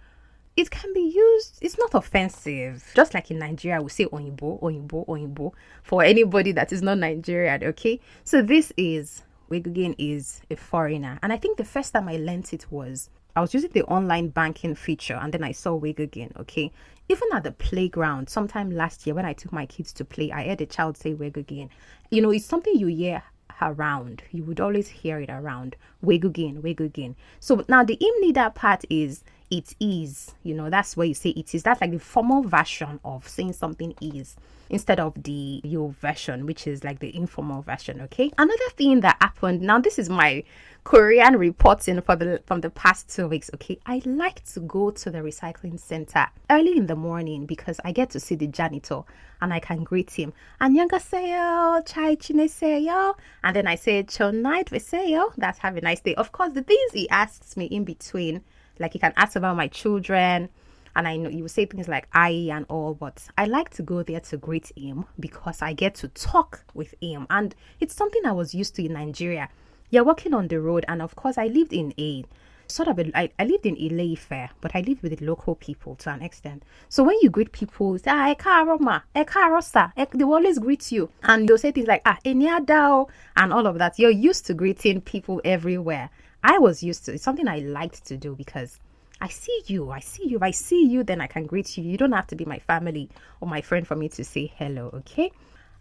it can be used, it's not offensive. Just like in Nigeria, we say Oyinbo, Oyinbo, Oyinbo for anybody that is not Nigerian, okay? So this is, Wegugin is a foreigner. And I think the first time I learned it was, I was using the online banking feature and then I saw Wegugin, okay? Even at the playground, sometime last year when I took my kids to play, I heard a child say Wegugin. You know, it's something you hear around. You would always hear it around. Wegugin, Wegugin. So now the imnida part is, it is, you know, that's where you say it is. That's like the formal version of saying something is, instead of the your version, which is like the informal version, okay? Another thing that happened, now this is my Korean reporting from the past 2 weeks, okay? I like to go to the recycling center early in the morning because I get to see the janitor and I can greet him. 안녕하세요, 잘 지내세요? And then I say, 좋은 되세요. That's have a nice day. Of course, the things he asks me in between, like he can ask about my children, and I know you will say things like I and all, but I like to go there to greet him because I get to talk with him. And it's something I was used to in Nigeria. You're walking on the road, and of course I lived in I lived in Ile-Ife, but I lived with the local people to an extent. So when you greet people, say, Ekaroma, Ekarosa, they will always greet you. And they'll say things like, Enyadao, and all of that. You're used to greeting people everywhere. I was used to, it's something I liked to do because I see you, then I can greet you. You don't have to be my family or my friend for me to say hello, okay?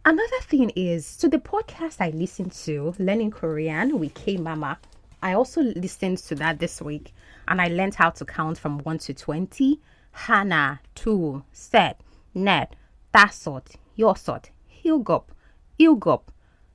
Another thing is, so the podcast I listened to, Learning Korean with K Mama, I also listened to that this week and I learned how to count from 1 to 20. Hana, two, set, net, dasot, yosot, hilgop, ilgop,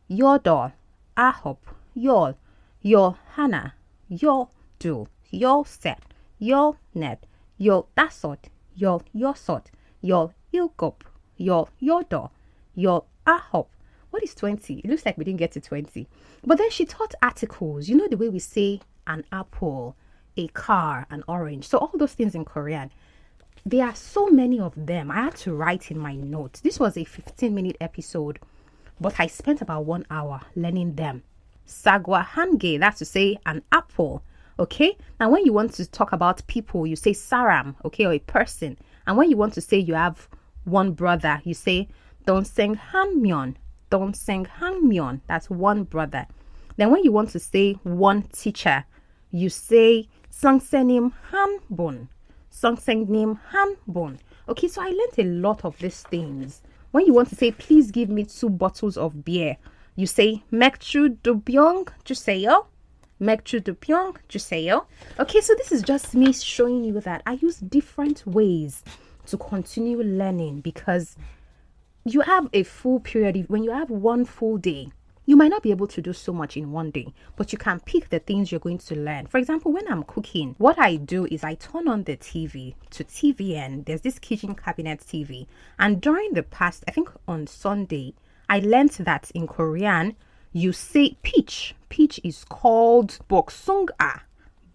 yodol, ahop, yol, yol hana, yol do, yol set, yol net, yol dasot, yol yosot, yol ilgop, yol yodol, yol ahop. What is 20? It looks like we didn't get to 20. But then she taught articles. You know the way we say an apple, a car, an orange. So all those things in Korean. There are so many of them. I had to write in my notes. This was a 15-minute episode, but I spent about 1 hour learning them. Sagwa hange, that's to say an apple. Okay? Now when you want to talk about people, you say saram, okay, or a person. And when you want to say you have one brother, you say donseng hanmyeon. Donseng hanmyeon. That's one brother. Then when you want to say one teacher, you say sangsenim hanbon. Sangsenim hanbon. Okay, so I learned a lot of these things. When you want to say, please give me 2 bottles of beer, you say 맥주 2병 주세요. 맥주 2병 주세요. Okay, so this is just me showing you that I use different ways to continue learning because you have a full period. When you have one full day, you might not be able to do so much in one day, but you can pick the things you're going to learn. For example, when I'm cooking, what I do is I turn on the TV to TVN. There's this kitchen cabinet TV. And during the past, I think on Sunday, I learned that in Korean, you say peach. Peach is called boksung-a.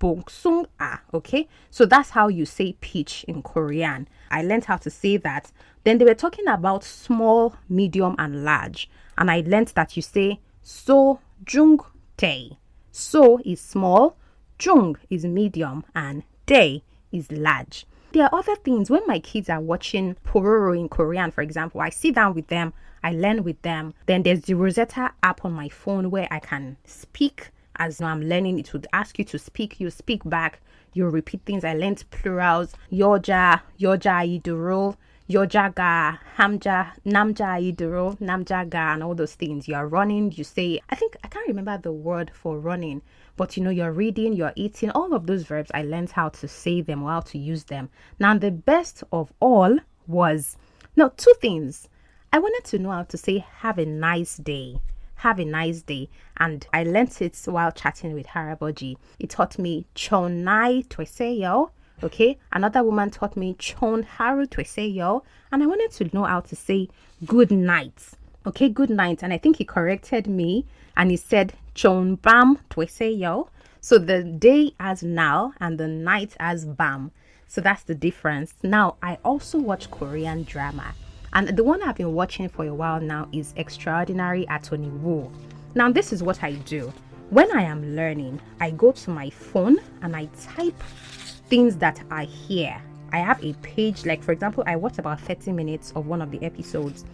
bongsung a. Okay, so that's how you say peach in Korean. I learned how to say that. Then they were talking about small, medium, and large, and I learned that you say so jung tae. So is small, jung is medium, and tae is large. There are other things. When my kids are watching Pororo in Korean, for example, I sit down with them, I learn with them. Then there's the Rosetta app on my phone where I can speak. As I'm learning, it would ask you to speak. You speak back. You repeat things. I learned plurals. Yoja, iduro, yojaga, hamja, namja, iduro, namjaga, and all those things. You are running. You say, I can't remember the word for running. But you're reading, you're eating, all of those verbs, I learned how to say them or how to use them. Now, the best of all was, two things. I wanted to know how to say, have a nice day. Have a nice day. And I learned it while chatting with Haraboji. It taught me, chonai tweseyo. Okay. Another woman taught me, chon haru tweseyo. And I wanted to know how to say, good night. Okay, good night. And I think he corrected me and he said, chon bam tweseyo. So the day as now and the night as bam. So that's the difference. Now, I also watch Korean drama. And the one I've been watching for a while now is Extraordinary Attorney Woo. Now, this is what I do. When I am learning, I go to my phone and I type things that I hear. I have a page, like for example, I watched about 30 minutes of one of the episodes.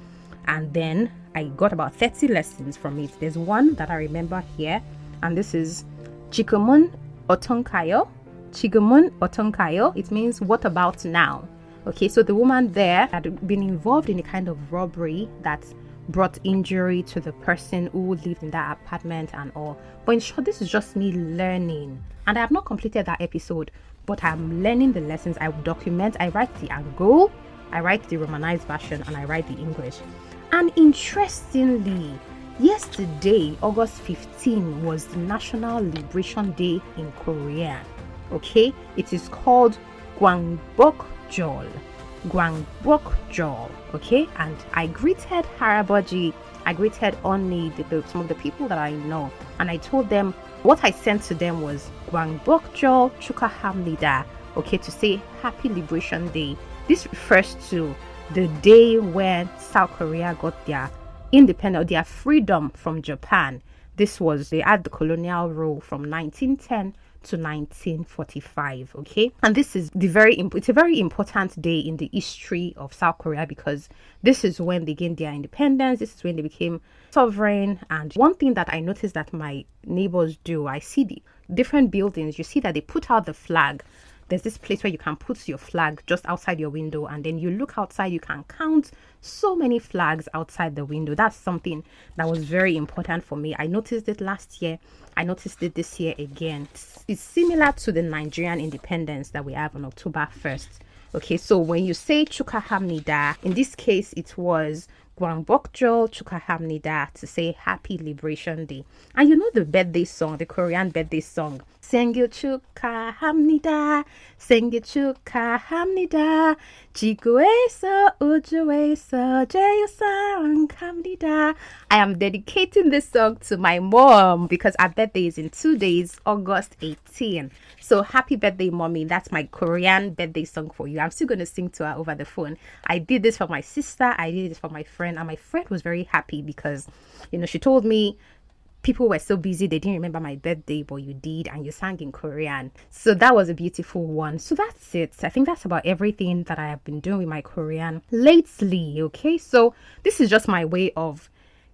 And then I got about 30 lessons from it. There's one that I remember here. And this is Chikumun Otonkayo. Chikumun Otonkayo. It means what about now? Okay, so the woman there had been involved in a kind of robbery that brought injury to the person who lived in that apartment and all. But in short, this is just me learning. And I have not completed that episode, but I'm learning the lessons. I document, I write the Angol, I write the Romanized version, and I write the English. And interestingly, yesterday, August 15, was the National Liberation Day in Korea. Okay, it is called Gwangbokjol. Gwangbokjol. Okay, and I greeted Haraboji, I greeted Oni, some of the people that I know, and I told them what I sent to them was Gwangbokjol Chukahamnida. Okay, to say Happy Liberation Day. This refers to the day when South Korea got their independence, their freedom from Japan. They had the colonial rule from 1910 to 1945. Okay, and this is it's a very important day in the history of South Korea because this is when they gained their independence. This is when they became sovereign. And one thing that I noticed that my neighbors do, I see the different buildings, you see that they put out the flag. There's this place where you can put your flag just outside your window, and then you look outside, you can count so many flags outside the window. That's something that was very important for me. I noticed it last year. I noticed it this year again. It's similar to the Nigerian independence that we have on October 1st. Okay, so when you say Chukahamnida, in this case, it was Gwangbokjol Chukahamnida, to say Happy Liberation Day. And you know the birthday song, the Korean birthday song. 생일 축하합니다. 생일 축하합니다. 지구에서 우주에서 제일 사랑합니다. I am dedicating this song to my mom because her birthday is in 2 days, August 18. So happy birthday, mommy. That's my Korean birthday song for you. I'm still going to sing to her over the phone. I did this for my sister. I did this for my friend. And my friend was very happy because, she told me, people were so busy, they didn't remember my birthday, but you did, and you sang in Korean. So that was a beautiful one. So that's it. I think that's about everything that I have been doing with my Korean lately. Okay, so this is just my way of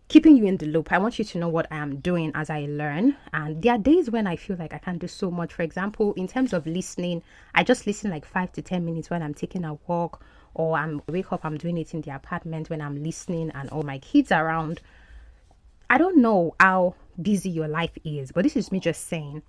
keeping you in the loop. I want you to know what I am doing as I learn. And there are days when I feel like I can't do so much. For example, in terms of listening, I just listen like 5 to 10 minutes when I'm taking a walk, or I'm wake up, I'm doing it in the apartment when I'm listening and all my kids around. I don't know how busy your life is, but this is me just saying,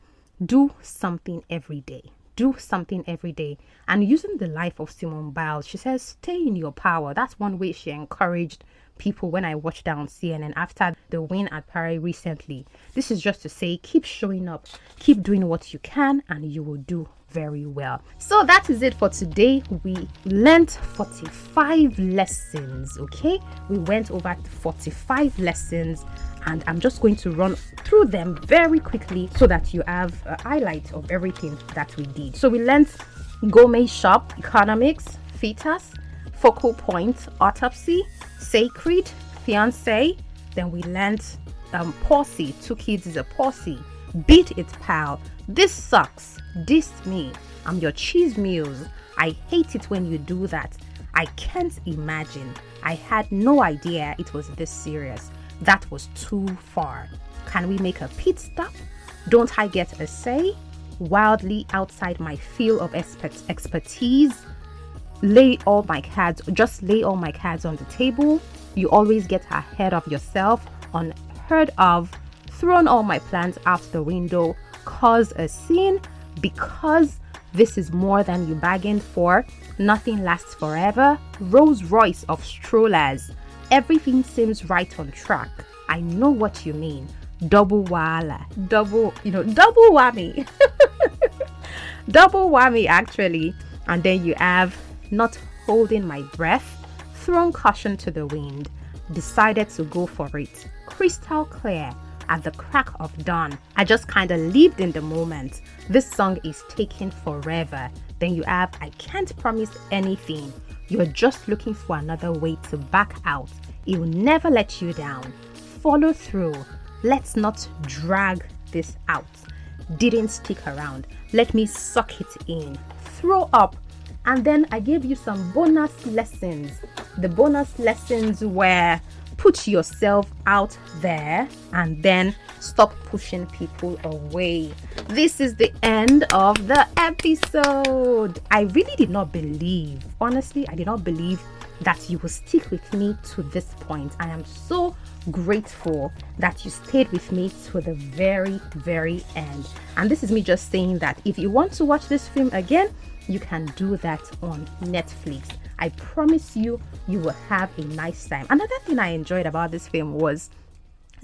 do something every day. Do something every day. And using the life of Simone Biles, she says, stay in your power. That's one way she encouraged people when I watched that on CNN after the win at Paris recently. This is just to say, keep showing up, keep doing what you can, and you will do very well. So that is it for today. We learned 45 lessons. Okay, we went over 45 lessons, and I'm just going to run through them very quickly so that you have a highlight of everything that we did. So we learned gourmet shop, economics, fetus, focal point, autopsy, sacred, fiance. Then we learned posse, two kids is a posse, beat its pal, this sucks, diss me, I'm your cheese muse, I hate it when you do that, I can't imagine, I had no idea it was this serious, that was too far, can we make a pit stop, don't I get a say, wildly outside my field of expertise, lay all my cards on the table, you always get ahead of yourself, unheard of, thrown all my plans out the window, cause a scene, because this is more than you bargained for, nothing lasts forever, Rolls Royce of strollers, everything seems right on track, I know what you mean, double whammy, double whammy actually, and then you have not holding my breath, thrown caution to the wind, decided to go for it, crystal clear, at the crack of dawn, I just kind of lived in the moment, this song is taking forever, then you have I can't promise anything, you're just looking for another way to back out, it will never let you down, follow through, let's not drag this out, didn't stick around, let me suck it in, throw up. And then I gave you some bonus lessons. The bonus lessons were put yourself out there and then stop pushing people away. This is the end of the episode. I really did not believe, honestly, I did not believe that you will stick with me to this point. I am so grateful that you stayed with me to the very, very end. And this is me just saying that if you want to watch this film again, you can do that on Netflix. I promise you, you will have a nice time. Another thing I enjoyed about this film was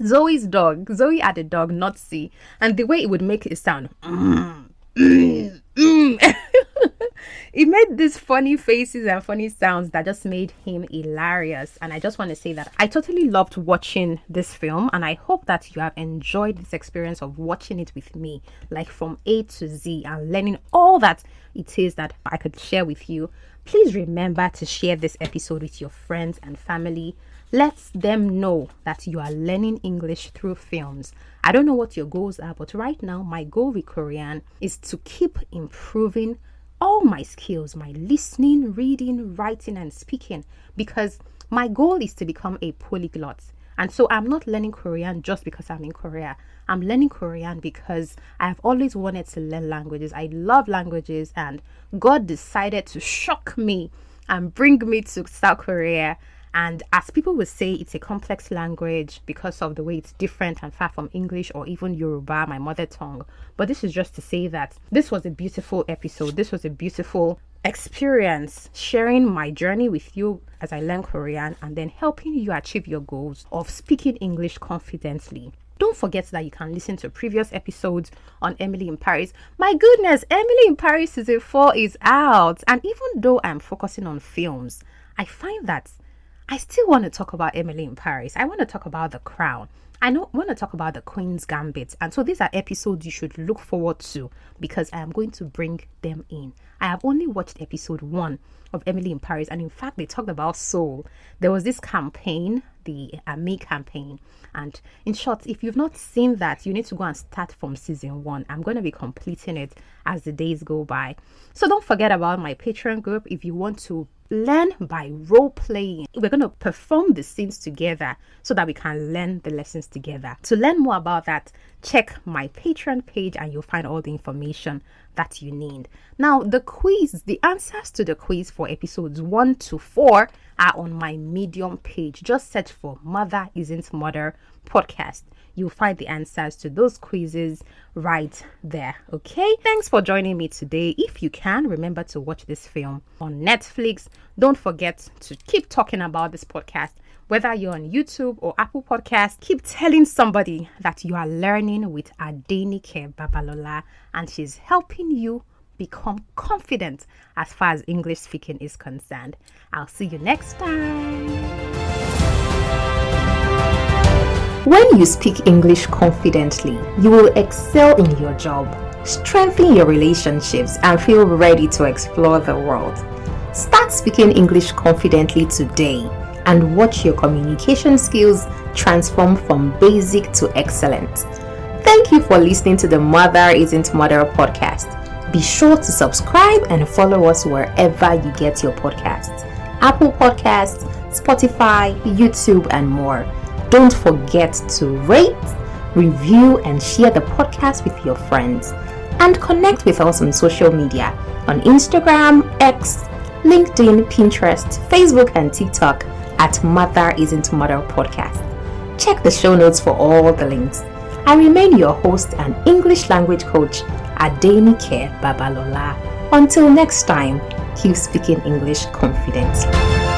Zoe's dog. Zoe had a dog, Notsie, and the way it would make it sound. It made these funny faces and funny sounds that just made him hilarious. And I just want to say that I totally loved watching this film, and I hope that you have enjoyed this experience of watching it with me, like from A to Z, and learning all that it is that I could share with you. Please remember to share this episode with your friends and family. Let them know that you are learning English through films. I don't know what your goals are, but right now my goal with Korean is to keep improving all my skills, my listening, reading, writing, and speaking, because my goal is to become a polyglot. And so I'm not learning Korean just because I'm in Korea. I'm learning Korean because I've always wanted to learn languages. I love languages, and God decided to shock me and bring me to South Korea. And as people would say, it's a complex language because of the way it's different and far from English or even Yoruba, my mother tongue. But this is just to say that this was a beautiful episode. This was a beautiful experience, sharing my journey with you as I learn Korean and then helping you achieve your goals of speaking English confidently. Don't forget that you can listen to previous episodes on Emily in Paris. My goodness, Emily in Paris season 4 is out. And even though I'm focusing on films, I find that I still want to talk about Emily in Paris. I want to talk about The Crown. I want to talk about The Queen's Gambit. And so these are episodes you should look forward to because I am going to bring them in. I have only watched episode 1 of Emily in Paris. And in fact, they talked about soul. There was this campaign, the Me campaign. And in short, if you've not seen that, you need to go and start from season 1. I'm going to be completing it as the days go by. So don't forget about my Patreon group if you want to learn by role playing. We're going to perform the scenes together so that we can learn the lessons together. To learn more about that, check my Patreon page and you'll find all the information that you need. Now, the quiz, the answers to the quiz for episodes 1 to 4 are on my Medium page. Just search for Mother Isn't Mother podcast. You'll find the answers to those quizzes right there. Okay, thanks for joining me today. If you can, remember to watch this film on Netflix. Don't forget to keep talking about this podcast Whether you're on YouTube or Apple Podcasts, keep telling somebody that you are learning with Adenike Babalola, and she's helping you become confident as far as English speaking is concerned. I'll see you next time. When you speak English confidently, you will excel in your job, strengthen your relationships, and feel ready to explore the world. Start speaking English confidently today and watch your communication skills transform from basic to excellent. Thank you for listening to the Mother Isn't Mother podcast. Be sure to subscribe and follow us wherever you get your podcasts. Apple Podcasts, Spotify, YouTube, and more. Don't forget to rate, review, and share the podcast with your friends. And connect with us on social media on Instagram, X, LinkedIn, Pinterest, Facebook, and TikTok at Mother Isn't Mother Podcast. Check the show notes for all the links. I remain your host and English language coach, Adenike Babalola. Until next time, keep speaking English confidently.